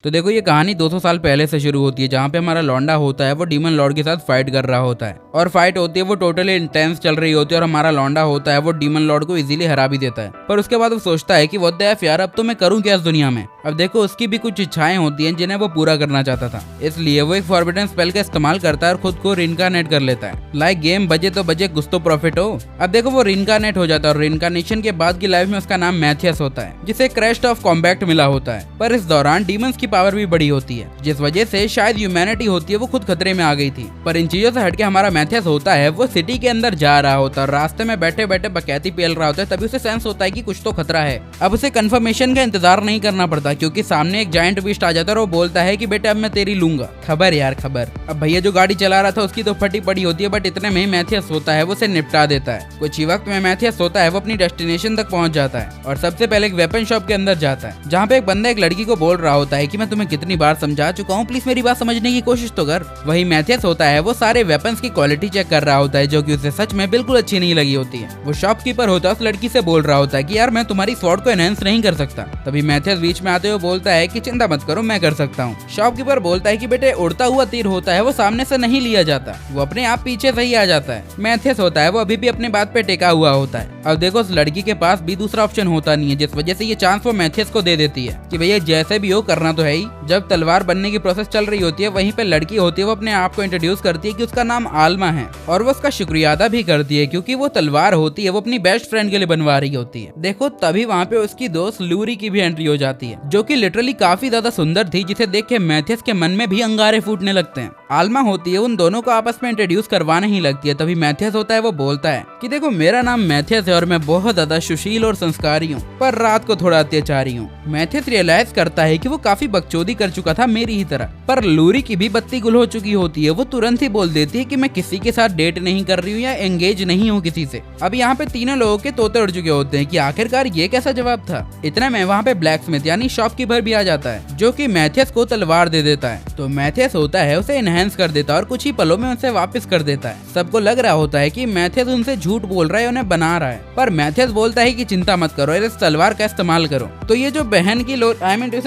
तो देखो ये कहानी 200 साल पहले से शुरू होती है, जहाँ पे हमारा लौंडा होता है वो डीमन लॉर्ड के साथ फाइट कर रहा होता है और फाइट होती है वो टोटली इंटेंस चल रही होती है और हमारा लौंडा होता है वो डीमन लॉर्ड को इजीली हरा भी देता है। पर उसके बाद वो सोचता है कि व्हाट द एफ यार, अब तो मैं करूँ क्या इस दुनिया में। अब देखो उसकी भी कुछ इच्छाएं होती हैं जिन्हें वो पूरा करना चाहता था, इसलिए वो एक फॉरबिडन स्पेल का इस्तेमाल करता है और खुद को रिइंकार्नेट कर लेता है। लाइक गेम बजे तो बजे कुछ तो प्रॉफिट हो। अब देखो वो रिइंकार्नेट हो जाता है और रिइंकार्नेशन के बाद की लाइफ में उसका नाम मैथियस होता है, जिसे क्रेस्ट ऑफ कॉम्बैक्ट मिला होता है। पर इस दौरान डीमंस की पावर भी बड़ी होती है, जिस वजह से शायद ह्यूमैनिटी होती है वो खुद खतरे में आ गई थी। पर इन चीजों से हटके हमारा मैथियस होता है वो सिटी के अंदर जा रहा होता है और रास्ते में बैठे बैठे बकैती पेल रहा होता है। तभी उसे सेंस होता है कि कुछ तो खतरा है। अब उसे कंफर्मेशन का इंतजार नहीं करना पड़ता, क्योंकि सामने एक जायंट बीस्ट आ जाता है और वो बोलता है कि बेटा अब मैं तेरी लूंगा। खबर यार खबर। अब भैया जो गाड़ी चला रहा था उसकी तो फटी पड़ी होती है, बट इतने में ही मैथियस होता है वो उसे निपटा देता है। कुछ ही वक्त में मैथियस होता है वो अपनी डेस्टिनेशन तक पहुंच जाता है और सबसे पहले एक वेपन शॉप के अंदर जाता है, जहाँ पे एक बंदा एक लड़की को बोल रहा होता है कि मैं तुम्हें कितनी बार समझा चुका हूँ, प्लीज मेरी बात समझने की कोशिश तो कर। वही मैथियस होता है वो सारे वेपन्स की क्वालिटी चेक कर रहा होता है, जो कि उसे सच में बिल्कुल अच्छी नहीं लगी होती है। वो शॉपकीपर होता है उस लड़की से बोल रहा होता है कि यार मैं तुम्हारी स्वॉर्ड को एनहेंस नहीं कर सकता। तभी मैथियस बीच में आते हुए बोलता है कि चिंता मत करो, मैं कर सकता हूँ। शॉपकीपर बोलता है कि बेटे उड़ता हुआ तीर होता है वो सामने से नहीं लिया जाता, वो अपने आप पीछे से ही आ जाता है। मैथियस होता है वो अभी भी अपनी बात पे टेका हुआ होता है। अब देखो उस लड़की के पास भी दूसरा ऑप्शन होता नहीं है, जिस वजह से ये चांस वो मैथियस को दे देती है कि भैया जैसे भी हो करना तो है ही। जब तलवार बनने की प्रोसेस चल रही होती है, वहीं पे लड़की होती है वो अपने आप को इंट्रोड्यूस करती है कि उसका नाम आल्मा है और वो उसका शुक्रिया अदा भी करती है, क्योंकि वो तलवार होती है वो अपनी बेस्ट फ्रेंड के लिए बनवा रही होती है। देखो तभी वहाँ पे उसकी दोस्त लूरी की भी एंट्री हो जाती है, जो कि लिटरली काफी ज्यादा सुंदर थी, जिसे देख के मैथियस के मन में भी अंगारे फूटने लगते हैं। आल्मा होती है उन दोनों को आपस में इंट्रोड्यूस करवाने ही लगती है। तभी मैथियस होता है वो बोलता है कि देखो मेरा नाम मैथियस है और मैं बहुत ज्यादा सुशील और संस्कारी हूँ, पर रात को थोड़ा अत्याचारी हूँ। मैथियस रियलाइज करता है कि वो काफी बकचोदी कर चुका था मेरी ही तरह। पर लूरी की भी बत्ती गुल हो चुकी होती है, वो तुरंत ही बोल देती है कि मैं किसी के साथ डेट नहीं कर रही हूँ या एंगेज नहीं हूँ किसी से। अब यहाँ पे तीनों लोगों के तोते उड़ चुके होते हैं कि आखिरकार ये कैसा जवाब था। इतना में वहाँ पे ब्लैकस्मिथ यानी शॉपकीपर भी आ जाता है, जो कि मैथियस को तलवार दे देता है। तो मैथियस होता है उसे एनहेंस कर देता है और कुछ ही पलों में उसे वापस कर देता है। सबको लग रहा होता है कि मैथियस उनसे झूठ बोल रहा है, उन्हें बना रहा है। पर मैथियस बोलता है कि चिंता मत करो, इस तलवार का इस्तेमाल करो। तो ये जो बहन की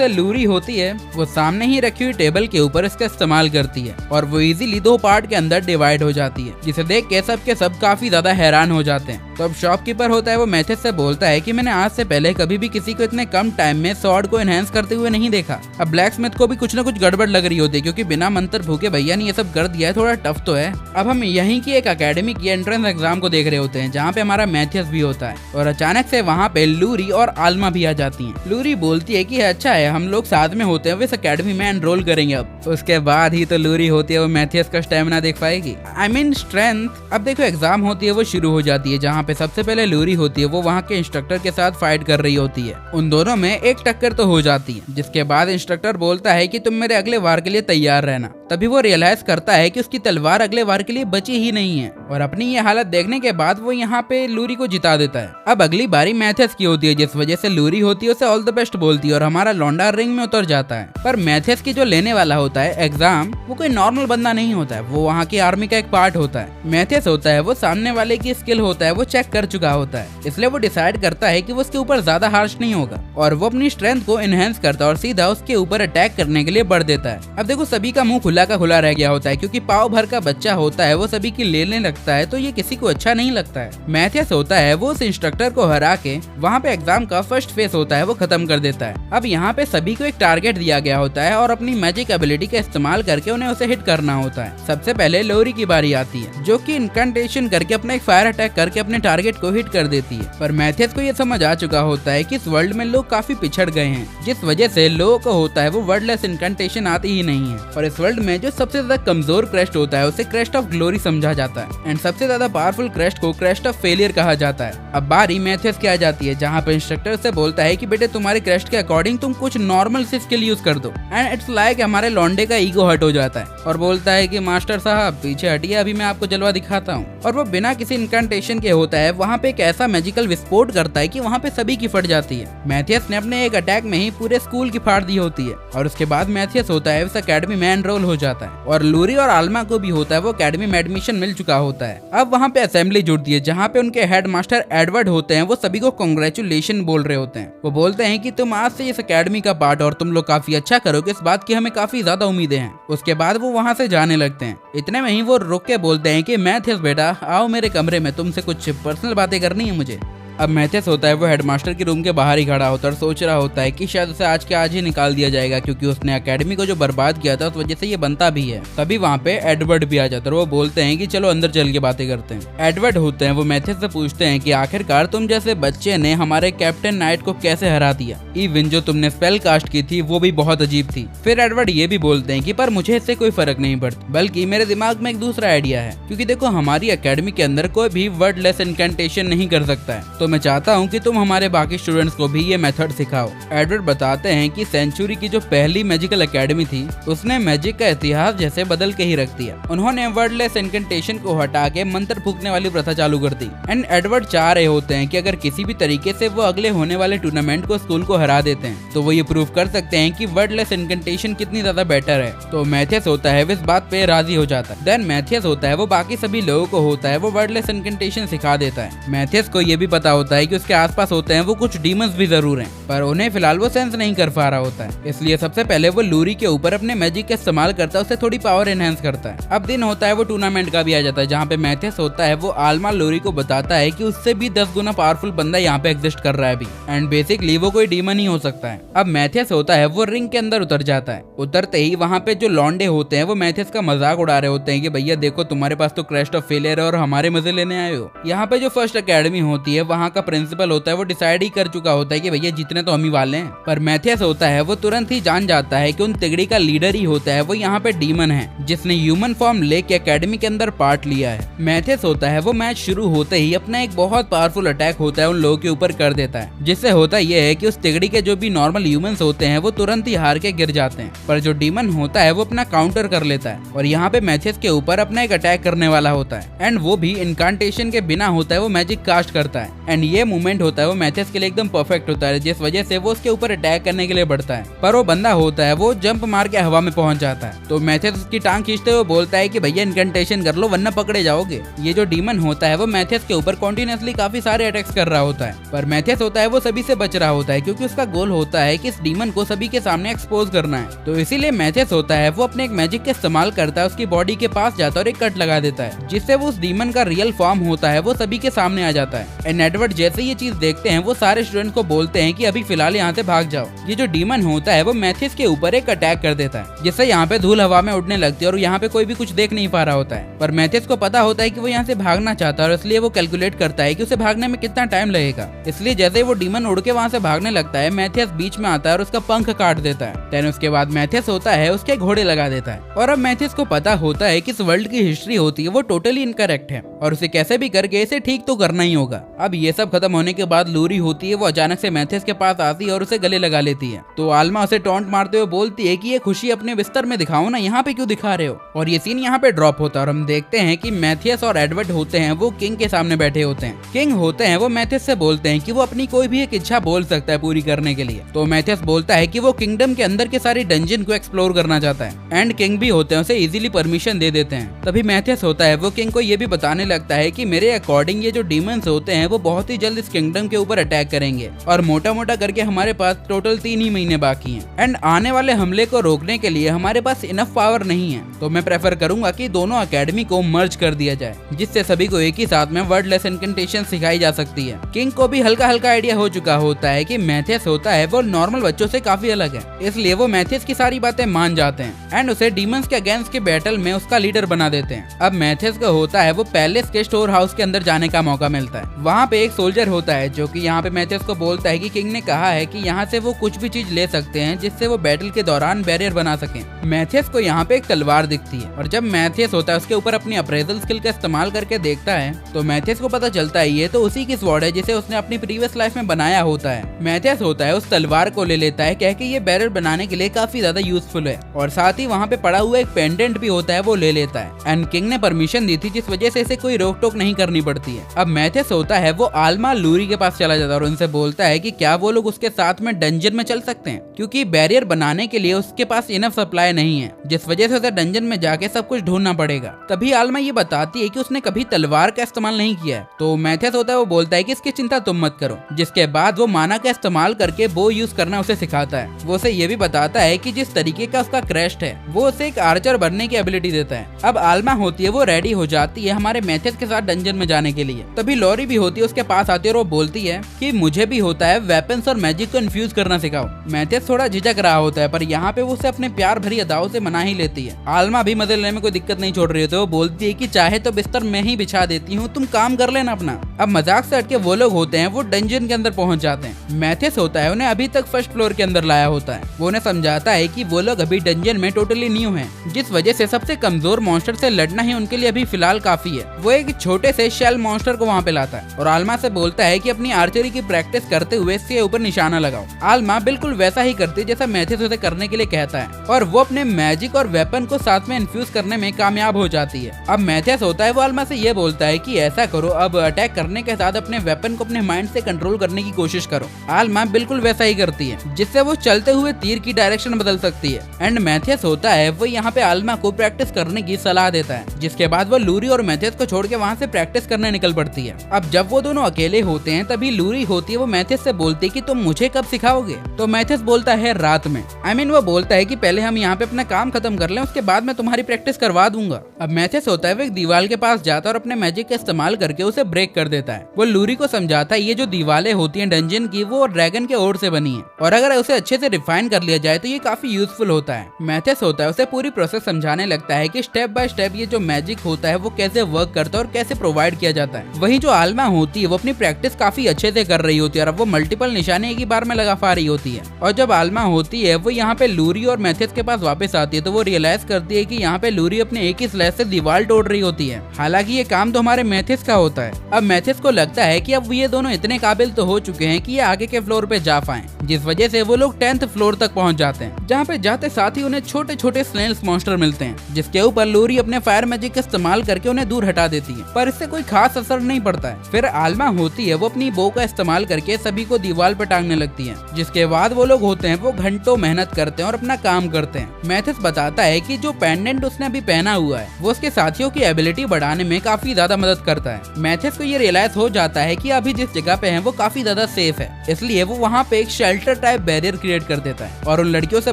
लूरी होती है वो सामने ही रखी हुई टेबल के ऊपर इसका इस्तेमाल करती है और वो इजीली दो पार्ट के अंदर डिवाइड हो जाती है, जिसे देख के सब काफी ज्यादा हैरान हो जाते हैं। तो अब शॉपकीपर होता है वो मैथियस से बोलता है कि मैंने आज से पहले कभी भी किसी को इतने कम टाइम में स्वॉर्ड को एनहेंस करते हुए नहीं देखा। अब ब्लैकस्मिथ को भी कुछ न कुछ गड़बड़ लग रही होती है, क्योंकि बिना मंत्र भूखे भैया ने ये सब कर दिया है, थोड़ा टफ तो है। अब हम यहीं की एक अकेडमी की एंट्रेंस एग्जाम को देख रहे होते हैं, जहाँ पे हमारा मैथियस भी होता है और अचानक से वहाँ पे लूरी और आल्मा भी आ जाती है। लूरी बोलती है कि अच्छा है हम लोग साथ में होते हैं, इस अकेडमी में एनरोल करेंगे। अब उसके बाद ही तो लूरी होती है वो मैथियस का स्टेमिना देख पाएगी, आई मीन स्ट्रेंथ। अब देखो एग्जाम होती है वो शुरू हो जाती है, जहाँ पे सबसे पहले लूरी होती है वो वहाँ के इंस्ट्रक्टर के साथ फाइट कर रही होती है। उन दोनों में एक टक्कर तो हो जाती है, जिसके बाद इंस्ट्रक्टर बोलता है कि तुम मेरे अगले वार के लिए तैयार रहना। तभी वो रियलाइज करता है कि उसकी तलवार अगले वार के लिए बची ही नहीं है और अपनी ये हालत देखने के बाद वो यहाँ पे लूरी को जिता देता है। अब अगली बारी मैथियस की होती है, जिस वजह से लूरी होती है उसे ऑल द बेस्ट बोलती है और हमारा लौंडा रिंग में उतर जाता है। पर मैथियस की जो लेने वाला होता है एग्जाम वो कोई नॉर्मल बंदा नहीं होता है, वो वहाँ की आर्मी का एक पार्ट होता है। मैथियस होता है वो सामने वाले की स्किल होता है वो चेक कर चुका होता है, इसलिए वो डिसाइड करता है कि वो उसके ऊपर ज्यादा हार्श नहीं होगा और वो अपनी स्ट्रेंथ को एनहेंस करता है और सीधा उसके ऊपर अटैक करने के लिए बढ़ देता है। अब देखो सभी का मुंह खुला का खुला रह गया होता है, क्योंकि पाव भर का बच्चा होता है वो सभी की लेने लगता है, तो ये किसी को अच्छा नहीं लगता है। मैथियस होता है वो उस इंस्ट्रक्टर को हरा के वहाँ पे एग्जाम का फर्स्ट फेस होता है वो खत्म कर देता है। अब यहाँ पे सभी को एक टारगेट दिया गया होता है और अपनी मैजिक एबिलिटी का इस्तेमाल करके उन्हें उसे हिट करना होता है। सबसे पहले लूरी की बारी आती है, जो कि इनकैंटेशन करके अपना एक फायर अटैक करके अपने टारगेट को हिट कर देती है। पर मैथियस को ये समझ आ चुका होता है कि इस वर्ल्ड में लोग काफी पिछड़ गए हैं, जिस वजह से लोगों को होता है वो वर्डलेस इनकैंटेशन आती ही नहीं है। और इस वर्ल्ड में जो सबसे ज्यादा कमजोर क्रेस्ट होता है उसे क्रेस्ट ऑफ ग्लोरी समझा जाता है एंड सबसे ज्यादा पावरफुल क्रेस्ट को क्रेस्ट ऑफ फेलियर कहा जाता है। अब बारी मैथियस की आ जाती है, जहाँ पे इंस्ट्रक्टर से बोलता है कि बेटे तुम्हारे क्रेस्ट के अकॉर्डिंग तुम कुछ नॉर्मल से स्किल यूज कर दो एंड इट्स लाइक हमारे लौंडे का ईगो हर्ट हो जाता है और बोलता है कि मास्टर साहब पीछे हटिए, अभी मैं आपको जलवा दिखाता हूँ। और वो बिना किसी इनकैंटेशन के होता है वहाँ पे एक ऐसा मैजिकल विस्फोट करता है कि वहाँ पे सभी की फट जाती है। मैथियस ने अपने एक अटैक में ही पूरे स्कूल की फाड़ दी होती है और उसके बाद मैथियस होता है उस अकेडमी में एनरोल हो हो जाता है और लूरी और आल्मा को भी होता है वो एकेडमी में एडमिशन मिल चुका होता है। अब वहाँ पे असेंबली जुड़ती है जहाँ पे उनके हेड मास्टर एडवर्ड होते हैं, वो सभी को कांग्रेचुलेशन बोल रहे होते हैं। वो बोलते हैं कि तुम आज से इस एकेडमी का पार्ट और तुम लोग काफी अच्छा करोगे, इस बात की हमें काफी ज्यादा उम्मीदें हैं। उसके बाद वो वहाँ से जाने लगते हैं। इतने में ही वो रुक के बोलते हैं कि मैथियस बेटा आओ मेरे कमरे में, तुमसे कुछ पर्सनल बातें करनी है मुझे। अब मैथियस होता है वो हेडमास्टर के रूम के बाहर ही खड़ा होता है और सोच रहा होता है कि शायद उसे आज के आज ही निकाल दिया जाएगा, क्योंकि उसने एकेडमी को जो बर्बाद किया था उस वजह से ये बनता भी है। तभी वहाँ पे एडवर्ड भी आ जाता है और वो बोलते हैं कि चलो अंदर चल के बातें करते हैं। एडवर्ड होते हैं वो मैथियस से पूछते हैं कि आखिरकार तुम जैसे बच्चे ने हमारे कैप्टन नाइट को कैसे हरा दिया, इवन जो तुमने स्पेल कास्ट की थी वो भी बहुत अजीब थी। फिर एडवर्ड ये भी बोलते हैं कि पर मुझे इससे कोई फर्क नहीं पड़ता, बल्कि मेरे दिमाग में एक दूसरा आइडिया है, क्योंकि देखो हमारी एकेडमी के अंदर कोई भी वर्डलेस इनकेंटेशन नहीं कर सकता है, तो मैं चाहता हूँ कि तुम हमारे बाकी स्टूडेंट्स को भी ये मेथड सिखाओ। एडवर्ड बताते हैं कि सेंचुरी की जो पहली मैजिकल एकेडमी थी उसने मैजिक का इतिहास जैसे बदल के ही रख दिया। उन्होंने वर्डलेस इनकेंटेशन को हटा के मंत्र फूकने वाली प्रथा चालू कर दी। एंड एडवर्ड चाह रहे होते हैं कि अगर किसी भी तरीके से वो अगले होने वाले टूर्नामेंट को स्कूल को हरा देते हैं तो वो ये प्रूव कर सकते हैं कि वर्डलेस इनकेंटेशन कितनी ज्यादा बेटर है। तो मैथियस होता है इस बात पे राजी हो जाता है। देन मैथियस होता है वो बाकी सभी लोगों को होता है वो वर्डलेस इनकेंटेशन सिखा देता है। मैथियस को ये भी पता होता है कि उसके आसपास होते हैं वो कुछ डीमंस भी जरूर हैं, पर उन्हें फिलहाल वो सेंस नहीं कर पा रहा होता है। इसलिए सबसे पहले वो लूरी के ऊपर अपने मैजिक का इस्तेमाल करता है, उसे थोड़ी पावर एनहांस करता है। अब दिन होता है वो टूर्नामेंट का भी आ जाता है, जहाँ पे मैथियस होता है वो आल्मा लूरी को बताता है कि उससे भी 10 गुना पावरफुल बंदा यहाँ पे एग्जिस्ट कर रहा है अभी, एंड बेसिकली वो कोई डीमन ही हो सकता है। अब मैथियस होता है वो रिंग के अंदर उतर जाता है। उतरते ही वहाँ पे जो लॉन्डे होते हैं वो मैथियस का मजाक उड़ा रहे होते हैं कि भैया देखो तुम्हारे पास तो क्रेस्ट ऑफ फेलियर है और हमारे मजे लेने आए हो। यहाँ पे जो फर्स्ट एकेडमी होती है वहाँ का प्रिंसिपल होता है वो डिसाइड ही कर चुका होता है कि भैया जीतने तो हम ही वाले हैं, पर मैथियस होता है वो तुरंत ही जान जाता है कि उन तिगड़ी का लीडर ही होता है वो यहाँ पे डीमन है जिसने ह्यूमन फॉर्म लेके एकेडमी के अंदर पार्ट लिया है। मैथियस होता है वो मैच शुरू होते ही अपना एक बहुत पावरफुल अटैक होता है उन लोगों के ऊपर कर देता है, जिससे होता यह है कि उस तिगड़ी के जो भी नॉर्मल ह्यूमंस होते हैं वो तुरंत ही हार के गिर जाते हैं, पर जो डीमन होता है वो अपना काउंटर कर लेता है और यहाँ पे मैथियस के ऊपर अपना एक अटैक करने वाला होता है। एंड वो भी इनकांटेशन के बिना होता है वो मैजिक कास्ट करता है। एंड ये मूवमेंट होता है वो मैथियस के लिए एकदम परफेक्ट होता है, जिस वजह से वो उसके ऊपर अटैक करने के लिए बढ़ता है, पर वो बंदा होता है वो जंप मार के हवा में पहुंच जाता है। तो मैथियस उसकी टांग खींचते हुए बोलता है कि भैया इनकेंटेशन कर लो वरना पकड़े जाओगे। ये जो डीमन होता है वो मैथियस के ऊपर कॉन्टिन्यूसली काफी सारे अटैक्स कर रहा होता है, पर मैथियस होता है वो सभी से बच रहा होता है क्योंकि उसका गोल होता है कि इस डीमन को सभी के सामने एक्सपोज करना है। तो इसीलिए मैथियस होता है वो अपने एक मैजिक का इस्तेमाल करता है, उसकी बॉडी के पास जाता है और एक कट लगा देता है, जिससे वो उस डीमन का रियल फॉर्म होता है वो सभी के सामने आ जाता है। एंड एडवर्ड जैसे ये चीज देखते हैं वो सारे स्टूडेंट को बोलते हैं कि अभी फिलहाल यहाँ से भाग जाओ। ये जो डीमन होता है वो मैथियस के ऊपर एक अटैक कर देता है, जिससे यहाँ पे धूल हवा में उड़ने लगती है और यहाँ पे कोई भी कुछ देख नहीं पा रहा होता है। पर मैथियस को पता होता है कि वो यहाँ से भागना चाहता है और इसलिए वो कैलकुलेट करता है कि उसे भागने में कितना टाइम लगेगा। इसलिए जैसे ही वो डीमन उड़ के वहाँ से भागने लगता है मैथियस बीच में आता है और उसका पंख काट देता है। देन उसके बाद मैथियस होता है उसके घोड़े लगा देता है। और अब मैथियस को पता होता है कि इस वर्ल्ड की हिस्ट्री होती है वो टोटली इनकरेक्ट है और उसे कैसे भी करके इसे ठीक तो करना ही होगा। अब ये सब खत्म होने के बाद लूरी होती है वो अचानक से मैथियस के पास आती है और उसे गले लगा लेती है। तो आल्मा उसे टॉन्ट मारते हुए बोलती है कि ये खुशी अपने बिस्तर में दिखाओ ना, यहाँ पे क्यों दिखा रहे हो। और ये सीन यहाँ पे ड्रॉप होता है और हम देखते हैं कि मैथियस और एडवर्ड होते हैं वो किंग के सामने बैठे होते हैं। किंग होते हैं वो मैथियस से बोलते हैं कि वो अपनी कोई भी एक इच्छा बोल सकता है पूरी करने के लिए। तो मैथियस बोलता है कि वो किंगडम के अंदर के सारे डंजन को एक्सप्लोर करना चाहता है एंड किंग भी होते हैं उसे इजीली परमिशन दे देते हैं। तभी मैथियस होता है वो किंग को ये भी बताने लगता है कि मेरे अकॉर्डिंग ये जो डीमंस होते हैं वो बहुत ही जल्द इस किंगडम के ऊपर अटैक करेंगे और मोटा मोटा करके हमारे पास टोटल 3 ही महीने बाकी हैं एंड आने वाले हमले को रोकने के लिए हमारे पास इनफ पावर नहीं है। तो मैं प्रेफर करूंगा कि दोनों एकेडमी को मर्ज कर दिया जाए, जिससे सभी को एक ही साथ में वर्डलेस इनकेंटेशन सिखाई जा सकती है। किंग को भी हल्का हल्का आइडिया हो चुका होता है कि मैथियस होता है वो नॉर्मल बच्चों से काफी अलग है, इसलिए वो मैथियस की सारी बातें मान जाते हैं एंड उसे डीमंस के अगेंस्ट के बैटल में उसका लीडर बना देते हैं। अब मैथियस को होता है वो पैलेस के स्टोर हाउस के अंदर जाने का मौका मिलता है। वहाँ पे एक सोल्जर होता है जो कि यहाँ पे मैथियस को बोलता है कि किंग ने कहा है कि यहाँ से वो कुछ भी चीज ले सकते हैं जिससे वो बैटल के दौरान बैरियर बना सकें। मैथियस को यहाँ पे एक तलवार दिखती है और जब मैथियस होता है उसके ऊपर अपनी अप्रेजल स्किल का इस्तेमाल करके देखता है तो मैथियस को पता चलता है ये तो उसी की स्वॉर्ड है जिसे उसने अपनी प्रीवियस लाइफ में बनाया होता है। मैथियस होता है उस तलवार को ले लेता है कह के ये बैरियर बनाने के लिए काफी ज्यादा यूजफुल है और साथ ही वहाँ पे पड़ा हुआ एक पेंडेंट भी होता है वो ले लेता है एंड किंग ने परमिशन दी थी जिस वजह से इसे कोई रोक टोक नहीं करनी पड़ती है। अब मैथियस होता है वो आल्मा लूरी के पास चला जाता है और उनसे बोलता है कि क्या वो लोग उसके साथ में डंजन में चल सकते हैं, क्योंकि बैरियर बनाने के लिए उसके पास इनफ सप्लाई नहीं है, जिस वजह से उसे डंजन में जाके सब कुछ ढूंढना पड़ेगा। तभी आल्मा ये बताती है कि उसने कभी तलवार का इस्तेमाल नहीं किया है। तो मैथियस होता है वो बोलता है कि इसकी चिंता तुम मत करो, जिसके बाद वो माना का इस्तेमाल करके बो यूज करना उसे सिखाता है। वो उसे ये भी बताता है कि जिस तरीके का उसका क्रेस्ट है वो उसे एक आर्चर बनने की एबिलिटी देता है। अब आल्मा होती है वो रेडी हो जाती है हमारे मैथियस के साथ डंजन में जाने के लिए। तभी लॉरी भी होती है उसके पास आती है और वो बोलती है कि मुझे भी होता है वेपन्स और मैजिक को इन्फ्यूज करना सिखाओ। मैथियस थोड़ा झिझक रहा होता है पर यहाँ पे वो उसे अपने प्यार भरी अदाओं से मना ही लेती है। आल्मा भी मजे लेने में कोई दिक्कत नहीं छोड़ रही होती है। वो बोलती है कि चाहे तो बिस्तर मैं ही बिछा देती हूँ, तुम काम कर लेना अपना। अब मजाक से हटके वो लोग होते हैं वो डंजन के अंदर पहुंच जाते हैं। मैथियस होता है उन्हें अभी तक फर्स्ट फ्लोर के अंदर लाया होता है। वो उन्हें समझाता है कि वो लोग अभी डंजन में टोटली न्यू हैं, जिस वजह से सबसे कमजोर मॉन्स्टर से लड़ना ही उनके लिए अभी फिलहाल काफी है। वो एक छोटे से शेल मॉन्स्टर को वहाँ पे लाता है और आल्मा से बोलता है कि अपनी आर्चरी की प्रैक्टिस करते हुए इसके ऊपर निशाना लगाओ। आल्मा बिल्कुल वैसा ही करती है जैसा मैथियस उसे करने के लिए कहता है और वो अपने मैजिक और वेपन को साथ में इन्फ्यूज करने में कामयाब हो जाती है। अब मैथियस होता है वो आल्मा से ये बोलता है कि ऐसा करो, अब अटैक करने के साथ अपने वेपन को अपने माइंड से कंट्रोल करने की कोशिश करो। आल्मा बिल्कुल वैसा ही करती है, जिससे वो चलते हुए तीर की डायरेक्शन बदल सकती है। एंड मैथियस होता है वो यहाँ पे आल्मा को प्रैक्टिस करने की सलाह देता है, जिसके बाद वो लूरी और मैथियस को छोड़ के वहाँ से प्रैक्टिस करने निकल पड़ती है। अब जब वो दोनों अकेले होते हैं तभी लूरी होती है वो मैथियस से बोलती है कि तुम मुझे कब सिखाओगे। तो मैथियस बोलता है रात में। वो बोलता है कि पहले हम यहाँ पे अपना काम खत्म कर लें, उसके बाद मैं तुम्हारी प्रैक्टिस करवा दूंगा। अब मैथियस होता है वो एक दीवार के पास जाता है और अपने मैजिक का इस्तेमाल करके उसे ब्रेक कर देता है। वो लूरी को समझाता है ये जो दीवारें होती हैं डंजन की वो ड्रैगन के ओर से बनी है और अगर उसे अच्छे से रिफाइन कर लिया जाए तो ये काफी यूजफुल होता है। मैथियस होता है उसे पूरी प्रोसेस समझाने लगता है कि स्टेप बाय स्टेप ये जो मैजिक होता है वो कैसे वर्क करता है और कैसे प्रोवाइड किया जाता है। वहीं जो आल्मा होती है वो अपनी प्रैक्टिस काफी अच्छे से कर रही होती है और अब वो मल्टीपल निशाने एक ही बार में लगा पा रही होती है। और जब आल्मा होती है वो यहाँ पे लूरी और मैथियस के पास वापस आती है तो वो रियलाइज करती है कि यहाँ पे लूरी अपने एक ही स्लैश से दीवार तोड़ रही होती है। हालांकि ये काम तो हमारे मैथियस का होता है। अब मैथियस को लगता है कि अब ये दोनों इतने काबिल तो हो चुके हैं कि ये आगे के फ्लोर पे जा पाएं, जिस वजह से वो लोग 10th फ्लोर तक पहुंच जाते हैं, जहाँ पे जाते साथ ही उन्हें छोटे छोटे स्नेल्स मॉन्स्टर मिलते हैं, जिसके ऊपर लूरी अपने फायर मैजिक का इस्तेमाल करके उन्हें दूर हटा देती है, पर इससे कोई खास असर नहीं पड़ता है। फिर आल्मा होती है वो अपनी बो का इस्तेमाल करके सभी को दीवार पर टांगने लगती है, जिसके बाद वो लोग होते हैं वो घंटों मेहनत करते हैं और अपना काम करते हैं। मैथियस बताता है कि जो पेंडेंट उसने अभी पहना हुआ है वो उसके साथियों की एबिलिटी बढ़ाने में काफी ज्यादा मदद करता है। मैथियस को ये रियलाइज हो जाता है कि अभी जिस जगह पे है वो काफी ज्यादा सेफ है, इसलिए वो वहाँ पे एक शेल्टर टाइप बैरियर क्रिएट कर देता है और उन लड़कियों से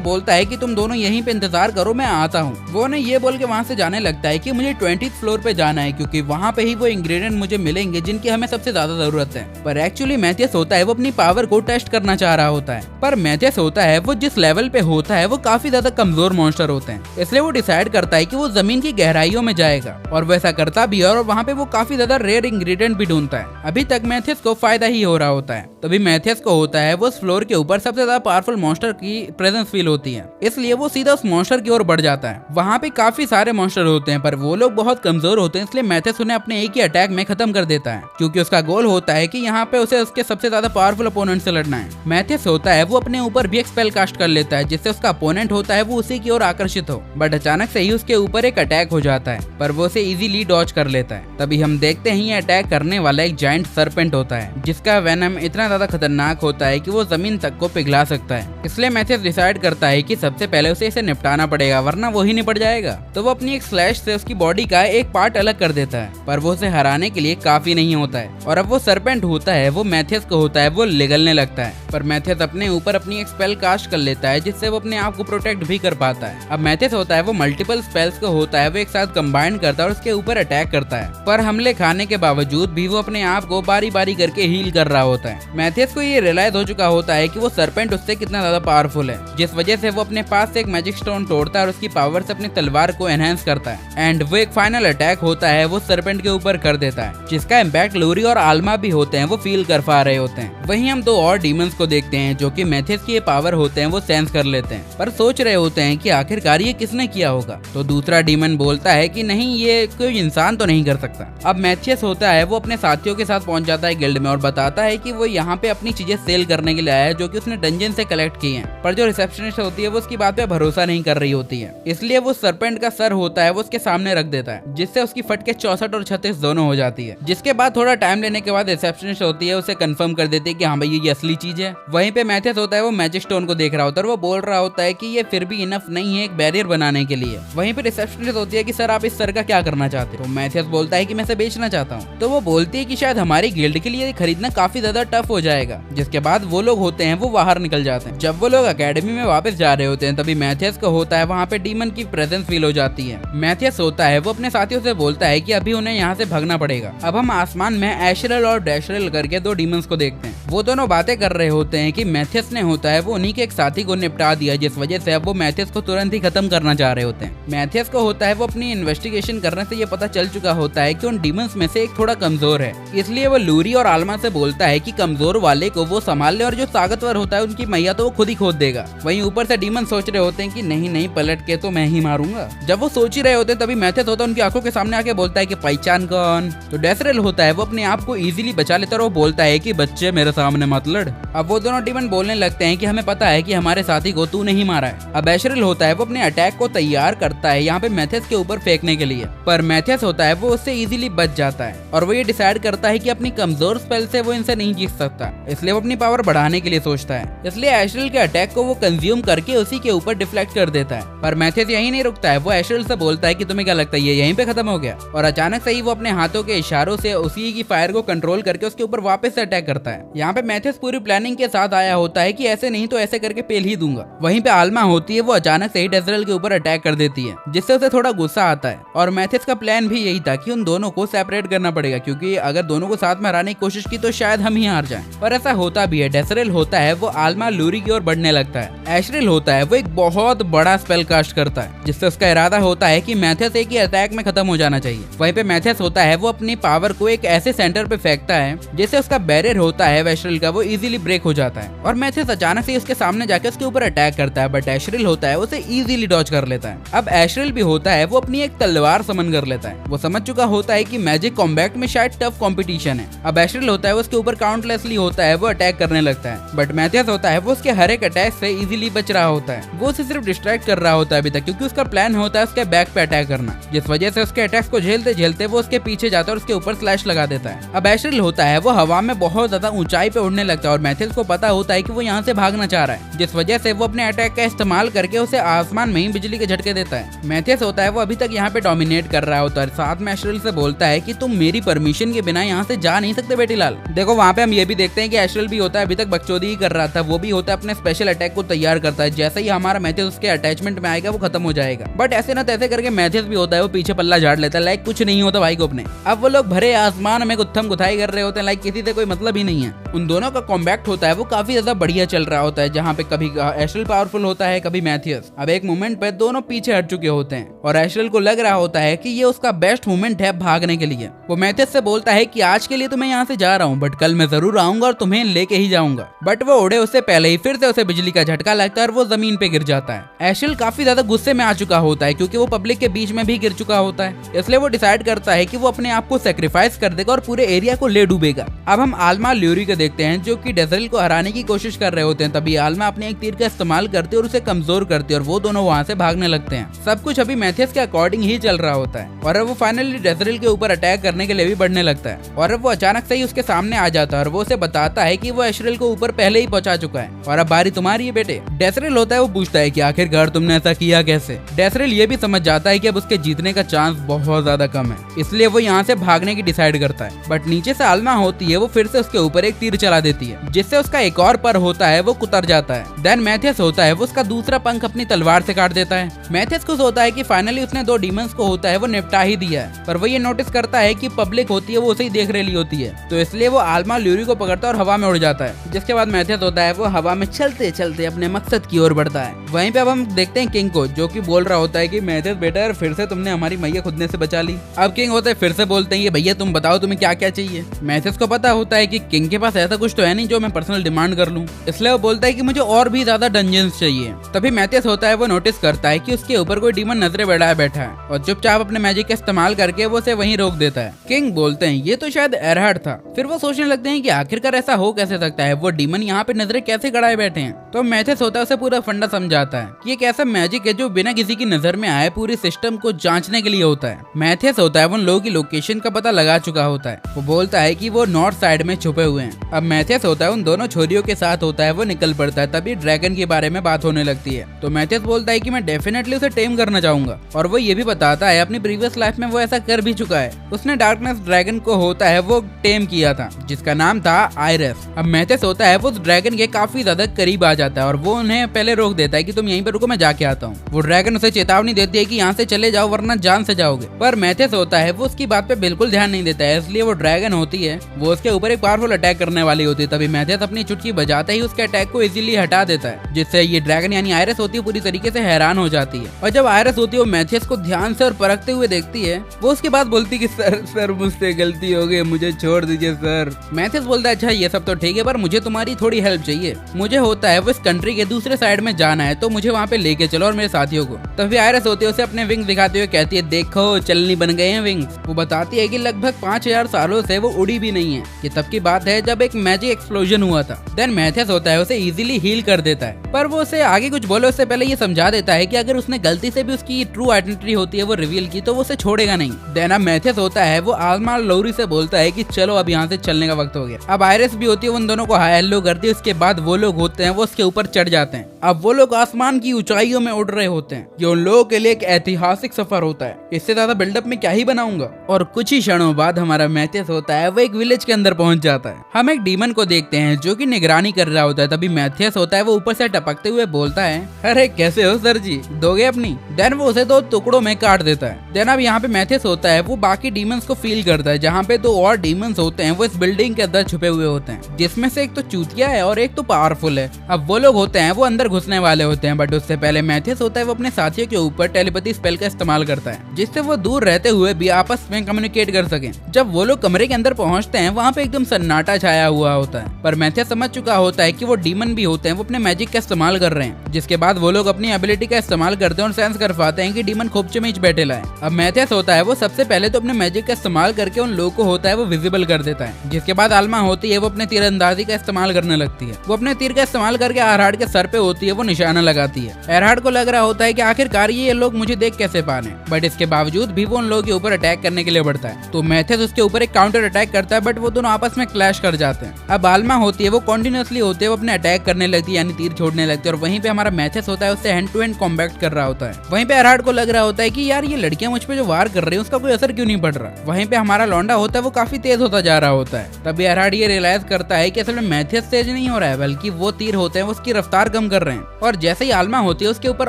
बोलता है कि तुम दोनों यहीं पे इंतजार करो, मैं आता हूँ। वो उन्हें ये बोल के वहाँ से जाने लगता है कि मुझे 20th फ्लोर पे जाना है, क्योंकि वहाँ पे ही वो इंग्रेडिएंट मुझे मिलेंगे जिनकी हमें सबसे ज्यादा जरूरत है। पर एक्चुअली मैथियस होता है वो अपनी पावर को टेस्ट करना चाह रहा होता है, पर मैथियस होता है वो जिस लेवल पे होता है वो काफी ज्यादा कमजोर मॉन्स्टर होते हैं, इसलिए वो डिसाइड करता है कि वो जमीन की गहराइयों में जाएगा और वैसा करता भी है और वहाँ पे वो काफी ज्यादा रेयर इंग्रेडिएंट भी ढूंढता है। अभी तक मैथियस को फायदा ही हो रहा होता है। तभी मैथियस को होता है वो उस फ्लोर के ऊपर सबसे ज्यादा पावरफुल मॉन्स्टर की प्रेजेंस फील होती है, इसलिए वो सीधा उस मॉन्स्टर की ओर बढ़ जाता है। वहाँ पे काफी सारे मॉन्स्टर होते हैं पर वो लोग बहुत कमजोर होते हैं, इसलिए मैथियस उन्हें अपने एक ही अटैक में खत्म कर देता है, क्योंकि उसका गोल होता है कि यहाँ पे उसे उसके सबसे ज्यादा पावरफुल अपोनेंट से लड़ना है। मैथियस होता है वो अपने ऊपर भी एक स्पेल कास्ट कर लेता है, जिससे उसका अपोनेंट होता है वो उसी की ओर आकर्षित हो, बट अचानक से ही उसके ऊपर एक अटैक हो जाता है, पर वो उसे इजीली डॉज कर लेता है। तभी हम देखते हैं ये अटैक करने वाला एक जायंट सर्पेंट होता है, जिसका वेनम इतना ज्यादा खतरनाक होता है कि वो जमीन तक को पिघला सकता है। इसलिए मैथियस डिसाइड करता है कि सबसे पहले उसे इसे निपटाना पड़ेगा, वरना वो ही निपट जाएगा। तो वो अपनी एक स्लैश से उसकी बॉडी का एक पार्ट अलग कर देता है, पर वो उसे हराने के लिए काफी नहीं होता है और अब वो सर्पेंट होता है वो मैथियस को होता है वो निगलने लगता है, पर मैथियस अपने ऊपर अपनी एक स्पेल कास्ट कर लेता है, जिससे वो अपने आप को प्रोटेक्ट भी कर पाता है। अब मैथियस होता है वो मल्टीपल स्पेल्स को होता है वो एक साथ कंबाइन करता है और उसके ऊपर अटैक करता है, पर हमले खाने के बावजूद भी वो अपने आप को बारी बारी करके हील कर रहा होता है। मैथियस को ये रियलाइज हो चुका होता है कि वो सर्पेंट उससे कितना ज्यादा पावरफुल है, जिस वजह से वो अपने पास से एक मैजिक स्टोन तोड़ता है और उसकी पावर से अपनी तलवार को एनहांस करता है एंड वो एक फाइनल अटैक होता है वो सर्पेंट के ऊपर कर देता है, जिसका इम्पैक्ट लूरी और आल्मा भी होते हैं वो फील कर पा रहे होते हैं। वहीं हम दो और डीमंस को देखते हैं जो कि मैथियस की ये पावर होते हैं वो सेंस कर लेते हैं, पर सोच रहे होते हैं कि आखिरकार ये किसने किया होगा। तो दूसरा डीमन बोलता है कि नहीं, ये कोई इंसान तो नहीं कर सकता। अब मैथियस होता है वो अपने साथियों के साथ पहुंच जाता है गिल्ड में और बताता है कि वो यहाँ पे अपनी चीजें सेल करने के लिए आया है जो कि उसने डंजन से कलेक्ट की हैं। पर जो रिसेप्शनिस्ट होती है वो उसकी बात पे भरोसा नहीं कर रही होती है, इसलिए वो सरपेंट का सर होता है वो उसके सामने रख देता है, जिससे उसकी फट के 64 और 36 दोनों हो जाती है। जिसके बाद थोड़ा टाइम लेने के बाद रिसेप्शनिस्ट होती है उसे कंफर्म कर देती है कि हाँ भाई ये असली चीज है। वहीं पे मैथियस होता है वो मैजिक स्टोन को देख रहा होता है और वो बोल रहा होता है कि ये फिर भी इनफ नहीं है एक बैरियर बनाने के लिए। वहीं पे रिसेप्शनिस्ट होती है कि सर आप इस सर का क्या करना चाहते हो। तो मैथियस बोलता है कि मैं इसे बेचना चाहता हूँ। तो वो बोलती है कि शायद हमारी गिल्ड के लिए खरीदना काफी ज्यादा टफ हो जाएगा। जिसके बाद वो लोग होते हैं वो बाहर निकल जाते हैं। जब वो लोग एकेडमी में वापस जा रहे होते हैं तभी मैथियस को होता है वहाँ पे डीमन की प्रेजेंस फील हो जाती है। मैथियस होता है वो अपने साथियों से बोलता है कि अभी उन्हें यहाँ से भागना पड़ेगा। अब हम आसमान में एशरल और डैशरल करके दो डीमंस को देखते हैं। वो दोनों बातें कर रहे होते हैं कि मैथियस ने होता है वो उन्हीं के एक साथी को निपटा दिया, जिस वजह से अब वो मैथियस को तुरंत ही खत्म करना चाह रहे होते हैं। मैथियस को होता है वो अपनी इन्वेस्टिगेशन करने से ये पता चल चुका होता है कि उन डीमंस में से एक थोड़ा कमजोर है, इसलिए वो लूरी और आलमा से बोलता है कि कमजोर वाले को वो संभाल ले और जो ताकतवर होता है उनकी मैया तो वो खुद ही खोद देगा। वहीं ऊपर से डीमन सोच रहे होते हैं कि नहीं नहीं, पलट के तो मैं ही मारूंगा। जब वो सोच ही रहे होते हैं तभी मैथियस होता है उनकी आंखों के सामने आके बोलता है कि पहचान कौन। तो डैसरेल होता है वो अपने आप को इजीली बचा लेता है और वो बोलता है कि बच्चे मेरे सामने मत लड़। अब वो दोनों डीमन बोलने लगते हैं कि हमें पता है कि हमारे साथी को तू नहीं मारा है। अब एशरल होता है वो अपने अटैक को तैयार करता है यहाँ पे मैथियस के ऊपर फेंकने के लिए, पर मैथियस होता है वो उससे इजीली बच जाता है और वो ये डिसाइड करता है कि अपनी कमजोर स्पेल से वो इनसे नहीं जीत सकता, इसलिए वो अपनी पावर बढ़ाने के लिए सोचता है। इसलिए एशरल के अटैक को वो कंज्यूम करके उसी के ऊपर डिफ्लेक्ट कर देता है। पर मैथियस यही नहीं रुकता है, वो एशरल से बोलता है कि तुम्हें क्या लगता है ये यहीं पे खत्म हो गया। और अचानक से ही वो अपने हाथों के इशारों से उसी की फायर को कंट्रोल करके उसके ऊपर वापस से अटैक करता है। यहाँ पे मैथियस पूरी प्लानिंग के साथ आया होता है कि ऐसे नहीं तो ऐसे करके पेल ही दूंगा। वहीं पे आलमा होती है वो अचानक से ही डेजरल के ऊपर अटैक कर देती है, जिससे उसे थोड़ा गुस्सा आता है। और मैथियस का प्लान भी यही था कि उन दोनों को सेपरेट करना पड़ेगा, क्योंकि अगर दोनों को साथ में हराने की कोशिश की तो शायद हम ही हार जाएं। पर ऐसा होता भी है। डेसरेल होता है वो आलमा लूरी की ओर बढ़ने लगता है। एशरल होता है वो एक बहुत बड़ा स्पेल कास्ट करता है, जिससे उसका इरादा होता है कि मैथियस एक ही अटैक में खत्म हो जाना चाहिए। वहीं पे मैथियस होता है वो अपनी पावर को एक ऐसे सेंटर पे फेंकता है जिससे उसका बैरियर होता है एशरल का वो इजीली ब्रेक हो जाता है और मैथियस अचानक से उसके सामने जाकर उसके ऊपर अटैक करता है, बट एशरल होता है उसे इजीली डॉज कर लेता है। अब एशरल भी होता है वो अपनी एक तलवार समन कर लेता है। वो समझ चुका होता है कि मैजिक कॉम्बैट में शायद टफ कंपटीशन है। अब एशरल होता है वो उसके ऊपर काउंटलेसली होता है वो अटैक करने लगता है, बट मैथियस होता है वो उसके हर एक अटैक से इजीली बच रहा होता है। वो उसे सिर्फ डिस्ट्रैक्ट कर रहा होता है अभी तक, क्योंकि उसका प्लान होता है उसके बैक पे अटैक करना, जिस वजह से उसके अटैक्स को झेलते झेलते वो उसके पीछे जाता है और उसके ऊपर स्लैश लगा देता है। अब एशरल होता है वो हवा में बहुत ज्यादा ऊंचाई पे उड़ने लगता है और मैथियस को पता होता है कि वो यहाँ से भागना चाह रहा है, जिस वजह से वो अपने अटैक का इस्तेमाल करके उसे आसमान में ही बिजली के झटके देता है। मैथियस होता है वो अभी तक यहाँ पे डोमिनेट कर रहा होता है, साथ में एशरल से बोलता है कि तुम मेरी परमिशन के बिना यहाँ से जा नहीं सकते बेटीलाल। देखो वहाँ पे हम ये भी देखते हैं कि एशरल भी होता है अभी तक बकचोदी ही कर रहा था, वो भी होता है अपने स्पेशल अटैक को तैयार करता है। जैसे ही हमारा मैथियस उसके अटैचमेंट में आएगा वो खत्म हो जाएगा, बट ऐसे ना तैसे करके मैथियस भी होता है वो पीछे पल्ला झाड़ लेता है, लाइक कुछ नहीं होता भाई को अपने। अब वो लोग भरे आसमान में गुत्थम गुथाई कर रहे होते हैं, लाइक किसी से कोई मतलब ही नहीं है। उन दोनों का कॉम्बैक्ट होता है वो काफी ज्यादा बढ़िया चल रहा होता है, जहाँ पे कभी एशरल पावरफुल होता है कभी मैथियस। अब एक मोमेंट पे दोनों पीछे हट चुके होते हैं और एशरल को लग रहा होता है कि ये उसका बेस्ट मोमेंट है भागने के लिए। वो मैथियस से बोलता है कि आज के लिए तो मैं यहाँ से जा रहा हूँ, बट कल मैं जरूर आऊंगा और तुम्हें लेके ही जाऊंगा। बट वो उड़े उससे पहले ही फिर से उसे बिजली का झटका लगता है और वो जमीन पे गिर जाता है। एशरल काफी ज्यादा गुस्से में आ चुका होता है, क्योंकि वो पब्लिक के बीच में भी गिर चुका होता है, इसलिए वो डिसाइड करता है कि वो अपने आप को सेक्रीफाइस कर देगा और पूरे एरिया को ले डूबेगा। अब हम आलमा ल्यूरी को देखते हैं जो कि डेजरल को हराने की कोशिश कर रहे होते हैं। तभी आलमा अपने एक तीर का इस्तेमाल करती है और उसे कमजोर करती है और वो दोनों वहाँ से भागने लगते हैं। सब कुछ अभी मैथियस के अकॉर्डिंग ही चल रहा होता है और अब वो फाइनली डेजरल के ऊपर अटैक करने के लिए भी बढ़ने लगता है और अब वो अचानक से ही उसके सामने आ जाता है और वो उसे बताता है कि वो एशरल को ऊपर पहले ही पहुंचा चुका है और अब बारी तुम्हारी है बेटे। डेजरल होता है वो पूछता है कि आखिरकार तुमने ऐसा किया कैसे। डेजरल ये भी समझ जाता है कि अब उसके जीतने का चांस बहुत ज्यादा कम है, इसलिए वो यहाँ से भागने की डिसाइड करता है, बट नीचे से आलमा होती है वो फिर से उसके ऊपर एक तीर चला देती है, जिससे उसका एक और पर होता है वो कुतर जाता है। देन मैथियस होता है वो उसका दूसरा पंख अपनी तलवार से काट देता है। मैथियस खुश होता है कि फाइनली उसने दो डीमंस को होता है वो निपटा ही दिया है, पर वो ये नोटिस करता है कि पब्लिक होती है वो उसे ही देख रही होती है, तो इसलिए वो आलमा ल्यूरी को पकड़ता है और हवा में उड़ जाता है। जिसके बाद मैथियस होता है वो हवा में चलते चलते अपने मकसद की ओर बढ़ता है। वहीं पे अब हम देखते हैं किंग को, जो कि बोल रहा होता है कि मैथियस बेटा यार फिर से तुमने हमारी मैया खुदने से बचा ली। अब किंग होते हैं फिर से बोलते हैं भैया तुम बताओ तुम्हें क्या क्या चाहिए। मैथियस को पता होता है कि किंग के पास ऐसा कुछ तो है नहीं जो मैं पर्सनल डिमांड कर लूं। इसलिए वो बोलता है कि मुझे और भी ज्यादा डंजन्स चाहिए। तभी मैथियस होता है वो नोटिस करता है कि उसके ऊपर कोई डीमन नजरे बढ़ाए बैठा है और चुपचाप अपने मैजिक का इस्तेमाल करके वो उसे वहीं रोक देता है। किंग बोलते हैं ये तो शायद एरहार्ड था। फिर वो सोचने लगते हैं कि आखिरकार ऐसा हो कैसे सकता है, वो डीमन यहाँ पे नजरें कैसे गड़ाए बैठे हैं। तो मैथियस होता है उसे पूरा फंडा समझाता है कि एक ऐसा मैजिक है जो बिना किसी की नजर में आए पूरी सिस्टम को जांचने के लिए होता है। मैथियस होता है उन लोगों की लोकेशन का पता लगा चुका होता है। वो बोलता है कि वो नॉर्थ साइड में छुपे हुए हैं। अब मैथियस होता है उन दोनों छोरियों के साथ होता है वो निकल पड़ता है। तभी ड्रैगन के बारे में बात होने लगती है। तो मैथियस बोलता है कि मैं डेफिनेटली उसे टेम करना चाहूंगा और वो ये भी बताता है अपनी प्रीवियस लाइफ में वो ऐसा कर भी चुका है। उसने डार्कनेस ड्रैगन को होता है वो टेम किया था जिसका नाम था आयरस। अब मैथियस होता है वो उस ड्रैगन के काफी ज्यादा करीब आ जाता है और वो उन्हें पहले रोक देता है कि तुम यहीं पर रुको, मैं जाके आता हूँ। वो ड्रैगन उसे चेतावनी देती है कि यहाँ से चले जाओ वरना जान से जाओगे। पर मैथियस होता है वो उसकी बात पे बिल्कुल ध्यान नहीं देता है। इसलिए वो ड्रैगन होती है वो उसके ऊपर एक पावरफुल अटैक करने वाली होती है। तभी मैथियस अपनी चुटकी बजाते ही उसके अटैक को इजीली हटा देता है, जिससे ये ड्रैगन यानी आयरस होती है पूरी तरीके से हैरान हो जाती है। और जब आयरस होती है वो मैथियस को ध्यान से और परखते हुए देखती है। वो उसके बाद बोलती कि सर मुझसे गलती हो गई, मुझे छोड़ दीजिए सर। मैथियस बोलता है अच्छा ये सब तो ठीक है पर मुझे तुम्हारी थोड़ी हेल्प चाहिए। मुझे होता है वो इस कंट्री के दूसरे साइड में जाना है तो मुझे वहाँ पे लेके चलो और मेरे साथियों को। तभी आयरस होती है उसे अपने विंग्स दिखाते हुए कहती है देखो चलनी बन गए हैं विंग्स। वो बताती है कि लगभग 5000 सालों से वो उड़ी भी नहीं है। ये तब की बात है जब एक मैजिक एक्सप्लोजन हुआ था। देन मैथियस होता है उसे इजीली हील कर देता है। पर वो उसे आगे कुछ बोले उससे पहले ये समझा देता है कि अगर उसने गलती से भी उसकी ट्रू आइडेंटिटी होती है वो रिवील की तो वो उसे छोड़ेगा नहीं। देन अब मैथियस होता है वो आल्मा लोरी से बोलता है कि चलो अब यहाँ से चलने का वक्त हो गया। अब आयरस भी होती है उन दोनों को हाय हेलो करती है। उसके बाद वो लोग होते हैं वो उसके ऊपर चढ़ जाते हैं। अब वो लोग आसमान की ऊंचाइयों में उड़ रहे होते हैं। ये उन लोगों के लिए एक ऐतिहासिक सफर होता है। इससे ज्यादा बिल्डअप में क्या ही बनाऊंगा। और कुछ ही क्षणों बाद हमारा मैथियस होता है वो एक विलेज के अंदर पहुंच जाता है। हम एक डीमन को देखते हैं जो कि निगरानी कर रहा होता है। तभी मैथियस होता है वो ऊपर से टपकते हुए बोलता है अरे कैसे हो सर जी, दोगे अपनी। देन वो उसे 2 टुकड़ों में काट देता है। देन अब यहाँ पे मैथियस होता है वो बाकी डीमंस को फील करता है जहाँ पे 2 और डीमंस होते हैं वो इस बिल्डिंग के अंदर छुपे हुए होते हैं, जिसमें से एक तो चूतिया है और एक तो पावरफुल है। अब वो लोग होते हैं वो अंदर घुसने वाले होते हैं बट उससे पहले मैथियस होता है वो अपने साथियों के ऊपर टेलीपैथी स्पेल का इस्तेमाल करता है जिससे वो दूर रहते हुए भी आपस में कम्युनिकेट कर सके। जब वो लोग कमरे के अंदर पहुंचते हैं वहाँ पे एकदम सन्नाटा छाया हुआ होता है। पर मैथियस समझ चुका होता है कि वो डीमन भी होते हैं वो अपने मैजिक का इस्तेमाल कर रहे हैं। जिसके बाद वो लोग अपनी एबिलिटी का इस्तेमाल करते हैं और सेंस कर पाते हैं कि डीमन खोपचे में बैठे लाए। अब मैथियस होता है वो सबसे पहले तो अपने मैजिक का इस्तेमाल करके उन लोगों को होता है वो विजिबल कर देता है। जिसके बाद आल्मा होती है वो अपने तीरंदाजी का इस्तेमाल करने लगती है। वो अपने तीर का इस्तेमाल करके एरहार्ड के सर पे होती है वो निशाना लगाती है। एरहार्ड को लग रहा होता है कि आखिरकार ये लोग मुझे देख कैसे पाने, बट इसके बावजूद भी वो उन लोगों के ऊपर अटैक करने के लिए बढ़ता है। तो मैथियस उसके ऊपर एक काउंटर अटैक करता है बट वो दोनों आपस में क्लैश कर जाते हैं। अब आल्मा होती है वो कॉन्टिन्यूसली होते है वो अपने अटैक करने लगती है यानी तीर छोड़ने लगती है और वहीं पे हमारा मैथियस होता है उससे हैंड टू हैंड कॉम्बैट कर रहा होता है। वहीं पे एरहार्ड को लग रहा होता है कि यार ये लड़कियां मुझ पे जो वार कर रही है उसका कोई असर क्यों नहीं पड़ रहा। वहीं पे हमारा लौंडा होता है वो काफी तेज होता जा रहा होता है। तभी एरहार्ड ये रियलाइज करता है कि असल में मैथियस तेज नहीं हो रहा है बल्कि वो तीर होते हैं वो उसकी रफ्तार कम कर रहे हैं। और जैसे ही आल्मा होती है उसके ऊपर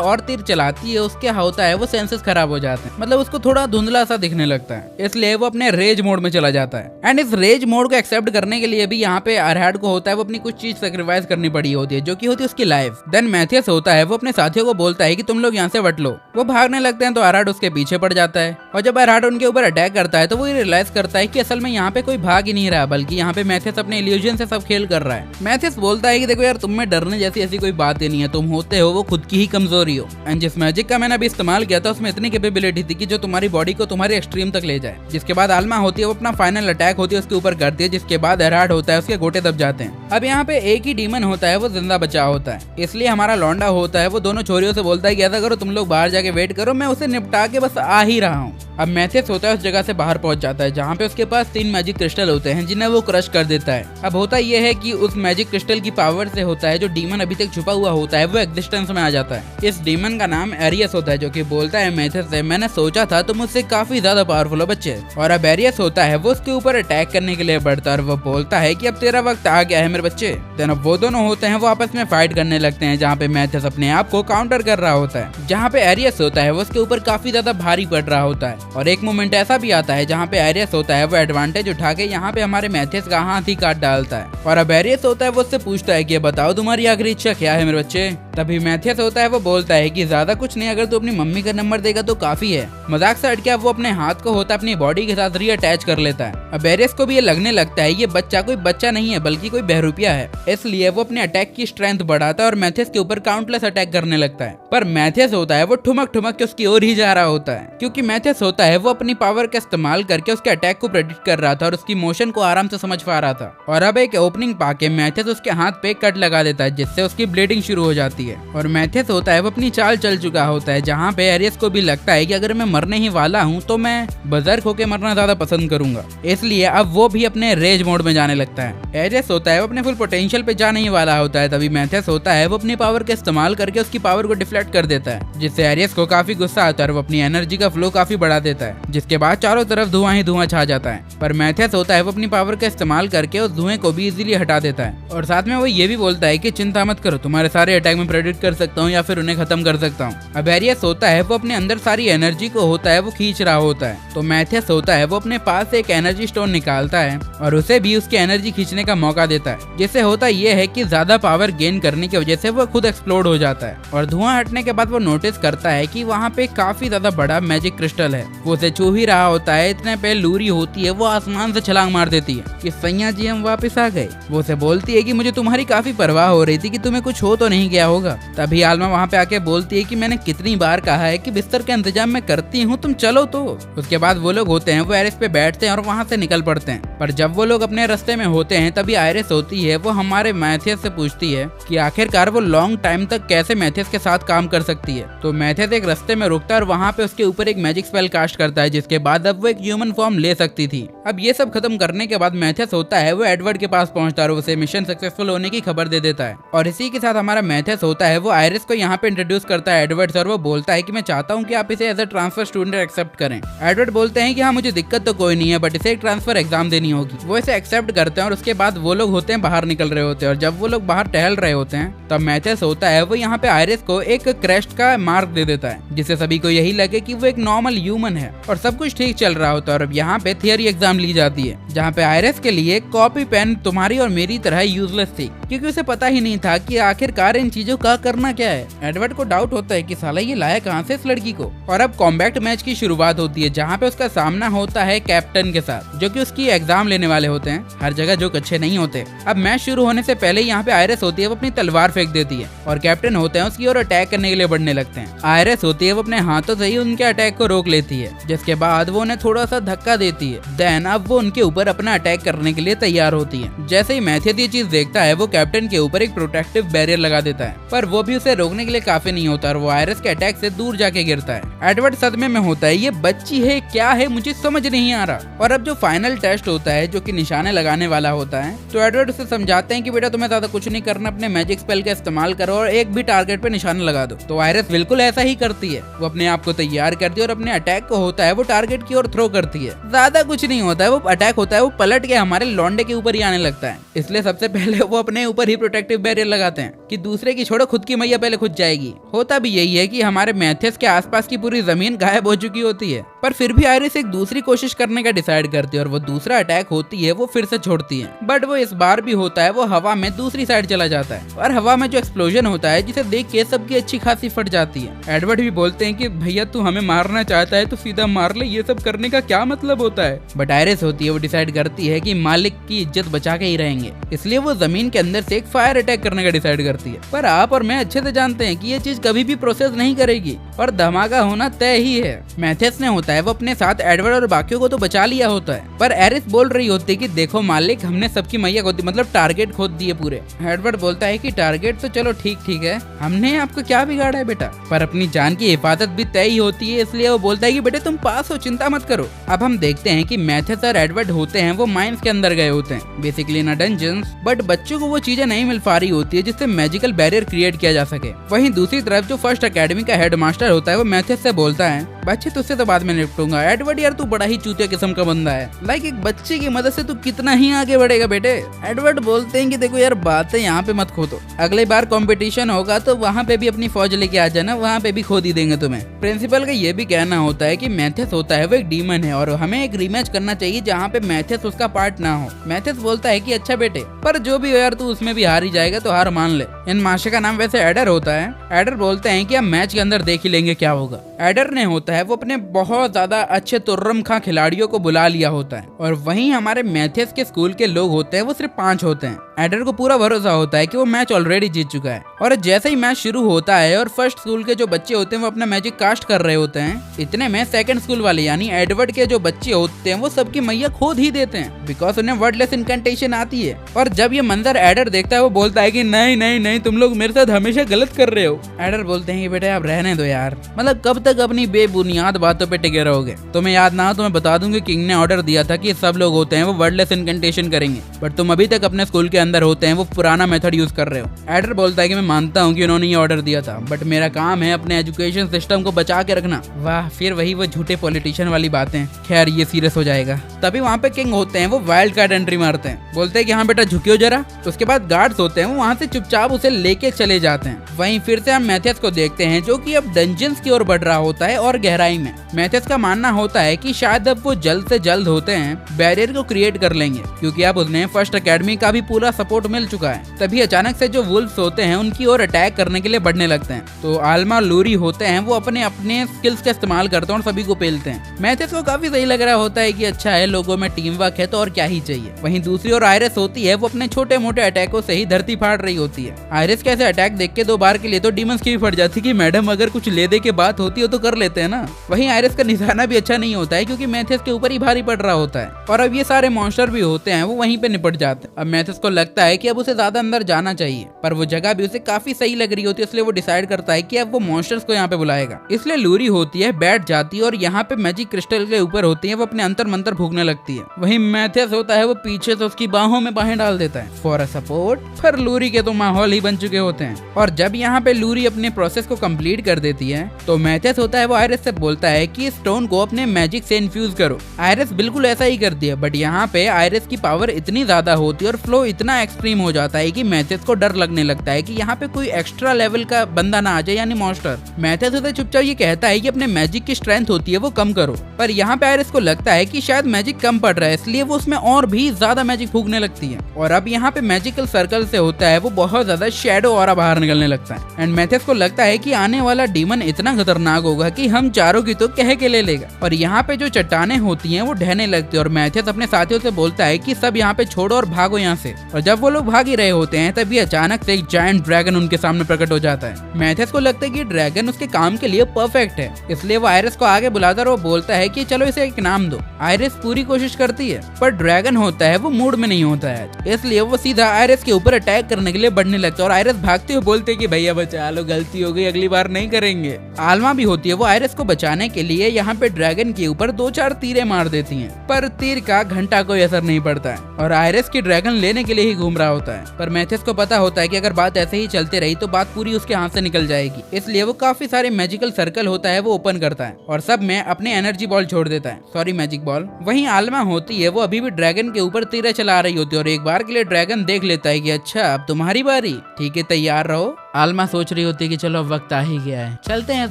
और तीर चलाती है उसके होता है वो सेंसेस खराब हो जाते हैं, मतलब उसको थोड़ा धुंधला सा दिखने लगता है। इसलिए वो अपने रेज मोड में चला जाता है। एंड इस रेज मोड को एक्सेप्ट करने के लिए भी यहाँ पे एरहार्ड को होता है वो अपनी कुछ चीज सेक्रीफाइस करनी पड़ी होती है जो कि होती है उसकी लाइफ। देन मैथियस होता है वो अपने साथियों को बोलता है कि तुम लोग यहाँ से वट लो। वो भागने लगते हैं तो एरहार्ड उसके पीछे पड़ जाता है और जब एरहार्ड उनके ऊपर अटैक करता है तो वो रियलाइज करता है कि असल में यहाँ पे कोई भाग ही नहीं रहा बल्कि यहाँ पे मैथियस अपने इल्यूजन से सब खेल कर रहा है। मैथियस बोलता है कि देखो यार तुम में डरने जैसी ऐसी कोई बात ही नहीं है, तुम होते हो वो खुद की ही कमजोरी हो। एंड जिस मैजिक का मैंने अभी इस्तेमाल किया था उसमें इतनी कैपेबिलिटी थी कि जो तुम्हारी बॉडी को तुम्हारे एक्सट्रीम तक ले जाए। जिसके बाद आल्मा होती है वो अपना फाइनल अटैक होती है उसके ऊपर करती है जिसके बाद एरहार्ड होता है उसके गोटे दब जाते हैं। अब यहाँ पे एक ही डीमन होता है वो जिंदा बचा होता है। इसलिए हमारा लौंडा होता है वो दोनों छोरियों से बोलता है कि ऐसा करो तुम लोग बाहर जाके वेट करो, मैं उसे निपटा के बस आ ही रहा हूँ। अब मैथियस होता है उस जगह से बाहर पहुंच जाता है जहाँ पे उसके पास 3 मैजिक क्रिस्टल होते हैं जिन्हें वो क्रश कर देता है। अब होता यह है कि उस मैजिक क्रिस्टल की पावर से होता है जो डीमन अभी तक छुपा हुआ होता है वो एग्जिस्टेंस में आ जाता है। इस डीमन का नाम एरियस होता है जो कि बोलता है मैथियस से मैंने सोचा था तुम मुझसे काफी ज्यादा पावरफुल हो बच्चे। और अब एरियस होता है वो उसके ऊपर अटैक करने के लिए बढ़ता है और वो बोलता है कि अब तेरा वक्त आ गया है मेरे बच्चे। देन अब वो दोनों होते हैं वो आपस में फाइट करने लगते हैं जहाँ पे मैथियस अपने आप को काउंटर कर रहा होता है। जहाँ पे एरियस होता है वो उसके ऊपर काफी ज्यादा भारी पड़ रहा होता है और एक मोमेंट ऐसा भी आता है जहाँ पे एरियस होता है वो एडवांटेज उठा के यहाँ पे हमारे मैथियस का हाथ ही काट डालता है। और अब एरियस होता है वो उससे पूछता है कि बताओ तुम्हारी आखिरी इच्छा क्या है मेरे बच्चे। तभी मैथियस होता है वो बोलता है कि ज्यादा कुछ नहीं, अगर तू अपनी मम्मी का नंबर देगा तो काफी है। मजाक से हट के वो अपने हाथ को होता है अपनी बॉडी के साथ रीअटैच कर लेता है। अब एरियस को भी ये लगने लगता है ये बच्चा कोई बच्चा नहीं है बल्कि कोई बहरूपिया है, इसलिए वो अपने अटैक की स्ट्रेंथ बढ़ाता है और मैथियस के ऊपर काउंटलेस अटैक करने लगता है। पर मैथियस होता है वो ठुमक ठुमक के उसकी ओर ही जा रहा होता है, क्योंकि मैथियस होता है वो अपनी पावर का इस्तेमाल करके उसके अटैक को प्रेडिक्ट कर रहा था और उसकी मोशन को आराम से समझ पा रहा था। और अब एक ओपनिंग पाके मैथियस उसके हाथ पे कट लगा देता है जिससे उसकी ब्लीडिंग शुरू हो जाती है। और मैथियस होता है वो अपनी चाल चल चुका होता है जहाँ पे एरियस को भी लगता है कि अगर मैं मरने ही वाला हूँ तो मैं बजर्क होके मरना ज्यादा पसंद करूंगा, इसलिए अब वो भी अपने रेज मोड में जाने लगता है। एरियस होता है वो अपने फुल पोटेंशियल पे जाने ही वाला होता है, तभी मैथियस होता है वो अपनी पावर का इस्तेमाल करके उसकी पावर को डिफ्लेक्ट कर देता है, जिससे एरियस को काफी गुस्सा आता है और वो अपनी एनर्जी का फ्लो काफी बढ़ा देता है, जिसके बाद चारों तरफ धुआं ही धुआं छा जाता है। पर मैथियस होता है वो अपनी पावर का इस्तेमाल करके उस धुएं को भी इजीली हटा देता है और साथ में वो ये भी बोलता है कि चिंता मत करो, तुम्हारे सारे अटैक में प्रेडिक्ट कर सकता हूँ या फिर उन्हें खत्म कर सकता हूँ। अब एरियस होता है वो अपने अंदर सारी एनर्जी को होता है वो खींच रहा होता है, तो मैथियस होता है वो अपने पास से एक एनर्जी स्टोन निकालता है और उसे भी उसकी एनर्जी खींचने का मौका देता है, जिससे होता ये है कि ज्यादा पावर गेन करने की वजह से वो खुद एक्सप्लोड हो जाता है। और धुआं हटने के बाद वो नोटिस करता है कि वहाँ पे काफी ज्यादा बड़ा मैजिक क्रिस्टल है। वो उसे छू ही रहा होता है, इतने पे लूरी होती है वो आसमान से छलांग मार देती है कि सैया जी हम वापस आ गए। वो उसे बोलती है कि मुझे तुम्हारी काफी परवाह हो रही थी कि तुम्हें कुछ हो तो नहीं गया होगा। तभी आलमा वहाँ पे आके बोलती है कि मैंने कितनी बार कहा है कि बिस्तर का इंतजाम मैं करती हूँ, तुम चलो। तो उसके बाद वो लोग होते हैं वो एरिस पे बैठते हैं और वहाँ से निकल पड़ते हैं। पर जब वो लोग अपने रास्ते में होते हैं तभी आयरिस होती है वो हमारे मैथियस से पूछती है कि आखिरकार वो लॉन्ग टाइम तक कैसे मैथियस के साथ काम कर सकती है। तो मैथियस एक रास्ते में रुकता है और वहाँ पे उसके ऊपर एक मैजिक स्पेल कास्ट करता है, जिसके बाद अब वो एक ह्यूमन फॉर्म ले सकती थी। अब ये सब खत्म करने के बाद मैथियस होता है वो एडवर्ड के पास पहुंचता है और उसे मिशन सक्सेसफुल होने की खबर दे देता है। और इसी के साथ हमारा मैथियस होता है वो आयरिस को यहाँ पे इंट्रोड्यूस करता है एडवर्ड से और वो बोलता है कि मैं चाहता हूँ कि आप इसे as a transfer student accept करें। एडवर्ड बोलते हैं कि हाँ मुझे दिक्कत तो कोई नहीं है, बट इसे एक ट्रांसफर एग्जाम देनी होगी। वो इसे एक्सेप्ट करते हैं और उसके बाद वो लोग होते हैं बाहर निकल रहे होते हैं और जब वो लोग बाहर टहल रहे होते हैं तब मैथियस होता है वो यहाँ पे आयरिस को एक क्रेस्ट का मार्क दे देता है, जिससे सभी को यही लगे कि वो एक नॉर्मल ह्यूमन है और सब कुछ ठीक चल रहा होता है। और अब यहाँ पे थियरी एग्जाम ली जाती है जहाँ पे आयरिस के लिए कॉपी पेन तुम्हारी और मेरी तरह यूजलेस थी, क्योंकि उसे पता ही नहीं था कि आखिरकार इन चीजों का करना क्या है। एडवर्ड को डाउट होता है कि साला ये लाया कहाँ से इस लड़की को। और अब कॉम्बैट मैच की शुरुआत होती है जहाँ पे उसका सामना होता है कैप्टन के साथ, जो कि उसकी एग्जाम लेने वाले होते हैं। हर जगह जो अच्छे नहीं होते। अब मैच शुरू होने से पहले यहाँ पे आयरिस होती है वो अपनी तलवार फेंक देती है और कैप्टन होते हैं उसकी ओर अटैक करने के लिए बढ़ने लगते हैं। आयरिस होती है वो अपने हाथों से ही उनके अटैक को रोक लेती है, जिसके बाद वो उन्हें थोड़ा सा धक्का देती है। देन अब वो उनके ऊपर अपना अटैक करने के लिए तैयार होती है। जैसे ही मैथियस ये चीज देखता है वो कैप्टन के ऊपर एक प्रोटेक्टिव बैरियर लगा देता है, पर वो भी उसे रोकने के लिए काफी नहीं होता और वो आयरिस के अटैक से दूर जाके गिरता है। एडवर्ड सदमे में होता है, ये बच्ची है क्या है मुझे समझ नहीं आ रहा। और अब जो फाइनल टेस्ट होता है जो कि निशाने लगाने वाला होता है, तो एडवर्ड उसे समझाते हैं कि बेटा तुम्हें ज्यादा कुछ नहीं करना, अपने मैजिक स्पेल का इस्तेमाल करो और एक भी टारगेट पे निशाना लगा दो। तो आयरिस बिल्कुल ऐसा ही करती है, वो अपने आप को तैयार करती है और अपने अटैक को होता है वो टारगेट की ओर थ्रो करती है। ज्यादा कुछ नहीं होता है, वो अटैक होता है वो पलट के हमारे लौंडे के ऊपर ही आने लगता है। इसलिए सबसे पहले वो अपने ऊपर ही प्रोटेक्टिव बैरियर लगाते हैं कि दूसरे की छोड़ो खुद की मैया पहले खुद जाएगी। होता भी यही है कि हमारे मैथियस के आसपास की पूरी जमीन गायब हो चुकी होती है, पर फिर भी आयरिस एक दूसरी कोशिश करने का डिसाइड करती है और वो दूसरा अटैक होती है वो फिर से छोड़ती है। बट वो इस बार भी होता है वो हवा में दूसरी साइड चला जाता है और हवा में जो एक्सप्लोजन होता है जिसे देख के सबकी अच्छी खासी फट जाती है। एडवर्ड भी बोलते हैं कि भैया तू हमें मारना चाहता है तो सीधा मार ले, ये सब करने का क्या मतलब होता है। बट आयरिस होती है वो डिसाइड करती है कि मालिक की इज्जत बचा के ही रहेंगे, इसलिए वो जमीन के अंदर से एक फायर अटैक करने का डिसाइड करती है। पर आप और मैं अच्छे से जानते हैं कि ये चीज कभी भी प्रोसेस नहीं करेगी और धमाका होना तय ही है। मैथियस ने होता है वो अपने साथ एडवर्ड और बाकियों को तो बचा लिया होता है, पर एरिस बोल रही होती है कि देखो मालिक हमने सबकी मैया खोदी, मतलब टारगेट खोद दिए पूरे। एडवर्ड बोलता है कि टारगेट तो चलो ठीक है, हमने आपको क्या बिगाड़ा है बेटा, पर अपनी जान की हिफाजत भी तय ही होती है, इसलिए वो बोलता है कि बेटे तुम पास हो, चिंता मत करो। अब हम देखते हैं कि मैथियस और एडवर्ड होते हैं वो माइंस के अंदर गए होते हैं, बेसिकली ना डंजन्स, बट बच्चों को वो चीजें नहीं मिल पा रही होती है जिससे मैजिकल बैरियर क्रिएट किया जा सके। वहीं दूसरी तरफ जो फर्स्ट एकेडमी का हेडमास्टर होता है वो मैथियस से बोलता है, बच्चे तुझसे तो बाद में निपटूंगा। एडवर्ड यार तू बड़ा ही चूतिया किस्म का बंदा है, लाइक एक बच्चे की मदद से तू कितना ही आगे बढ़ेगा बेटे। एडवर्ड बोलते हैं कि देखो यार बातें यहाँ पे मत खोदो, अगली बार कंपटीशन होगा तो वहाँ पे भी अपनी फौज लेके आ जाना, वहाँ पे भी खोद ही देंगे तुम्हें। प्रिंसिपल का ये भी कहना होता है कि मैथ्यस होता है वो एक डीमन है और हमें एक रीमैच करना चाहिए जहाँ पे मैथ्यस उसका पार्ट ना हो। मैथ्यस बोलता है कि अच्छा बेटे, पर जो भी हो यार तू उसमें भी हार ही जाएगा तो हार मान ले। इन मास्टर का नाम वैसे एडर होता है। एडर बोलते हैं कि हम मैच के अंदर देख ही लेंगे क्या होगा। एडर ने होता है वो अपने बहुत ज्यादा अच्छे तुर्रम खां खिलाड़ियों को बुला लिया होता है और वहीं हमारे मैथ्यस के स्कूल के लोग होते हैं वो सिर्फ 5 होते हैं। एडर को पूरा भरोसा होता है कि वो मैच ऑलरेडी जीत चुका है और जैसे ही मैच शुरू होता है और फर्स्ट स्कूल के जो बच्चे होते हैं वो अपना मैजिक कास्ट कर रहे होते हैं, इतने में सेकंड स्कूल वाले यानी एडवर्ड के जो बच्चे होते हैं वो सबकी मैया खोद ही देते हैं बिकॉज उन्हें वर्डलेस इनकैंटेशन आती है। और जब ये मंजर एडर देखता है वो बोलता है कि नहीं नहीं नहीं, तुम लोग मेरे साथ हमेशा गलत कर रहे हो। एडर बोलते हैं कि बेटे आप रहने दो यार, मतलब कब तक अपनी बेबुनियाद बातों पे टिके रहोगे। तुम्हें याद ना हो तो मैं बता दूं कि किंग ने ऑर्डर दिया था कि सब लोग होते हैं वो वर्डलेस इनकैंटेशन करेंगे, बट तुम अभी तक अपने स्कूल के अंदर होते हैं वो पुराना मेथड यूज कर रहे हो। एडर बोलता है कि मैं मानता हूँ कि उन्होंने ये ऑर्डर दिया था, बट मेरा काम है अपने एजुकेशन सिस्टम को बचा के रखना। वाह, फिर वही वो झूठे पॉलिटिशियन वाली बातें। खैर ये सीरियस हो जाएगा। तभी वहाँ पे किंग होते हैं वो वाइल्ड कार्ड एंट्री मारते हैं, बोलते हैं कि हाँ बेटा झुकियो जरा। उसके बाद गार्ड्स होते हैं वो वहाँ से चुपचाप उसे लेके चले जाते हैं। वहीं फिर से हम मैथ्यस को देखते हैं जो कि अब डंजन्स की ओर बढ़ रहा होता है और गहराई में। मैथ्यस का मानना होता है कि शायद अब वो जल्द से जल्द होते हैं बैरियर को क्रिएट कर लेंगे क्योंकि अब उन्हें फर्स्ट एकेडमी का भी पूरा सपोर्ट मिल चुका है। तभी अचानक से जो वुल्फ्स होते हैं उनकी ओर अटैक करने के लिए बढ़ने लगते हैं। तो आल्मा लूरी होते हैं वो अपने अपने स्किल्स का इस्तेमाल करते हैं और सभी को पेलते हैं। मैथ्यस को काफी सही लग रहा होता है कि अच्छा है लोगों में टीम वर्क है तो और क्या ही चाहिए। वहीं दूसरी ओर आयरिस होती है वो अपने छोटे मोटे अटैकों से ही धरती फाड़ रही होती है। आयरिस कैसे अटैक देख के 2 बार के लिए तो डीमंस की भी फट जाती कि मैडम अगर कुछ ले दे के बात होती हो तो कर लेते हैं ना। वहीं आयरिस का निशाना भी अच्छा नहीं होता है क्योंकि मैथ्यस के ऊपर ही भारी पड़ रहा होता है और अब ये सारे मॉन्स्टर भी होते हैं वो वहीं पे निपट जाते हैं। अब मैथ्यस को लगता है कि अब उसे ज्यादा अंदर जाना चाहिए, पर वो जगह भी उसे काफी सही लग रही होती है, इसलिए वो डिसाइड करता है कि अब वो मॉन्स्टर्स को यहाँ पे बुलाएगा। इसलिए लूरी होती है बैठ जाती है और यहाँ पे मैजिक क्रिस्टल के ऊपर होती है वो अपने अंतर मंतर फूकने लगती है। वहीं मैथ्यस होता है वो पीछे से उसकी बाहों में बाहें डाल देता है फॉर अ सपोर्ट। पर लूरी के तो माहौल ही बन चुके होते हैं और जब यहाँ पे लूरी अपने प्रोसेस को कंप्लीट कर देती है तो मैथ्यस होता है वो आयरिस से बोलता है कि इस स्टोन को अपने मैजिक से इन्फ्यूज करो। आयरिस बिल्कुल ऐसा ही करती है, बट यहाँ पे आयरिस की पावर इतनी ज्यादा होती है और फ्लो इतना एक्सट्रीम हो जाता है कि मैथ्यस को डर लगने लगता है कि यहाँ पे कोई एक्स्ट्रा लेवल का बंदा ना आ जाए यानी मॉन्स्टर। मैथ्यस उसे चुपचाप ये कहता है कि अपने मैजिक की स्ट्रेंथ होती है वो कम करो, पर यहाँ पे आयरिस को लगता है कि शायद मैजिक कम पड़ रहा है इसलिए वो उसमें और भी ज्यादा मैजिक फूकने लगती है और अब यहाँ पे मैजिकल सर्कल से होता है वो बहुत ज्यादा शैडो ऑरा बाहर निकलने लगता है। एंड मैथ्यस को लगता है कि आने वाला डीमन इतना खतरनाक होगा कि हम चारों की तो कह के ले लेगा। और यहाँ पे जो चट्टाने होती हैं वो ढहने लगती है और मैथ्यस अपने साथियों से बोलता है कि सब यहाँ पे छोड़ो और भागो यहाँ से। और जब वो लोग भाग ही रहे होते हैं तभी अचानक से एक जायंट ड्रैगन उनके सामने प्रकट हो जाता है। मैथ्यस को लगता है कि ड्रैगन उसके काम के लिए परफेक्ट है, इसलिए वो आयरिस को आगे बुलाकर वो बोलता है कि चलो इसे एक नाम दो। आयरिस पूरी कोशिश करती है पर ड्रैगन होता है वो मूड में नहीं होता है, इसलिए वो सीधा आयरिस के ऊपर अटैक करने के लिए बढ़ने लगता है और आयरिस भागते हुए बोलते हैं कि भैया बचा लो, गलती हो गई, अगली बार नहीं करेंगे। आल्मा भी होती है वो आयरिस को बचाने के लिए यहाँ पे ड्रैगन के ऊपर 2-4 तीरें मार देती हैं, पर तीर का घंटा कोई असर नहीं पड़ता है और आयरिस की ड्रैगन लेने के लिए ही घूम रहा होता है। पर मैथ्यस को पता होता है कि अगर बात ऐसे ही चलते रही तो बात पूरी उसके हाथ से निकल जाएगी, इसलिए वो काफी सारे मैजिकल सर्कल होता है वो ओपन करता है और सब में अपने एनर्जी बॉल छोड़ देता है, सॉरी मैजिक बॉल। वहीं आल्मा होती है वो अभी भी ड्रैगन के ऊपर तीरें चला रही होती है और एक बार के लिए ड्रैगन देख लेता है कि अच्छा अब तुम्हारी बारी, ठीक है तैयार रहो। आल्मा सोच रही होती है कि चलो अब वक्त आ ही गया है, चलते हैं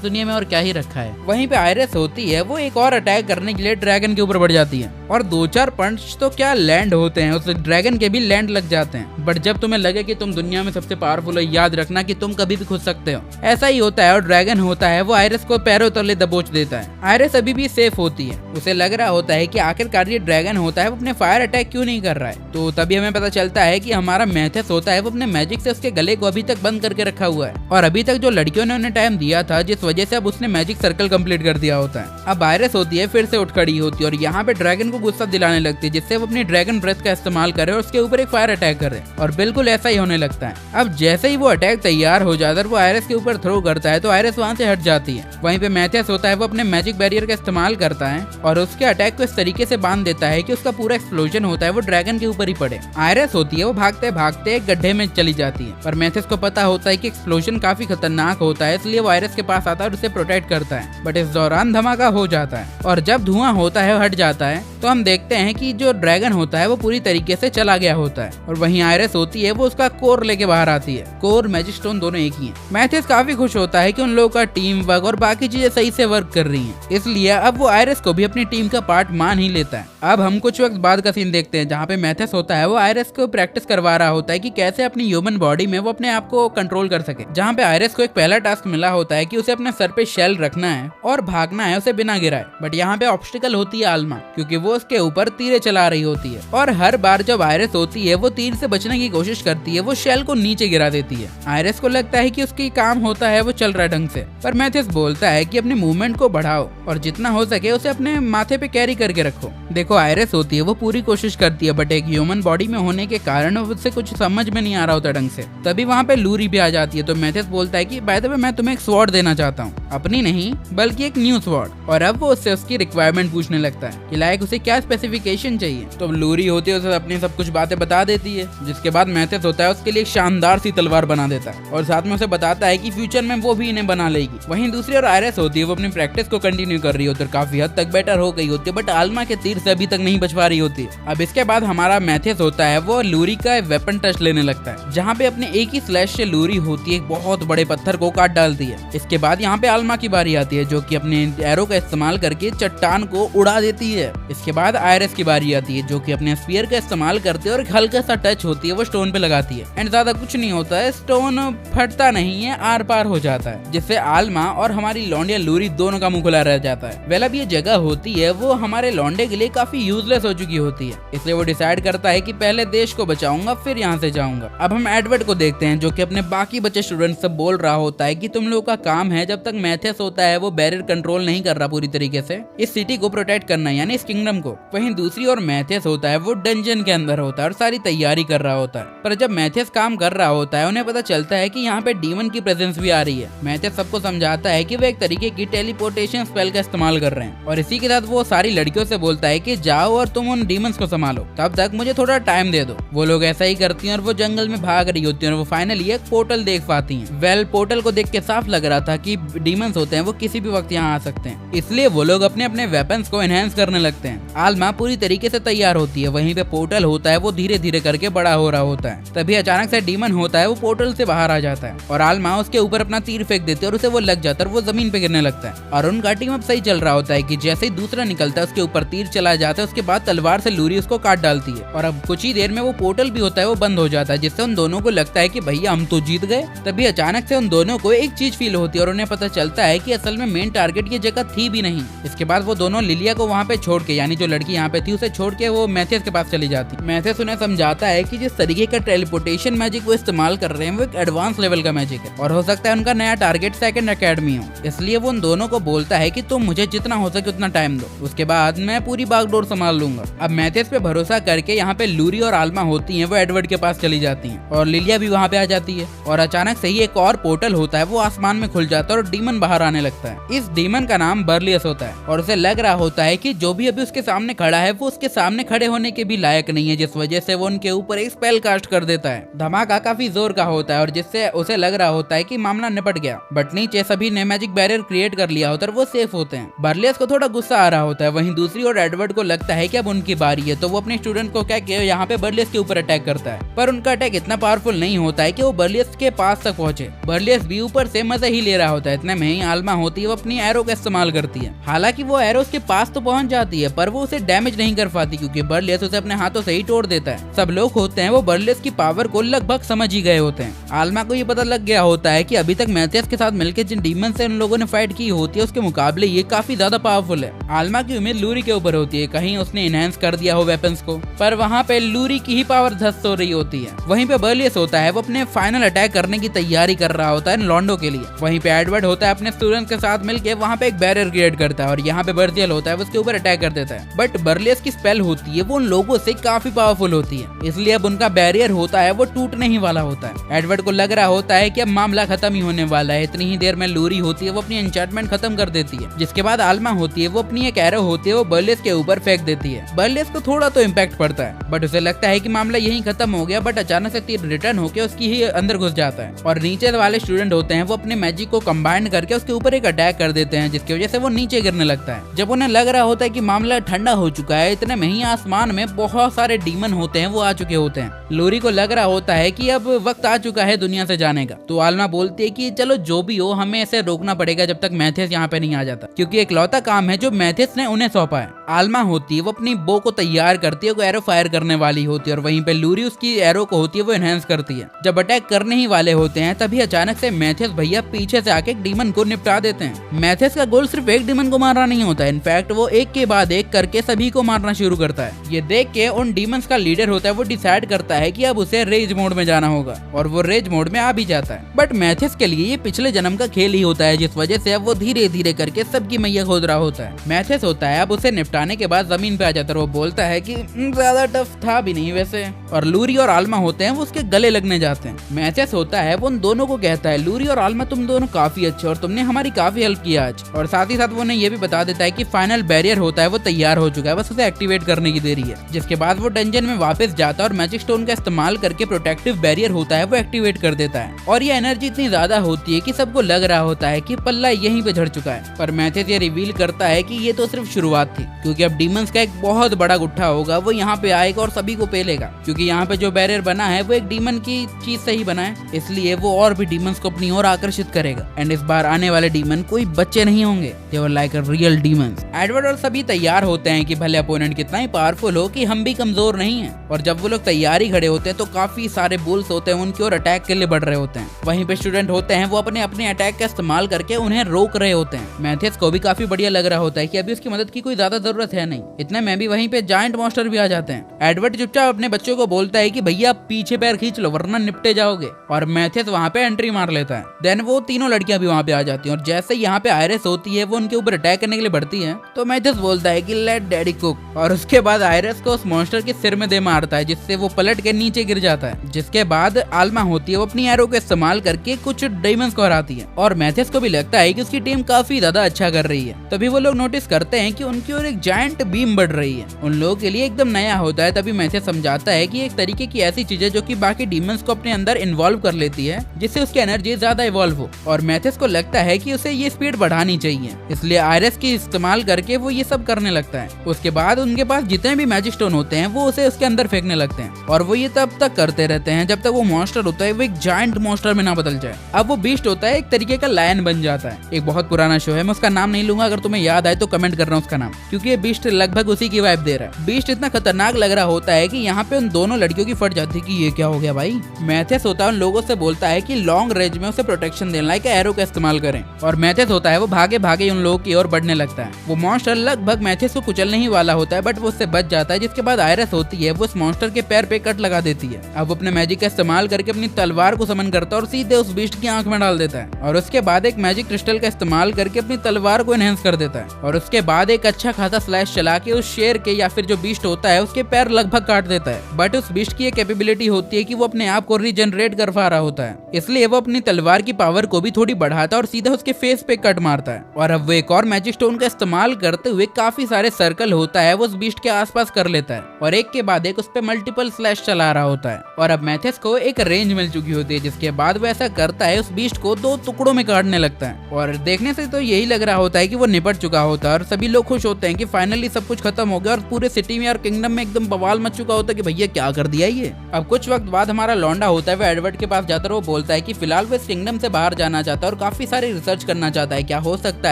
दुनिया में और क्या ही रखा है। वहीं पे आयरिस होती है वो एक और अटैक करने के लिए ड्रैगन के ऊपर बढ़ जाती है और 2-4 पंच तो क्या लैंड होते हैं, उस ड्रैगन के भी लैंड लग जाते हैं। बट जब तुम्हें लगे कि तुम दुनिया में सबसे पावरफुल हो, याद रखना कि तुम कभी भी खुद सकते हो। ऐसा ही होता है और ड्रैगन होता है वो आयरिस को पैरों तले दबोच देता है। आयरिस अभी भी सेफ होती है, उसे लग रहा होता है कि आखिरकार ये ड्रैगन होता है वो अपने फायर अटैक क्यों नहीं कर रहा है। तो तभी हमें पता चलता है कि हमारा मैथ्यस होता है वो अपने मैजिक से उसके गले को अभी तक बंद करके रखा हुआ है और अभी तक जो लड़कियों ने उन्हें टाइम दिया था जिस वजह से अब उसने मैजिक सर्कल कंप्लीट कर दिया होता है। अब आयरिस होती है फिर से उठ खड़ी होती है और यहाँ पे ड्रैगन को गुस्सा दिलाने लगती है जिससे वो अपनी ड्रैगन ब्रेथ का इस्तेमाल करे और उसके ऊपर एक फायर अटैक करे और बिल्कुल ऐसा ही होने लगता है। अब जैसे ही वो अटैक तैयार हो जाता है वो आयरिस के ऊपर थ्रो करता है तो आयरिस वहाँ से हट जाती है। वहीं पे मैथ्यस होता है वो अपने मैजिक बैरियर का इस्तेमाल करता है और उसके अटैक को इस तरीके से बांध देता है कि उसका पूरा एक्सप्लोजन होता है वो ड्रैगन के ऊपर ही पड़े। आयरिस होती है वो भागते भागते एक गड्ढे में चली जाती है पर मैथ्यस को पता होता है कि एक्सप्लोजन काफी खतरनाक होता है, इसलिए वो आयरस के पास आता है और उसे प्रोटेक्ट करता है। बट इस दौरान धमाका हो जाता है और जब धुआं होता है हट जाता है तो हम देखते हैं कि जो ड्रैगन होता है वो पूरी तरीके से चला गया होता है और वहीं आयरस होती है वो उसका कोर लेके बाहर आती है। कोर मैजिक स्टोन दोनों एक ही हैं। मैथियस काफी खुश होता है कि उन लोगों का टीम वर्क और बाकी चीजें सही से वर्क कर रही हैं, इसलिए अब वो आयरस को भी अपनी टीम का पार्ट मान ही लेता है। अब हम कुछ वक्त बाद का सीन देखते हैं जहाँ पे मैथियस होता है वो आयरस को प्रैक्टिस करवा रहा होता है कि कैसे अपनी ह्यूमन बॉडी में वो अपने आप को कंट्रोल कर सके। जहाँ पे आयरस को एक पहला टास्क मिला होता है कि उसे अपने सर पे शेल रखना है और भागना है उसे बिना गिराए। बट यहाँ पे ऑब्स्टिकल होती है आल्मा, क्योंकि वो उसके ऊपर तीरें चला रही होती है और हर बार जब आयरस होती है वो तीर से बचने की कोशिश करती है वो शेल को नीचे गिरा देती है। आयरस को लगता है कि उसकी काम होता है वो चल रहा है ढंग से, पर मैथियस बोलता है कि अपने मूवमेंट को बढ़ाओ और जितना हो सके उसे अपने माथे पे कैरी करके रखो। देखो आयरस होती है वो पूरी कोशिश करती है, बट एक ह्यूमन बॉडी में होने के कारण उससे कुछ समझ में नहीं आ रहा होता ढंग से। तभी वहाँ पे लूरी भी आ जाती है तो मैथियस बोलता है कि बाय द वे मैं तुम्हें एक स्वॉर्ड देना चाहता हूँ, अपनी नहीं बल्कि एक न्यू स्वॉर्ड। और अब वो उससे उसकी रिक्वायरमेंट पूछने लगता है कि लाइक उसे क्या स्पेसिफिकेशन चाहिए। तो लूरी होती है उसे अपनी सब कुछ बातें बता देती है, जिसके बाद मैथियस होता है उसके लिए एक शानदार सी तलवार बना देता है और साथ में उसे बताता है कि फ्यूचर में वो भी इन्हें बना लेगी। वहीं दूसरी ओर आयरस होती है वो अपनी प्रैक्टिस को कंटिन्यू कर रही होती है, काफी हद तक बेटर हो गई होती है, बट आल्मा के तीर से अभी तक नहीं बच पा रही होती है। अब इसके बाद हमारा मैथियस होता है वो लूरी का वेपन टच लेने लगता है, जहाँ पे अपने एक ही स्लैश से लूरी होती है एक बहुत बड़े पत्थर को काट डालती है। इसके बाद यहाँ पे आल्मा की बारी आती है जो कि अपने एरो का इस्तेमाल करके चट्टान को उड़ा देती है। इसके बाद आयरस की बारी आती है जो कि अपने स्पीयर का इस्तेमाल करते है और हल्का सा टच होती है वो स्टोन पे लगाती है एंड ज्यादा कुछ नहीं होता है, स्टोन फटता नहीं है, आर पार हो जाता है, जिससे आल्मा और हमारी लौंडिया लूरी दोनों का मुंह खुला रह जाता है। वेल अब ये जगह होती है वो हमारे लौंडे के लिए काफी यूजलेस हो चुकी होती है, इसलिए वो डिसाइड करता है कि पहले देश को बचाऊंगा फिर यहाँ से जाऊंगा। अब हम एडवर्ड को देखते हैं जो कि अपने बाकी बच्चे स्टूडेंट से बोल रहा होता है कि तुम लोगों का काम है जब तक मैथियस होता है वो बैरियर कंट्रोल नहीं कर रहा पूरी तरीके से, इस सिटी को प्रोटेक्ट करना यानी इस किंगडम को। वहीं दूसरी ओर मैथियस होता है वो डंजन के अंदर होता है और सारी तैयारी कर रहा होता है, पर जब मैथियस काम कर रहा होता है उन्हें पता चलता है कि यहाँ पे डीमन की प्रेजेंस भी आ रही है। मैथियस सबको समझाता है कि वो एक तरीके की टेलीपोर्टेशन स्पेल का इस्तेमाल कर रहे हैं और इसी के साथ वो सारी लड़कियों से बोलता है कि जाओ और तुम उन डीमंस को संभालो, तब तक मुझे थोड़ा टाइम दे दो। वो लोग ऐसा ही करती हैं और वो जंगल में भाग रही होती हैं और वो फाइनली एक पोर्टल देख पाती हैं। वेल पोर्टल को देख के साफ लग रहा था कि डीमंस होते हैं वो किसी भी वक्त यहाँ आ सकते हैं, इसलिए वो लोग अपने अपने वेपन्स को एनहेंस करने लगते हैं। आल्मा पूरी तरीके से तैयार होती है, वहीं पे पोर्टल होता है वो धीरे धीरे करके बड़ा हो रहा होता है। तभी अचानक से डीमन होता है वो पोर्टल से बाहर आ जाता है और आल्मा उसके ऊपर अपना तीर फेंक देती है और उसे वो लग जाता है और वो जमीन पे गिरने लगता है। और उनका टीम अब सही चल रहा होता है कि जैसे ही दूसरा निकलता है उसके ऊपर तीर चला जाता है, उसके बाद तलवार से लूरी उसको काट डालती है और अब कुछ ही देर में वो पोर्टल भी होता है वो बंद हो जाता है, जिससे उन दोनों को लगता है कि भैया हम तो जीत गए। तभी अचानक से उन दोनों को एक चीज फील होती है और उन्हें पता चलता है कि असल में मेन टारगेट ये जगह थी भी नहीं। इसके बाद वो दोनों लिलिया को वहाँ पे छोड़ के यानी जो लड़की यहाँ पे थी उसे छोड़ के वो मैथियस के पास चली जाती। मैथियस उन्हें समझाता है कि जिस तरीके का टेलीपोर्टेशन मैजिक वो इस्तेमाल कर रहे हैं वो एक एडवांस लेवल का मैजिक है और हो सकता है उनका नया टारगेट सेकंड एकेडमी हो, इसलिए वो उन दोनों को बोलता है कि तुम मुझे जितना हो सके उतना टाइम दो, उसके बाद मैं पूरी बागडोर संभाल लूंगा। अब मैथियस पे भरोसा करके यहाँ पे लूरी और आल्मा होती हैं वो एडवर्ड के पास चली जाती हैं और लिलिया भी वहाँ पे आ जाती है और अचानक से ही एक और पोर्टल होता है वो आसमान में खुल जाता है और डीमन बाहर आने लगता है। इस डीमन का नाम बर्लियस होता है और उसे लग रहा होता है कि जो भी अभी उसके सामने खड़ा है वो उसके सामने खड़े होने के भी लायक नहीं है, जिस वजह से वो उनके ऊपर एक स्पेल कास्ट कर देता है। धमाका काफी जोर का होता है और जिससे उसे लग रहा होता है कि मामला निपट गया, बट नीचे सभी ने मैजिक बैरियर क्रिएट कर लिया होता है, वो सेफ होते हैं। बर्लियस को थोड़ा गुस्सा आ रहा होता है, वहीं दूसरी ओर एडवर्ड को लगता है कि अब उनकी बारी है, तो वो अपने स्टूडेंट को कह के यहाँ पे बर्लियस के ऊपर अटैक करता है, पर उनका अटैक इतना पावरफुल नहीं होता है कि वो बर्लियस के पास तक पहुंचे। बर्लियस भी ऊपर से मजे ही ले रहा होता है। इतने में ही आल्मा होती है वो अपनी एरो का इस्तेमाल करती है, हालांकि वो एरो उसके पास तो पहुंच जाती है पर वो उसे डैमेज नहीं कर पाती क्योंकि बर्लियस उसे अपने हाथों से ही तोड़ देता है। सब लोग होते हैं वो बर्लियस की पावर को लगभग समझ ही गए होते हैं। आल्मा को ये पता लग गया होता है कि अभी तक मैथियस के साथ मिलकर जिन डीमन से उन लोगों ने फाइट की होती है उसके मुकाबले ये काफी ज्यादा पावरफुल है। आल्मा की उम्मीद लूरी के ऊपर होती है, कहीं उसने इनहेंस कर दिया हो वेपन्स को, पर वहाँ पे लूरी की ही पावर ध्वस्त हो रही होती है। वहीं पे बर्लियस होता है वो अपने फाइनल अटैक करने की तैयारी कर रहा होता है लॉन्डो के लिए। वहीं पे एडवर्ड होता है अपने स्टूडेंट्स के साथ मिलकर वहाँ पे एक बैरियर क्रिएट करता है और यहाँ पे बर्जियल होता है उसके ऊपर अटैक कर देता है, बट बर्लियस की स्पेल होती है वो उन लोगों से काफी पावरफुल होती है, इसलिए अब उनका बैरियर होता है वो टूटने ही वाला होता है। एडवर्ड को लग रहा होता है कि अब मामला खत्म ही होने वाला है। इतनी ही देर में लूरी होती है वो अपनी एन्चेंटमेंट खत्म कर देती है, जिसके बाद आल्मा होती है वो अपनी एक एरो होती है वो बर्लियस के ऊपर फेंक देती है। बर्लियस को थोड़ा तो इम्पैक्ट पड़ता है बट उसे लगता है कि मामला यही खत्म हो गया, बट अचानक से तीर रिटर्न होकर उसकी ही अंदर घुस जाता जाता है और नीचे वाले स्टूडेंट होते हैं वो अपने मैजिक को कंबाइन करके उसके ऊपर एक अटैक कर देते हैं, जिसकी वजह से वो नीचे गिरने लगता है। जब उन्हें लग रहा होता है कि मामला ठंडा हो चुका है, इतने में ही आसमान में बहुत सारे डीमन होते हैं वो आ चुके होते हैं। लूरी को लग रहा होता है कि अब वक्त आ चुका है दुनिया से जाने का, तो आलमा बोलती है कि चलो जो भी हो, हमें ऐसे रोकना पड़ेगा जब तक मैथियस यहाँ पे नहीं आ जाता, क्योंकि एक लौता काम है जो मैथियस ने उन्हें सौंपा है। आलमा होती है वो अपनी बो को तैयार करती है, वो एरो फायर करने वाली होती है और वहीं पे लूरी उसकी एरो को होती है वो एनहेंस करती है। जब अटैक करने ही वाले होते हैं तभी अचानक से मैथियस भैया पीछे से आके एक डीमन को निपटा देते हैं। मैथियस का गोल सिर्फ एक डीमन को मारना नहीं होता है, इनफैक्ट वो एक के बाद एक करके सभी को मारना शुरू करता है। ये देख के उन डीमंस का लीडर होता है वो डिसाइड करता है कि अब उसे रेज मोड में जाना होगा और वो रेज मोड में आ भी जाता है। बट मैथियस के लिए ये पिछले जन्म का खेल ही होता है, जिस वजह से अब वो धीरे धीरे करके सबकी मैया खोद रहा होता है। मैथियस होता है अब उसे निपटाने के बाद जमीन पे आ जाता है, वो बोलता है कि ज्यादा टफ था भी नहीं वैसे, और लूरी और आलमा होते हैं वो उसके गले लगने जाते हैं। मैथियस होता है वो उन दोनों को कहता है, लूरी और आलमा तुम दोनों काफी अच्छे और तुमने हमारी काफी हेल्प किया आज, और साथ ही साथ वो उन्हें ये भी बता देता है कि फाइनल बैरियर होता है वो तैयार हो चुका है, बस उसे एक्टिवेट करने की देरी है। जिसके बाद वो डंजन में वापस जाता है और मैजिक स्टोन का इस्तेमाल करके प्रोटेक्टिव बैरियर होता है वो एक्टिवेट कर देता है, और ये एनर्जी इतनी ज्यादा होती है कि सबको लग रहा होता है कि पल्ला यहीं पे झड़ चुका है। पर मैथियस ये रिवील करता है कि ये तो सिर्फ शुरुआत थी, क्योंकि अब डीमंस का एक बहुत बड़ा गुट्ठा होगा वो यहाँ पे आएगा और सभी को पेलेगा, क्योंकि यहाँ पे जो बैरियर बना है वो एक डीमन की चीज से ही बना है, इसलिए वो और भी डीमंस को अपनी ओर आकर्षित करेगा। एंड इस बार आने वाले डीमन कोई बच्चे नहीं होंगे, they were like a real demons. Edward और सभी तैयार होते हैं कि भले अपोनेंट कितना ही पावरफुल हो कि हम भी कमजोर नहीं हैं, और जब वो लोग तैयारी खड़े होते हैं तो काफी सारे बुल्स होते हैं उनकी ओर अटैक के लिए बढ़ रहे होते हैं। वहीं पे स्टूडेंट होते हैं वो अपने अपने अटैक का इस्तेमाल करके उन्हें रोक रहे होते हैं। मैथियस को भी काफी बढ़िया लग रहा होता है कि अभी उसकी मदद की कोई ज्यादा जरूरत है नहीं, इतने में भी वहीं पे जायंट मॉन्स्टर भी आ जाते हैं। एडवर्ड चुपचाप अपने बच्चों को बोलता है कि भैया पीछे पैर खींच लो वरना निपटे जाओगे, और मैथियस वहाँ पे एंट्री मार लेता है। देन वो तीनों लड़कियां भी वहाँ पे आ जाती हैं, और जैसे यहाँ पे आयरिस होती है वो उनके ऊपर अटैक करने के लिए बढ़ती है, तो मैथियस बोलता है कि लेट डैडी कुक, और उसके बाद आयरिस को उस मॉन्स्टर के सिर में दे मारता है, जिससे वो पलट के नीचे गिर जाता है। जिसके बाद आलमा होती है वो अपनी एरो का इस्तेमाल करके कुछ डीमंस को हराती है, और मैथियस को भी लगता है कि उसकी टीम काफी ज्यादा अच्छा कर रही है। तभी वो लोग नोटिस करते हैं कि उनकी ओर एक जायंट बीम बढ़ रही है, उन लोगों के लिए एकदम नया होता है। तभी मैथियस समझाता है कि एक तरीके की ऐसी चीज है जो कि बाकी डीमंस को अपने अंदर इन्वॉल्व कर लेती है, जिससे उसकी एनर्जी ज्यादा इवॉल्व हो, और मैथियस को लगता है कि उसे ये स्पीड बढ़ानी चाहिए, इसलिए आयरिस की इस्तेमाल करके वो ये सब करने लगता है। उसके बाद उनके पास जितने भी मैजिक स्टोन होते हैं वो उसे उसके अंदर फेंकने लगते हैं, और वो ये तब तक करते रहते हैं जब तक वो मॉन्स्टर होता है वो एक जायंट मॉन्स्टर में ना बदल जाए। अब वो बीस्ट होता है एक तरीके का लायन बन जाता है। एक बहुत पुराना शो है, मैं उसका नाम नहीं लूंगा, अगर तुम्हें याद आए तो कमेंट कर रहा हूँ उसका नाम, क्योंकि ये बीस्ट लगभग उसी की वाइब दे रहा है। बीस्ट इतना खतरनाक लग रहा होता है कि यहाँ पे उन दोनों लड़कियों की फट जाती है कि ये क्या हो गया भाई। मैथियस होता है उन लोगों से बोलता है कि लॉन्ग रेंज में उसे प्रोटेक्शन देना, लाइक एरो का इस्तेमाल करें, और मैथियस होता है वो भागे भागे उन लोगों की ओर बढ़ने लगता है। वो मॉन्स्टर लगभग मैथियस को कुचलने ही वाला होता है, बट वो उससे बच जाता है। जिसके बाद आयरिस होती है वो उस मॉन्स्टर के पैर पे कट लगा देती है। अब वो अपने मैजिक का इस्तेमाल करके अपनी तलवार को समन करता है और सीधे उस बीस्ट की आंख में डाल देता है, और उसके बाद एक मैजिक क्रिस्टल का इस्तेमाल करके अपनी तलवार को एनहेंस कर देता है, और उसके बाद एक अच्छा खासा स्लैश चला के उस शेर के या फिर जो बीस्ट होता है उसके पैर लगभग काट देता है। बट उस बीस्ट की एक कैपेबिलिटी होती है कि वो अपने आप को रीजनरेट कर पा रहा होता है, इसलिए वो अपनी तलवार की पावर को भी थोड़ी बढ़ाता है और सीधा उसके फेस पे कट मारता है। और अब वो एक और मैजिक स्टोन का इस्तेमाल करते हुए काफी सारे सर्कल होता है वो उस बीस्ट के आसपास कर लेता है, और एक के बाद एक उस पे मल्टीपल स्लैश चला रहा होता है। और अब मैथियस को एक रेंज मिल चुकी होती है, जिसके बाद वो ऐसा करता है उस बीस्ट को 2 टुकड़ों में काटने लगता है, और देखने से तो यही लग रहा होता है कि वो निपट चुका होता है, और सभी लोग खुश होते हैं कि फाइनली सब कुछ खत्म हो गया, और पूरे सिटी में और किंगडम में एकदम बवाल मच चुका होता है कि भैया क्या कर दिया ये। अब कुछ वक्त बाद हमारा लौंडा होता है वो एडवर्ड के पास जाता है, वो बोलता है कि फिलहाल वो इस किंगडम से बाहर जाना चाहता है और काफी सारी रिसर्च करना चाहता है, क्या हो सकता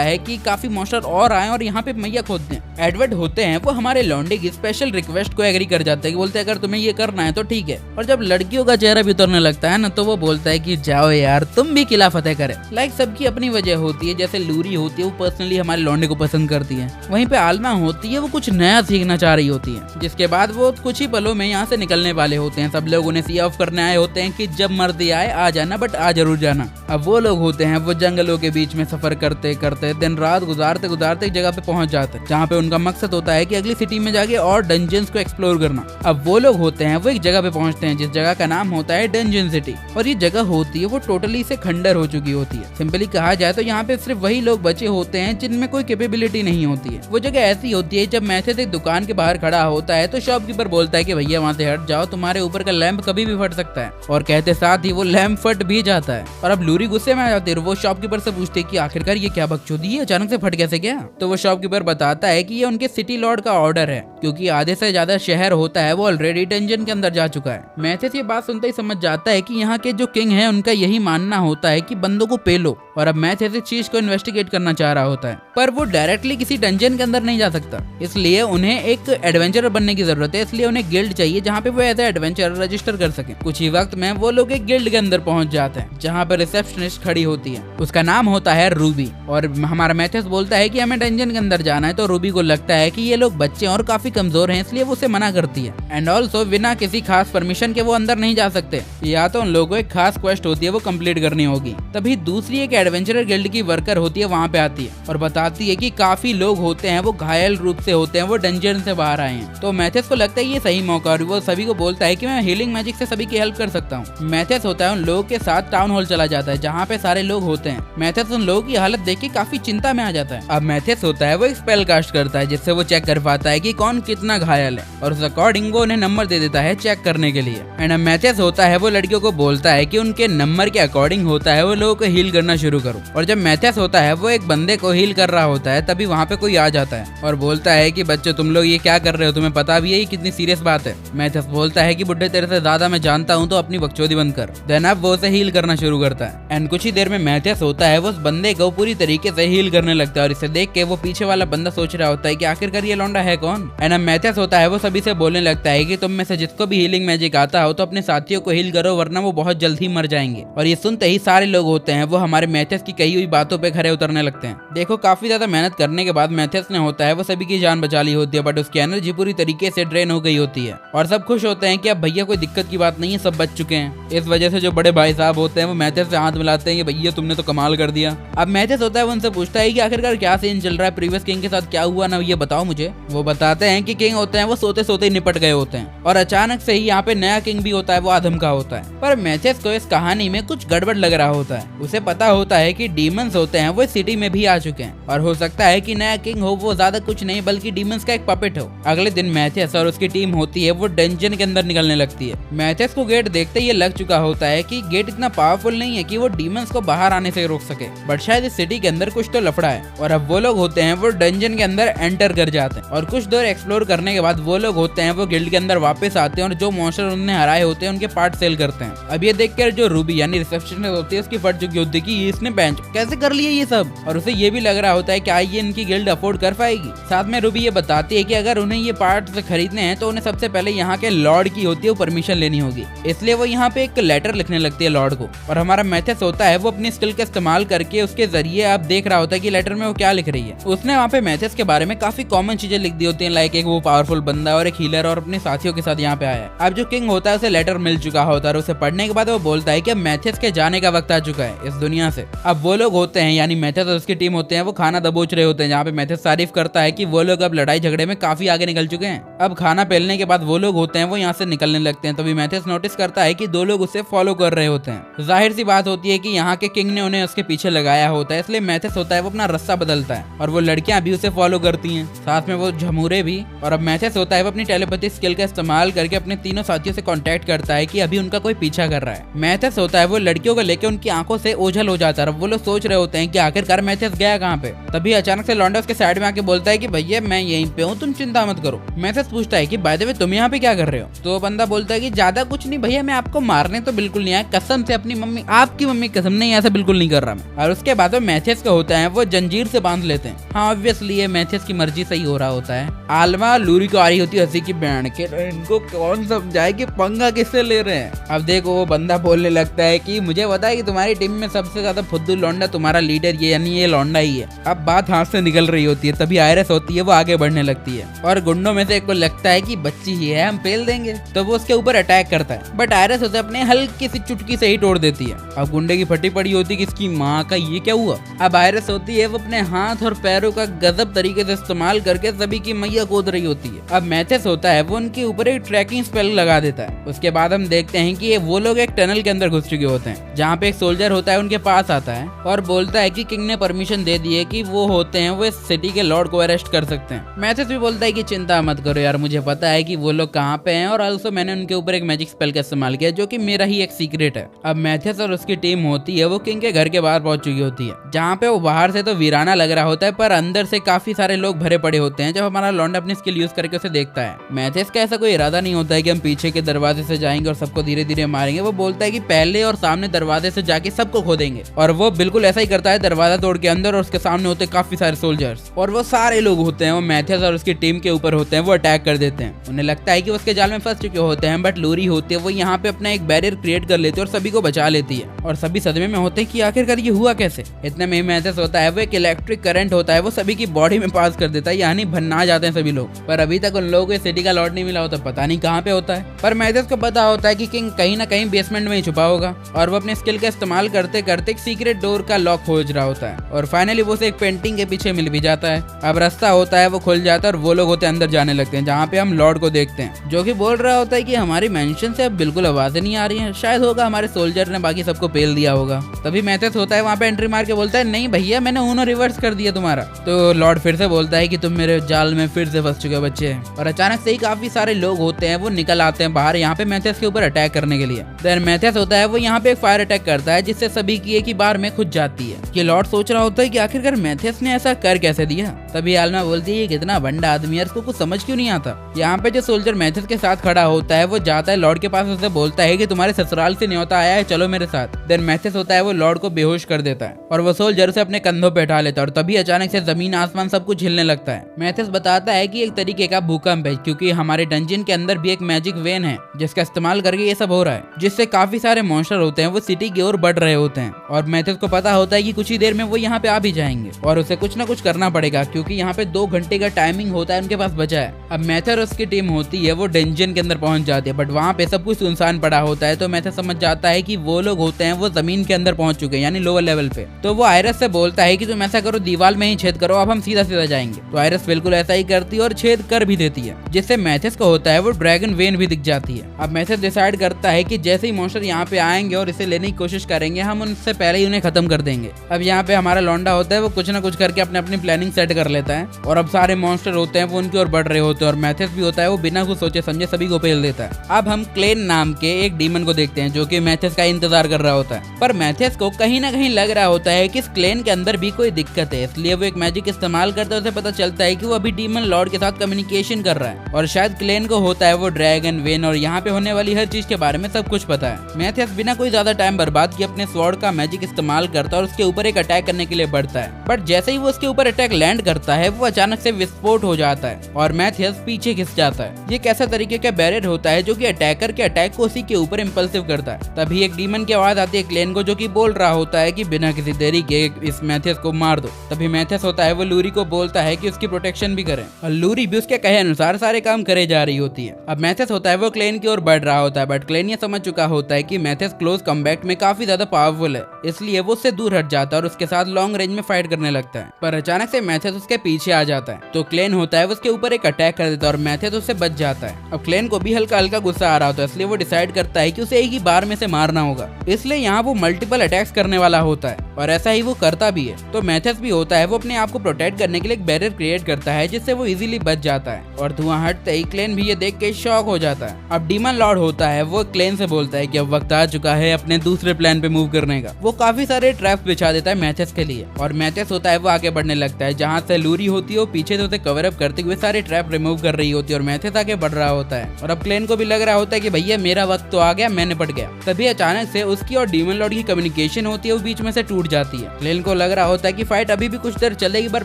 है कि काफी मॉन्स्टर और आए और यहाँ पे मैया खोद दें। एडवर्ड होते हैं वो हमारे लौंडे की स्पेशल रिक्वेस्ट को एग्री कर जाते हैं, बोलते हैं अगर तुम्हें ये करना है तो ठीक है। और जब लड़कियों का चेहरा भी उतरने लगता है ना, तो वो बोलता है कि जाओ यार तुम भी किला फतेह करे। लाइक सबकी अपनी वजह होती है, जैसे लूरी होती है वो पर्सनली हमारे लौंडे को पसंद करती है, वहीं पे आलमा होती है वो कुछ नया सीखना चाह रही होती है। जिसके बाद वो कुछ ही पलों में यहाँ से निकलने वाले होते हैं। सब लोग उन्हें सी ऑफ करने आए होते हैं कि जब मर्जी आए आ जाना, बट आ जरूर जाना। अब वो लोग होते हैं वो जंगलों के बीच में सफर करते करते दिन रात गुजारते गुजारते एक जगह पे पहुंच जाते हैं, जहाँ पे उनका मकसद होता है कि अगली सिटी में जाके और डंजन्स को एक्सप्लोर करना। अब वो लोग होते हैं वो एक जगह पे पहुंचते हैं जिस जगह का नाम होता है डंजन सिटी, और ये जगह होती है वो टोटली से खंडर हो चुकी होती है। सिंपली कहा जाए तो यहाँ पे सिर्फ वही लोग बचे होते हैं जिनमें कोई कैपेबिलिटी नहीं होती है। वो जगह ऐसी होती है जब मैथेस एक दुकान के बाहर खड़ा होता है तो शॉपकीपर बोलता है कि भैया वहाँ से हट जाओ, तुम्हारे ऊपर का लैंप कभी भी फट सकता है। और कहते साथ ही वो लैंप फट भी जाता है। और अब लूरी गुस्से में आ जाती है। वो शॉपकीपर से पूछते कि आखिरकार ये क्या बकचोदी है, अचानक से फट कैसे गया। तो वो शॉपकीपर बताता है कि ये उनके सिटी लॉर्ड का ऑर्डर है, क्योंकि आधे से ज्यादा शहर होता है वो ऑलरेडी डंजन के अंदर जा चुका है। मैथेस ये बात सुनते ही समझ जाता है कि यहाँ के जो किंग है उनका यही मानना होता है कि बंदों को पेलो। और अब मैथेस इस चीज को इन्वेस्टिगेट करना चाह रहा होता है, पर वो डायरेक्टली किसी डंजन के अंदर नहीं जा सकता, इसलिए उन्हें एक एडवेंचरर बनने की जरूरत है। इसलिए उन्हें गिल्ड चाहिए जहाँ पे वो एज एडवेंचरर रजिस्टर कर सके। कुछ ही वक्त में वो लोग एक गिल्ड के अंदर पहुंच जाते हैं, जहाँ पर रिसेप्शनिस्ट खड़ी होती है। उसका नाम होता है रूबी। और हमारा मैथेस बोलता है कि हमें डंजन के अंदर जाना है। तो रूबी को लगता है कि ये लोग बच्चे और काफी कमजोर हैं, इसलिए वो उसे मना करती है। एंड ऑल्सो बिना किसी खास परमिशन के वो अंदर नहीं जा सकते, या तो उन लोगों को एक खास क्वेस्ट होती है वो कंप्लीट करनी होगी। तभी दूसरी एक एडवेंचरर गिल्ड की वर्कर होती है वहाँ पे आती है और बताती है कि काफी लोग होते हैं वो घायल रूप से होते हैं, वो डंजन से बाहर आए हैं। तो मैथेस को लगता है ये सही मौका, और वो सभी को बोलता है कि मैं हीलिंग मैजिक से सभी की हेल्प कर सकता हूँ। मैथेस होता है उन लोगों के साथ टाउन हॉल चला जाता है जहाँ पे सारे लोग होते हैं। मैथेस उन लोगों की हालत देख के काफी चिंता में आ जाता है। अब मैथेस होता है वो एक स्पेल कास्ट करता है जिससे वो चेक कर पाता है कि कौन कितना घायल है, और उस अकॉर्डिंग वो उन्हें नंबर दे देता है चेक करने के लिए। एंड मैथेस होता है वो लड़कियों को बोलता है कि उनके नंबर के अकॉर्डिंग होता है वो लोगों को हील करना शुरू करो। और जब मैथेस होता है वो एक बंदे को हील कर रहा होता है तभी वहाँ पे कोई आ जाता है और बोलता है कि बच्चों तुम लोग ये क्या कर रहे हो, तुम्हें पता भी है ये कितनी सीरियस बात है। मैथेस बोलता है कि बुड्ढे तेरे से ज्यादा मैं जानता हूँ, तो अपनी बकचोदी बंद कर। देन अब वो उसे हील करना शुरू करता है। एंड कुछ ही देर में मैथेस होता है वो उस बंदे को पूरी तरीके से हील करने लगता है, और इसे देख के वो पीछे वाला बंदा सोच रहा होता है कि आखिरकार ये लौंडा है कौन। एंड अब मैथेस होता है वो सभी से बोलने लगता है कि तुम में से जिसको भी हीलिंग मैजिक आता हो तो अपने साथियों को हील करो, वरना वो बहुत जल्द ही मर जाएंगे। और ये सुनते ही सारे लोग होते हैं वो हमारे मैथेस की कही हुई बातों पे खरे उतरने लगते हैं। देखो काफी ज्यादा मेहनत करने के बाद मैथेस ने होता है वो सभी की जान बचा ली होती है, बट उसकी एनर्जी पूरी तरीके से ड्रेन हो गई होती है। और सब खुश होते हैं कि अब भैया कोई दिक्कत की बात नहीं है, सब बच चुके हैं। इस वजह से जो बड़े भाई साहब होते हैं वो मैथेस से हाथ मिलाते हैं कि भैया तुमने तो कमाल कर दिया। अब मैथेस होता है वो उनसे पूछता है कि आखिरकार क्या सीन चल रहा है, प्रीवियस किंग के साथ क्या हुआ ना, ये बताओ मुझे। वो बताते हैं कि किंग होते हैं वो सोते सोते ही निपट गए होते हैं, और अचानक से ही यहाँ पे नया किंग भी होता है वो आदम का होता है। पर मैथेस को इस कहानी में कुछ गड़बड़ लग रहा होता है। उसे पता होता है कि डीमंस होते हैं वो इस सिटी में भी आ चुके हैं, और हो सकता है कि नया किंग हो वो ज्यादा कुछ नहीं बल्कि डीमंस का एक पपेट हो। अगले दिन मैथेस और उसकी टीम होती है वो डंजन के अंदर निकलने लगती है। मैथेस को गेट देखते ही लग चुका होता है कि गेट इतना पावरफुल नहीं है कि वो डीमंस को बाहर आने से रोक सके, बट शायद इस सिटी के अंदर कुछ तो लफड़ा है। और अब वो लोग होते हैं वो डंजन के अंदर एंटर कर जाते हैं, और कुछ देर एक्सप्लोर करने के बाद वो लोग होते हैं वो गिल्ड के अंदर वापस आते हैं और जो मॉन्स्टर उन्होंने हराए होते हैं उनके पार्ट सेल करते हैं। अब ये देखकर जो रूबी यानी रिसेप्शनिस्ट होती है उसकी फट चुकी होती है कि इसने बेंच कैसे कर लिया ये सब, और उसे ये भी लग रहा होता है कि क्या ये इनकी गिल्ड अफोर्ड कर पाएगी। साथ में रूबी ये बताती है कि अगर उन्हें ये पार्ट्स खरीदने हैं तो उन्हें सबसे पहले यहाँ के लॉर्ड की होती है वो परमिशन लेनी होगी, इसलिए वो यहाँ पे एक लेटर लिखने लगती है लॉर्ड को। और हमारा मैथेस होता है वो अपनी स्किल का इस्तेमाल करके उसके जरिए अब देख रहा होता है कि लेटर में वो क्या लिख रही है। उसने वहाँ पे मैथेस के बारे में काफी कॉमन चीजें लिख दी होती है, लाइक एक वो पावरफुल बंदा और एक हीलर और अपने साथियों के साथ यहाँ पे आया है। अब जो किंग होता है उसे लेटर मिल चुका होता है, और उसे पढ़ने के बाद वो बोलता है कि मैथेस के जाने का वक्त आ चुका है इस दुनिया से। अब वो लोग होते हैं यानी मैथेस और उसकी टीम होते हैं वो खाना दबोच रहे होते हैं, जहाँ पे मैथेस तारीफ करता है कि वो लोग अब लड़ाई झगड़े में काफी आगे निकल चुके हैं। अब खाना पेलने के बाद वो लोग होते हैं वो यहाँ से निकलने लगते हैं, तभी मैथेस नोटिस करता है कि दो लोग उसे फॉलो कर रहे होते हैं। जाहिर सी बात होती है कि यहाँ के किंग ने उन्हें उसके पीछे लगाया होता है, इसलिए मैथेस होता है वो अपना रास्ता बदलता है, और वो लड़कियां भी उसे फॉलो करती हैं, साथ में वो झमूरे भी। और अब मैथेस होता है वो अपनी टेलीपैथी स्किल का इस्तेमाल करके अपने तीनों साथियों से कांटेक्ट करता है कि अभी उनका कोई पीछा कर रहा है। मैथेस होता है वो लड़कियों को लेकर उनकी आंखों से ओझल हो जाता है। वो लोग सोच रहे होते हैं कि आखिरकार मैथेस गया कहाँ पे। तभी अचानक से लॉन्डा उसके साइड में आके बोलता है कि भैया मैं यहीं पे हूँ, तुम चिंता मत करो। मैथेस पूछता है कि बाय द वे तुम यहाँ पे क्या कर रहे हो। तो बंदा बोलता है कि ज्यादा कुछ नहीं भैया, मैं आपको मारने तो बिल्कुल नहीं आया, कसम से अपनी मम्मी आपकी मम्मी कसम नहीं, ऐसा बिल्कुल नहीं कर रहा मैं। और उसके बाद मैथेस का होता है वो जंजीर से बांध लेते हैं। हाँ ऑब्वियसली ये मैथेस की मर्जी से ही हो रहा होता है। आलमा लूरी को आ रही होती है हंसी की बैंड के, इनको कौन समझाए कि पंगा किससे ले रहे हैं। अब देखो वो बंदा बोलने लगता है कि मुझे पता है कि तुम्हारी टीम में सबसे ज्यादा फुद्दू लौंडा तुम्हारा लीडर ये यानी ये लौंडा ही है। अब बात हाथ से निकल रही होती है, तभी आयरस होती है वो आगे बढ़ने लगती है, और गुंडों में से एक को लगता है कि बच्ची ही है हम पेल देंगे, तो वो उसके ऊपर अटैक करता है, बट आयरस उसे अपने हल्की सी चुटकी से ही तोड़ देती है। अब गुंडे की फटी पड़ी होती है कि इसकी माँ का ये क्या हुआ। अब आयरस होती है वो अपने हाथ और पैरों का गजब तरीके से इस्तेमाल करके सभी की मैया कूद रही होती है। अब मैथेस होता है वो उनके ऊपर एक ट्रैकिंग स्पेल लगा देता है। उसके बाद हम देखते हैं कि वो लोग एक टनल के अंदर घुस चुके होते हैं, जहाँ पे एक सोल्जर होता है उनके पास आता है और बोलता है कि किंग ने परमिशन दे दी है कि वो होते हैं वो इस सिटी के लॉर्ड को अरेस्ट कर सकते हैं। मैथेस भी बोलता है कि चिंता मत करो यार, मुझे पता है कि वो लोग कहाँ पे हैं और ऑल्सो मैंने उनके ऊपर एक मैजिक स्पेल का इस्तेमाल किया जो कि मेरा ही एक सीक्रेट है। अब मैथेस और उसकी टीम होती है वो किंग के घर के बाहर पहुंच चुकी होती है, जहाँ पे वो बाहर से तो वीराना लग रहा होता है पर अंदर से काफी सारे लोग भरे पड़े होते हैं। जब हमारा लौंडा अपनी स्किल यूज करके उसे देखता है, मैथेस का ऐसा कोई इरादा नहीं होता है कि हम पीछे के दरवाजे से जाएंगे और सबको धीरे धीरे मारेंगे। वो बोलता है कि पहले और सामने दरवाजे से जाके सबको खोदेंगे, और वो बिल्कुल ऐसा ही करता है। दरवाजा तोड़ के अंदर और उसके सामने होते काफी सारे सोल्जर्स और वो सारे लोग होते हैं वो मैथेस और उसकी टीम के ऊपर होते हैं। वो अटैक कर देते हैं। उन्हें लगता है कि उसके जाल में फंस चुके होते हैं, बट लूरी होती है वो यहाँ पे अपना एक बैरियर क्रिएट कर लेती है और सभी को बचा लेती है। और सभी सदमे में होते हैं कि आखिरकार ये हुआ कैसे। इतने में मैथेस होता है वो एक इलेक्ट्रिक करंट होता है वो सभी की बॉडी में पास कर देता है, यानी भन्ना जाते हैं सभी लोग। पर अभी तक उन लोगों को सिटी का लॉर्ड नहीं मिला होता, पता नहीं कहाँ पे होता है। पर मैथेस को पता होता है कि किंग कहीं ना कहीं बेसमेंट में ही छुपा होगा, और वो अपने स्किल का इस्तेमाल करते करते एक सीक्रेट डोर का लॉक खोज रहा होता है। और फाइनली वो उसे एक पेंटिंग के पीछे मिल भी जाता है। अब रास्ता होता है वो खुल जाता है और वो लोग होते अंदर जाने लगते हैं, जहाँ पे हम लॉर्ड को देखते हैं जो कि बोल रहा होता है कि हमारी मेंशन से अब बिल्कुल आवाजें नहीं आ रही हैं, शायद होगा हमारे सोल्जर ने बाकी सबको पेल दिया होगा। तभी मैथेस होता है वहाँ पे एंट्री मार के बोलता है नहीं भैया, मैंने ऊनो रिवर्स कर दिया तुम्हारा। तो लॉर्ड फिर से बोलता है कि तुम मेरे जाल में फिर से फंस चुके बच्चे हैं। और अचानक से ही काफी सारे लोग होते हैं वो निकल आते हैं बाहर यहाँ पे मैथेस के ऊपर अटैक करने के लिए। देन मैथेस होता है वो यहाँ पे एक फायर अटैक करता है जिससे सभी की एक ही बार में खुद जाती है। ये लॉर्ड सोच रहा होता है कि आखिरकार मैथेस ने ऐसा कर कैसे दिया। तभी आलमा बोलती है ये कितना बंडा आदमी है, इसको कुछ समझ क्यों नहीं आता। यहाँ पे जो सोल्जर मैथेस के साथ खड़ा होता है वो जाता है लॉर्ड के पास, उससे बोलता है कि तुम्हारे ससुराल से न्योता आया है, चलो मेरे साथ। देन मैथेस होता है वो लॉर्ड को बेहोश कर देता है और वो सोल्जर से अपने कंधों पे उठा लेता है। और तभी अचानक से जमीन आसमान सब कुछ हिलने लगता है। मैथेस बताता है कि एक तरीके का भूकंप है, क्योंकि हमारे डंजन के अंदर भी एक मैजिक वेन है जिसका इस्तेमाल करके ये सब हो रहा है, जिससे काफी सारे मॉन्स्टर होते हैं वो सिटी की ओर बढ़ रहे होते हैं। और मैथेस को पता होता है कि कुछ ही देर में वो यहाँ पे आ भी जाएंगे और उसे कुछ ना कुछ करना पड़ेगा, क्योंकि यहाँ पे 2 घंटे का टाइमिंग होता है उनके पास बचा है। अब मैथेस और उसकी टीम होती है वो डंजन के अंदर पहुंच जाती है, बट वहाँ पे सब कुछ सुनसान पड़ा होता है। तो मैथेस समझ जाता है कि वो लोग होते हैं वो जमीन के अंदर पहुंच चुके हैं, यानी लोअर लेवल पे। तो वो आयरस से बोलता है कि तुम ऐसा करो, दीवार में ही छेद करो, अब हम सीधा सीधा जाएंगे। तो आयरस बिल्कुल ऐसा ही करती है और छेद कर भी देती है, जिससे मैथेस को होता है वो ड्रैगन वेन भी दिख जाती है। अब मैथेस डिसाइड करता है कि जैसे ही मॉन्स्टर यहाँ पे आएंगे और इसे लेने की कोशिश करेंगे, हम उनसे पहले ही उन्हें खत्म कर देंगे। अब यहाँ पे हमारा लौंडा होता है वो कुछ ना कुछ करके अपने अपनी प्लानिंग सेट कर लेता है, और अब सारे मॉन्स्टर होते हैं वो उनकी ओर बढ़ रहे होते हैं। और मैथेस भी होता है वो बिना कुछ सोचे समझे सभी को पेल देता है। अब हम क्लेन नाम के एक डीमन को देखते हैं जो कि मैथेस का इंतजार कर रहा होता है, पर मैथेस को कहीं ना कहीं लग रहा होता है कि इस क्लेन के अंदर भी कोई दिक्कत है, इसलिए वो एक मैजिक इस्तेमाल करता है। उसे पता चलता है कि वो अभी डीमन लॉर्ड के साथ कम्युनिकेशन कर रहा है, और शायद क्लेन को होता है वो ड्रैगन वेन और यहाँ पे होने वाली हर चीज के बारे में सब कुछ पता है। मैथेस बिना कोई ज्यादा टाइम बर्बाद किए अपने स्वॉर्ड का मैजिक इस्तेमाल करता है और उसके ऊपर एक अटैक करने के लिए बढ़ता है, बट जैसे ही वो उसके ऊपर अटैक लैंड करता है वो अचानक से विस्फोट हो जाता है और मैथेस पीछे खिंच जाता है। ये कैसा तरीके का बैरियर होता है जो कि अटैकर के अटैक को उसी के ऊपर इंपल्सिव करता है। तभी एक डीमन की आवाज आती है क्लेन को, जो कि बोल रहा होता है कि बिना किसी देरी के इस मैथेस को मार दो। तभी मैथेस होता है वो लूरी को बोलता है कि उसकी प्रोटेक्शन भी करें, और लूरी भी उसके कहे अनुसार सारे काम करे जा रही होती है। अब मैथेस होता है वो क्लेन की ओर बढ़ रहा होता है, बट क्लेन ये समझ चुका होता है कि मैथेस क्लोज कॉम्बैट में काफी ज्यादा पावरफुल है, इसलिए वो उससे दूर हट जाता है और उसके साथ लॉन्ग रेंज में फाइट करने लगता है। पर अचानक से मैथेस उसके पीछे आ जाता है, तो क्लेन होता है वो उसके ऊपर एक अटैक कर देता है और मैथेस उससे बच जाता है। अब क्लेन को भी हल्का हल्का गुस्सा आ रहा होता है, इसलिए वो डिसाइड करता है कि उसे एक ही बार में से मारना होगा, इसलिए यहाँ वो मल्टीपल अटैक्स करने वाला होता है, और ऐसा ही वो करता भी है। तो मैथेस भी होता है वो अपने आप को प्रोटेक्ट करने के लिए एक बैरियर क्रिएट करता है, जिससे वो इजीली बच जाता है। और धुआं हटते ही क्लेन भी ये देख के शॉक हो जाता है। अब डीमन लॉर्ड होता है वो क्लेन से बोलता है कि अब वक्त आ चुका है अपने दूसरे प्लान पे मूव करने का। वो काफी सारे ट्रैप्स बिछा देता है मैथेस के लिए, और मैथेस होता है वो आगे बढ़ने लगता है। जहाँ से लूरी होती है वो पीछे से उसे कवर अप करते हुए सारे ट्रैप रिमूव कर रही होती है, और मैथेस आगे बढ़ रहा होता है। और अब क्लेन को भी लग रहा होता है कि भैया मेरा वक्त तो आ गया, मैं निपट गया। तभी अचानक से उसकी और डीमन लॉर्ड की कम्युनिकेशन होती है वो बीच में से टूट जाती है। क्लेन को लग रहा होता है कि फाइट अभी भी कुछ देर चलेगी, पर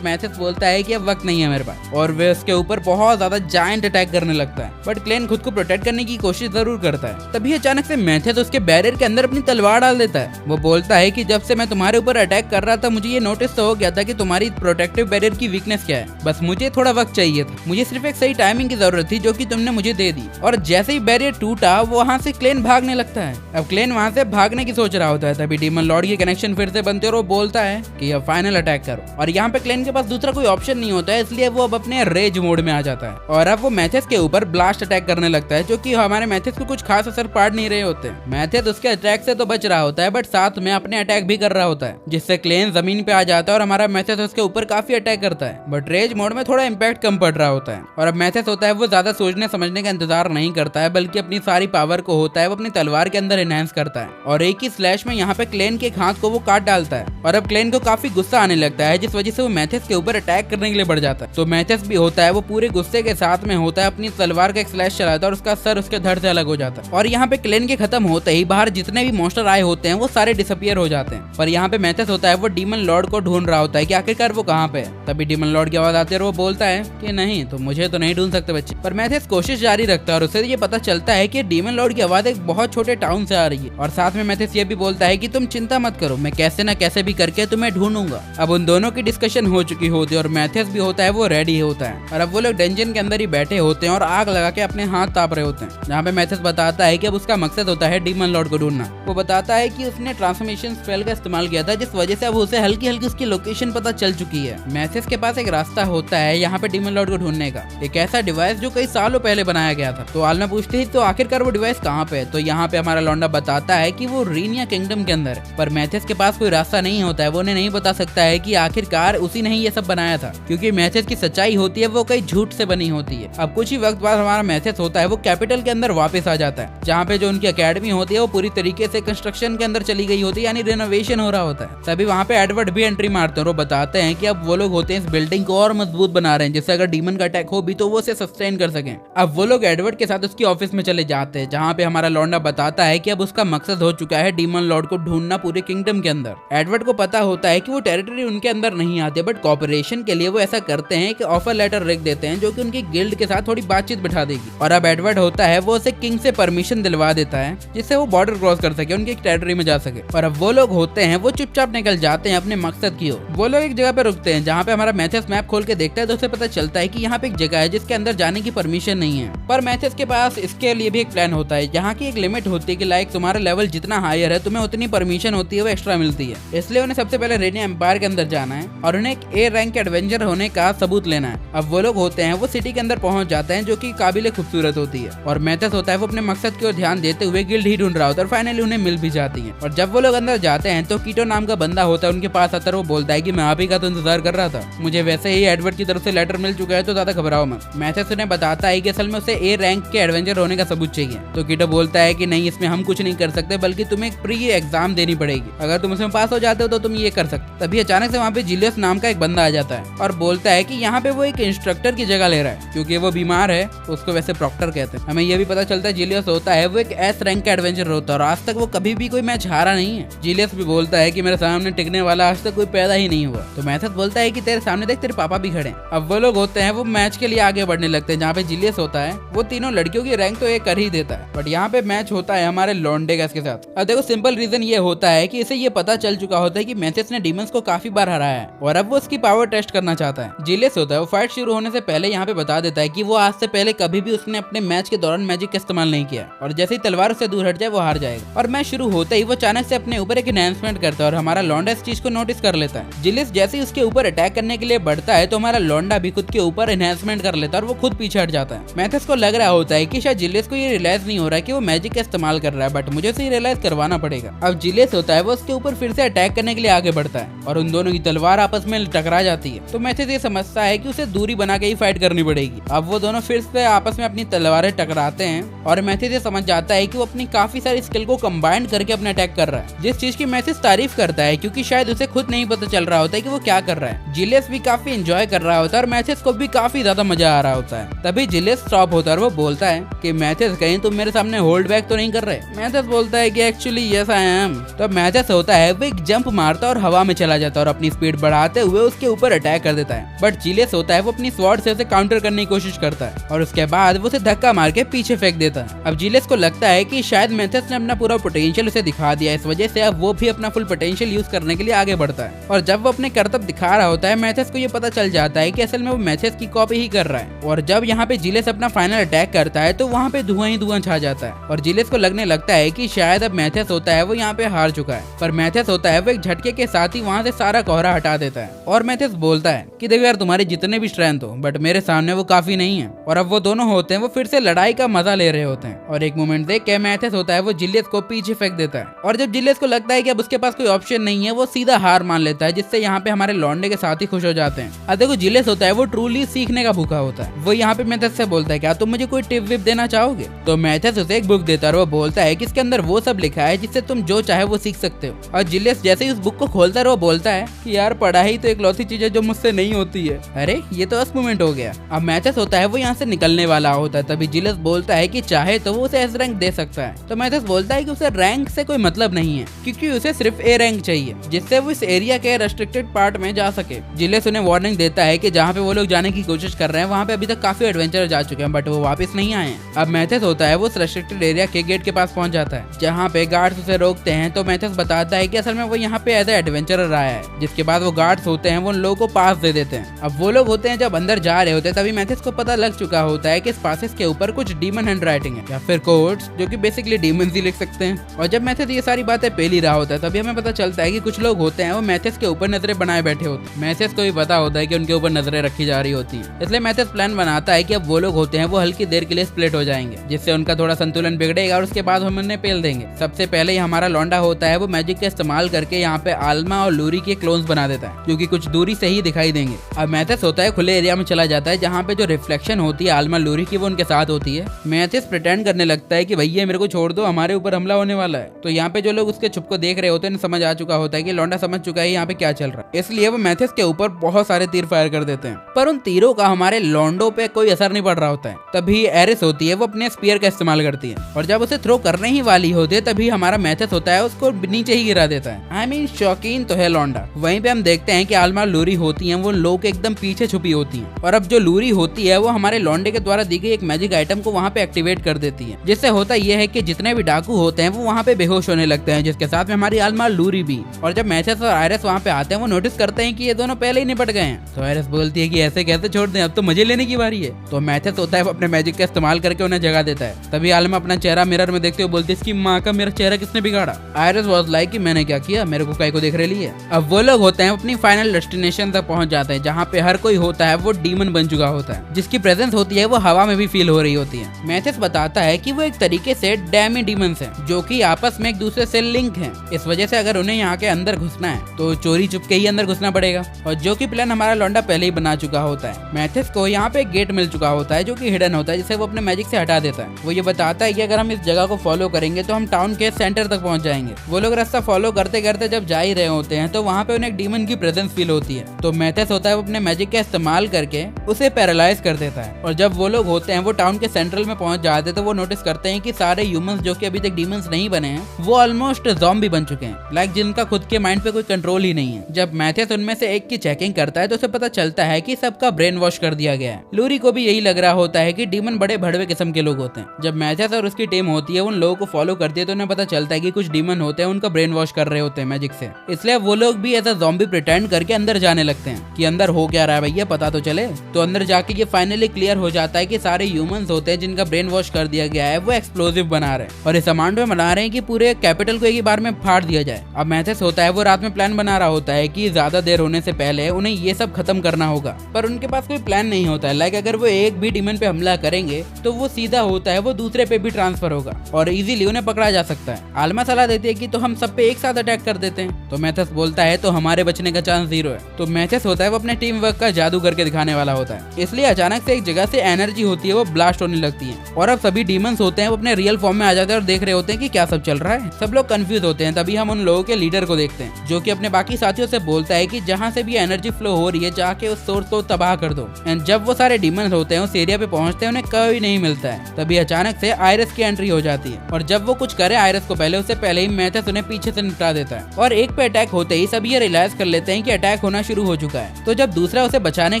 मैथेस बोलता है कि अब वक्त नहीं है मेरे पास, और वे उसके ऊपर बहुत ज्यादा जायंट अटैक करने लगता है। बट क्लेन खुद को प्रोटेक्ट करने की कोशिश जरूर करता है। तभी अचानक से मैथेस उसके बैरियर के अंदर अपनी तलवार डाल देता है। वो बोलता है कि जब से मैं तुम्हारे ऊपर अटैक कर रहा था मुझे ये नोटिस तो हो गया था कि तुम्हारी प्रोटेक्टिव बैरियर की वीकनेस क्या है, बस मुझे थोड़ा वक्त चाहिए था, मुझे सिर्फ एक सही टाइमिंग की जरूरत थी जो कि तुमने मुझे दे दी। और जैसे ही बैरियर टूटा वो वहाँ से क्लेन भागने लगता है। अब क्लेन वहाँ से भागने की सोच रहा होता है, तभी डीमन लॉर्ड की कनेक्शन फिर से बनते और वो बोलता है कि अब फाइनल अटैक करो। और यहाँ पे क्लेन के पास दूसरा कोई ऑप्शन नहीं होता है, इसलिए वो अब अपने रेज मोड में आ जाता है, और अब वो मैथेस के ऊपर ब्लास्ट अटैक करने लगता है, जो कि हमारे मैथेस को कुछ खास असर पड़ नहीं रहे होते। मैथेस उसके अटैक से तो बच रहा होता है, बट साथ में अपने अटैक भी कर रहा होता है, जिससे क्लेन जमीन पे आ जाता है और हमारा मैथेस उसके ऊपर काफी अटैक करता होता है, बट रेज मोड में थोड़ा इम्पैक्ट कम पड़ रहा होता है। और अब मैथेस होता है वो ज्यादा सोचने समझने का इंतजार नहीं करता है, बल्कि अपनी सारी पावर को होता है वो अपनी तलवार के अंदर एनहांस करता है और एक ही स्लैश में यहाँ पे क्लेन के हाथ को वो काट डालता है। और अब क्लेन को काफी गुस्सा आने लगता है, जिस वजह से वो मैथेस के ऊपर अटैक करने के लिए बढ़ जाता है। तो मैथेस भी होता है वो पूरे गुस्से के साथ में होता है अपनी तलवार का एक स्लैश चलाता है और उसका सर उसके धड़ से अलग हो जाता है। और यहाँ पे क्लेन के खत्म होते ही बाहर जितने भी मॉन्स्टर आए होते हैं वो सारे डिसअपियर हो जाते हैं। पर यहाँ पे मैथेस होता है वो डीमन लॉर्ड को ढूंढ रहा होता है कि आखिरकार वो कहाँ पे है। तभी डीमन लॉर्ड की आवाज आती है और वो बोलता है कि नहीं, तो मुझे तो नहीं ढूंढ सकते बच्चे। पर मैथेस कोशिश जारी रखता है और उसे ये पता चलता है कि डीमन लॉर्ड की आवाज एक बहुत छोटे टाउन से आ रही है। और साथ में मैथेस ये भी बोलता है कि तुम चिंता मत करो, मैं कैसे न कैसे भी करके तुम्हें ढूंढूंगा। अब उन दोनों की डिस्कशन हो चुकी होती है और मैथेस भी होता है वो रेडी होता है। और अब वो लोग डंजन के अंदर ही बैठे होते हैं और आग लगा के अपने हाथ ताप रहे होते हैं। जहाँ पे मैथेस बताता है कि अब उसका मकसद होता है डीमन लॉर्ड को ढूंढना। वो बताता है कि उसने ट्रांसफॉर्मेशन स्पेल का इस्तेमाल किया था, जिस वजह से अब उसे हल्की हल्की उसकी लोकेशन पता चल चुकी है। मैथेस के पास एक रास्ता होता है यहाँ पे डीमन लॉर्ड को ढूंढने का, एक ऐसा डिवाइस जो कई सालों पहले बनाया गया था। तो आलना पूछती है तो आखिरकार वो डिवाइस कहाँ पे है। तो यहाँ पे हमारा लौंडा बताता है कि वो रीनिया किंगडम के अंदर। पर मैथेस के पास कोई रास्ता नहीं होता है, वो उन्हें नहीं बता सकता है कि आखिरकार उसी ने ही ये सब बनाया था, क्योंकि मैथेस की सच्चाई होती है वो कई झूठ से बनी होती है। अब कुछ ही वक्त बाद हमारा मैथेस होता है वो कैपिटल के अंदर वापस आ जाता है, जहाँ पे जो उनकी अकेडमी होती है वो पूरी तरीके से कंस्ट्रक्शन के अंदर चली गई होती है, यानी रिनोवेशन हो रहा होता है। तभी वहाँ पे एडवर्ड भी एंट्री मारते हैं और वो बताते हैं कि अब वो लोग होते हैं इस बिल्डिंग को और मजबूत बना रहे हैं, जिससे अगर डीमन का अटैक हो भी तो वो उसे सस्टेन कर सकें। अब वो लोग एडवर्ड के साथ उसकी ऑफिस में चले जाते हैं, जहाँ पे हमारा लौंडा बताता है कि अब उसका मकसद हो चुका है डीमन लॉर्ड को ढूंढना पूरे किंगडम के अंदर। एडवर्ड को पता होता है कि वो टेरिटरी उनके अंदर नहीं आते, बट कॉपरेशन के लिए वो ऐसा करते हैं कि ऑफर लेटर लिख देते हैं जो कि उनकी गिल्ड के साथ थोड़ी बातचीत बिठा देगी। और अब एडवर्ड होता है वो उसे किंग से परमिशन दिलवा देता है, जिससे वो बॉर्डर क्रॉस कर सके, उनकी टेरिटरी में जा सके। और अब वो लोग होते हैं वो चुपचाप निकल जाते हैं अपने मकसद की ओर। वो लोग एक जगह पे रुकते हैं, जहाँ पे हमारा मैथेस मैप खोल के देखता है तो उसे पता चलता है कि यहाँ पे एक जगह है जिसके अंदर जाने की परमिशन नहीं है। पर मैथेस के पास इसके लिए भी एक प्लान होता है। यहाँ की एक लिमिट होती है कि लाइक तुम्हारा लेवल जितना हायर है तुम्हें उतनी परमिशन होती है वो एक्स्ट्रा मिलती है। इसलिए उन्हें सबसे पहले रेनिया एम्पायर के अंदर जाना है और उन्हें एक ए रैंक के एडवेंचर होने का सबूत लेना है। अब वो लोग होते हैं वो सिटी के अंदर पहुंच जाते हैं, जो कि काबिले खूबसूरत होती है। और मैथेस होता है वो अपने मकसद की ओर ध्यान देते हुए गिल्ड ही ढूंढ रहा होता है और फाइनली उन्हें मिल भी जाती है। और जब वो लोग अंदर जाते हैं तो कीटो नाम का बंदा होता है उनके पास आता है, वो बोलता है कि मैं आप ही का तो इंतजार कर रहा था, मुझे वैसे ही एडवर्ड की तरफ से लेटर मिल चुका है, तो ज्यादा घबराओ मत। मैथेस उन्हें बताता है कि असल में उसे ए रैंक के एडवेंचर होने का सबूत चाहिए। तो कीटो बोलता है कि नहीं, इसमें हम कुछ नहीं कर सकते, बल्कि तुम्हें एक प्री एग्जाम देनी पड़ेगी, अगर तुम इसमें पास हो जाते हो तो तुम ये कर सकते। तभी अचानक से वहाँ पे जिलियस नाम का एक बंदा आ जाता है और बोलता है कि यहाँ पे वो एक इंस्ट्रक्टर की जगह ले रहा है, क्योंकि वो बीमार है तो उसको वैसे प्रॉक्टर कहते हैं। हमें ये भी पता चलता है जिलियस होता है वो एक एस रैंक का एडवेंचर होता है और आज तक वो कभी भी कोई मैच हारा नहीं है। जिलियस भी बोलता है कि मेरे सामने टिकने वाला आज तक कोई पैदा ही नहीं हुआ। तो मैथेस बोलता है कि तेरे सामने देख, तेरे पापा भी खड़े हैं। अब वो लोग होते हैं वो मैच के लिए आगे बढ़ने लगते हैं, जहाँ पे जिलियस होता है वो तीनों लड़कियों की रैंक तो ये कर ही देता है, बट यहाँ पे मैच होता है हमारे लॉन्डेगस के साथ। अब देखो सिंपल रीजन ये होता है कि इसे ये पता चल चुका होता है कि मैथेस ने डीमंस को काफी बार हराया है और अब वो उसकी पावर टेस्ट करना चाहता है। जिलियस होता है वो फाइट शुरू होने से पहले यहाँ पे बता देता है कि वो आज से पहले कभी भी उसने अपने मैच के दौरान मैजिक का इस्तेमाल नहीं किया और जैसे ही तलवार उससे दूर हट जाए वो हार जाएगा। और मैच शुरू होते ही वो अचानक से अपने ऊपर एक एनहांसमेंट करता है और हमारा लौंडा इस चीज को नोटिस कर लेता है। जिलियस जैसे ही उसके ऊपर अटैक करने के लिए बढ़ता है तो हमारा लौंडा भी खुद के ऊपर एनहांसमेंट कर लेता है और वो खुद पीछे हट जाता है। मैथेस को लग रहा होता है कि शायद जिलियस को ये रियलाइज नहीं हो रहा है कि वो मैजिक का इस्तेमाल कर रहा है, बट मुझे उसे रियलाइज करवाना पड़ेगा। अब जिलियस होता है वो उसके ऊपर फिर से अटैक करने के लिए आगे बढ़ता है और उन दोनों की तलवार आपस में टकरा जाती है। तो मैथेस ये समझता है कि उसे दूरी बना के ही फाइट करनी पड़ेगी। अब वो दोनों फिर से आपस में अपनी तलवारें टकराते हैं और मैथेस ये समझ जाता है कि वो अपनी काफी सारी स्किल को कंबाइन करके अपना अटैक कर रहा है, जिस चीज की मैथेस तारीफ करता है, क्योंकि शायद उसे खुद नहीं पता चल रहा होता है कि वो क्या कर रहा है। जिलियस भी काफी एंजॉय कर रहा होता है और मैथेस को भी काफी ज्यादा मजा आ रहा होता है। तभी जिलियस स्टॉप होता है और वो बोलता है कि मैथेस कहीं तुम मेरे सामने होल्ड बैक तो नहीं कर रहे। मैथेस बोलता है कि एक्चुअली यस आई एम। तो मैथेस होता है वो एक जंप मारता और हवा में चला जाता है और अपनी स्पीड बढ़ाते हुए उसके ऊपर अटैक कर देता है, बट जिलियस होता है वो अपनी स्वॉर्ड से उसे काउंटर करने की कोशिश करता है और उसके बाद वो उसे धक्का मार के पीछे फेंक देता है। अब जिलियस को लगता है कि शायद मैथेस ने अपना पूरा पोटेंशियल उसे दिखा दिया, इस वजह से अब वो भी अपना फुल पोटेंशियल यूज करने के लिए आगे बढ़ता है। और जब वो अपने करतब दिखा रहा होता है मैथेस को ये पता चल जाता है कि असल में वो मैथेस की कॉपी ही कर रहा है। और जब यहाँ पे जिलियस अपना फाइनल अटैक करता है तो वहाँ पे धुआं ही धुआं छा जाता है और जिलियस को लगने लगता है कि शायद अब मैथेस होता है वो यहाँ पे हार चुका है। पर मैथेस होता है वो एक झटके के साथ ही वहाँ से सारा कोहरा हटा देता है और मैथेस बोलता है कि देखो यार, तुम्हारे जितने भी स्ट्रेंथ हो बट मेरे सामने वो काफी नहीं है। और अब वो दोनों होते हैं वो फिर से लड़ाई का मजा ले रहे होते हैं और एक मोमेंट देख के मैथेस होता है वो जिलियस को पीछे फेंक देता है और जब जिलियस को लगता है कि अब उसके पास कोई ऑप्शन नहीं है वो सीधा हार मान लेता है, जिससे यहाँ पे हमारे लौंडे के साथ ही खुश हो जाते हैं। अब देखो जिलेस होता है वो ट्रूली सीखने का भूखा होता है। वो यहाँ पे मेथड से बोलता है क्या तुम मुझे कोई टिप विप देना चाहोगे? तो मेथड उसे एक बुक देता है और वो बोलता है कि इसके अंदर वो सब लिखा है जिससे तुम जो चाहे वो सीख सकते हो। और जिलेस जैसे ही उस बुक को खोलता है वो बोलता है कि यार पढ़ाई तो एक लौती चीज है जो मुझसे नहीं होती है। अरे ये तो अस मोमेंट हो गया। अब मेथड होता है वो यहाँ से निकलने वाला होता है, तभी जिलेस बोलता है कि चाहे तो वो उसे एस रैंक दे सकता है। तो मेथड बोलता है कि उसे रैंक से कोई मतलब नहीं है क्योंकि उसे सिर्फ ए रैंक चाहिए जिससे वो इस एरिया के रेस्ट्रिक्टेड पार्ट में जा सके। जिलेस उन्हें वार्निंग देता है कि जहाँ पे वो लोग जाने की कोशिश कर रहे हैं वहाँ पे अभी तक काफी एडवेंचर जा चुके हैं बट वो वापस नहीं आए हैं। अब मेथड होता है वो उस रेस्ट्रिक्टेड एरिया के गेट के पास पहुंच जाता है जहाँ पे गार्ड्स उसे रोकते हैं। तो मेथड बताता है कि असल में वो यहाँ पे एज ए एडवेंचरर आया है, जिसके बाद वो गार्ड्स होते हैं वो उन लोगों को पास दे देते हैं। अब वो लोग होते हैं जब अंदर जा रहे होते हैं तभी मेथड को पता लग चुका होता है कि इस पासेस के ऊपर कुछ डीमन हैंड राइटिंग है या फिर कोड्स जो कि बेसिकली डीमंस ही लिख सकते हैं। और जब मेथड ये सारी बातें पेल ही रहा होता है तभी हमें पता चलता है कि कुछ लोग होते हैं वो मेथड के ऊपर नजरें बनाए बैठे होते हैं। मेथड को भी पता होता है कि उनके ऊपर नजरें रखी जा रही होती है, इसलिए मेथड प्लान बनाता है कि अब वो लोग होते हैं वो हल्की देर के लिए स्प्लिट हो जाएंगे जिससे उनका थोड़ा संतुलन बिगड़ेगा और उसके बाद हम उन्हें पेल देंगे। सबसे पहले ही हमारा लौंडा होता है वो मैजिक का इस्तेमाल करके यहाँ पे आल्मा और लूरी के क्लोन्स बना देता है जो कि कुछ दूरी से ही दिखाई देंगे। अब मेथड होता है खुले एरिया में चला जाता है जहाँ पे जो रिफ्लेक्शन होती है आल्मा लूरी की वो उनके साथ होती है। मेथड प्रिटेंड करने लगता है कि भैया मेरे को छोड़ दो, हमारे ऊपर हमला होने वाला है। तो यहाँ पे जो लोग उसके छुप को देख रहे होते हैं समझ आ चुका होता है कि लौंडा समझ चुका है यहाँ पे क्या चल रहा है, इसलिए वो मेथड के ऊपर बहुत सारे तीर फायर कर देते हैं। पर उन तीरों का हमारे लौंडो पे कोई असर नहीं पड़ रहा होता है। तभी एरिस होती है वो अपने स्पीयर का इस्तेमाल करती है और जब उसे थ्रो करने ही वाली होती है तभी हमारा मेथड होता है उसको नीचे ही गिरा देता है। आई मीन शौकीन तो है लौंडा। वहीं पे हम देखते हैं कि आल्मा लूरी होती है वो लोग के एकदम पीछे छुपी होती है और अब जो लूरी होती है वो हमारे लौंडे के द्वारा दी गई एक मैजिक आइटम को वहाँ पे एक्टिवेट कर देती है, जिससे होता यह है कि जितने भी डाकू होते हैं वो वहाँ पे बेहोश होने लगते हैं, जिसके साथ में हमारी आल्मा लूरी भी। और जब मेथड और आयरस वहाँ पे आते हैं वो नोटिस करते हैं कि ये दोनों पहले ही निपट गए हैं। तो आयरस बोलती है कि ऐसे कैसे छोड़ दें, अब तो मजे लेने की बारी है। तो मेथड होता है वो अपने मैजिक का इस्तेमाल करके उन्हें जगा देता है। तभी आल्मा अपना चेहरा मिरर में देखते हुए बोलती है इसकी माँ का मेरा चेहरा किसने बिगाड़ा। आयरस वाज लाइक कि मैंने क्या किया, मेरे को काहे को देख रही है। अब वो लोग होते हैं अपनी फाइनल डेस्टिनेशन तक पहुंच जाते हैं जहाँ पे हर कोई होता है वो डीमन बन चुका होता है, जिसकी प्रेजेंस होती है वो हवा में भी फील हो रही होती है। मेथड बताता है कि वो एक तरीके से डैमी डीमंस हैं जो कि आपस में एक दूसरे से लिंक हैं। इस वजह से अगर उन्हें यहाँ के अंदर घुसना है तो चोरी चुप के ही अंदर घुसना पड़ेगा, और जो कि प्लान हमारा लौंडा पहले ही बना चुका होता है। मेथड को यहाँ पे एक गेट मिल चुका होता है जो कि हिडन होता है, जिसे वो अपने मैजिक से हटा देता है। वो ये बताता है कि अगर हम इस जगह को फॉलो करेंगे तो हम टाउन के सेंटर तक पहुंच जाएंगे। वो लोग रास्ता फॉलो करते करते जब जा ही रहे होते हैं तो वहाँ पे उन्हें एक डीमन की प्रेजेंस फील होती है। तो मेथड होता है वो अपने मैजिक का इस्तेमाल करके उसे पैरालाइज कर देता है। और जब वो लोग होते हैं वो टाउन के सेंट्रल में पहुंच जाते हैं तो वो नोटिस करते हैं कि सारे ह्यूमंस जो कि अभी तक डीमंस नहीं बने हैं वो ऑलमोस्ट ज़ॉम्बी बन चुके हैं, लाइक जिनका खुद के माइंड पे कोई कंट्रोल ही नहीं है। जब मेथड उनमें से एक की चेकिंग करता है तो उसे पता चलता है कि सबका ब्रेन वॉश कर दिया गया है। लूरी को भी यही लग रहा होता है कि डीमन बड़े भड़वे किस्म के लोग होते हैं। जब मेथड और उसकी टीम होती है उन लोगों को फॉलो करती है तो उन्हें पता चलता है कि कुछ डीमन होते हैं उनका ब्रेन वॉश कर रहे होते हैं मैजिक से, इसलिए वो लोग भी ऐसा ज़ॉम्बी प्रिटेंड करके अंदर जाने लगते हैं कि अंदर हो क्या रहा है भैया पता तो चले। तो अंदर जाके ये फाइनली क्लियर हो जाता है कि सारे ह्यूमंस होते हैं जिनका ब्रेन वॉश कर दिया गया है वो एक्सप्लोजिव बना रहे हैं और इस अमाउंट में बना रहे हैं कि पूरे कैपिटल को एक ही बार में फाड़ दिया जाए। अब मेथड होता है वो रात में प्लान बना रहा होता है कि ज्यादा देर होने से पहले उन्हें ये सब खत्म करना होगा, पर उनके पास कोई प्लान नहीं होता है। लाइक अगर वो एक भी डीमन पे हमला करेंगे तो वो सीधा होता है वो दूसरे पे भी ट्रांसफर होगा और इजीली उन्हें पकड़ा जा सकता है। आल्मा सलाह देती है कि तो हम सब पे एक साथ अटैक कर देते हैं। तो मेथड बोलता है तो हमारे बचने का चांस 0 है। तो मेथड होता है वो अपने टीम वर्क का जादू करके दिखाने वाला होता है, इसलिए अचानक से एक जगह से एनर्जी होती है वो ब्लास्ट होने लगती है और अब सभी डीमंस होते हैं वो अपने रियल फॉर्म में आ जाते हैं और देख रहे होते हैं कि क्या सब चल रहा है। सब लोग कंफ्यूज होते हैं। तभी हम उन लोगों के लीडर को देखते हैं जो कि अपने बाकी साथियों से बोलता है कि जहाँ से भी एनर्जी फ्लो हो रही है जाके उस सोर्स को तबाह कर दो। एंड जब वो सारे डीमंस होते हैं उस एरिया पे पहुंचते हैं उन्हें कोई नहीं मिलता है। तभी अचानक से आयरस की एंट्री हो जाती है और जब वो कुछ करे आयरस को पहले उससे पहले ही मेथड उन्हें पीछे से निपटा देता है और एक पे अटैक होते ही सब ये रियलाइज कर लेते हैं कि अटैक होना शुरू हो चुका है। तो जब दूसरा उसे बचाने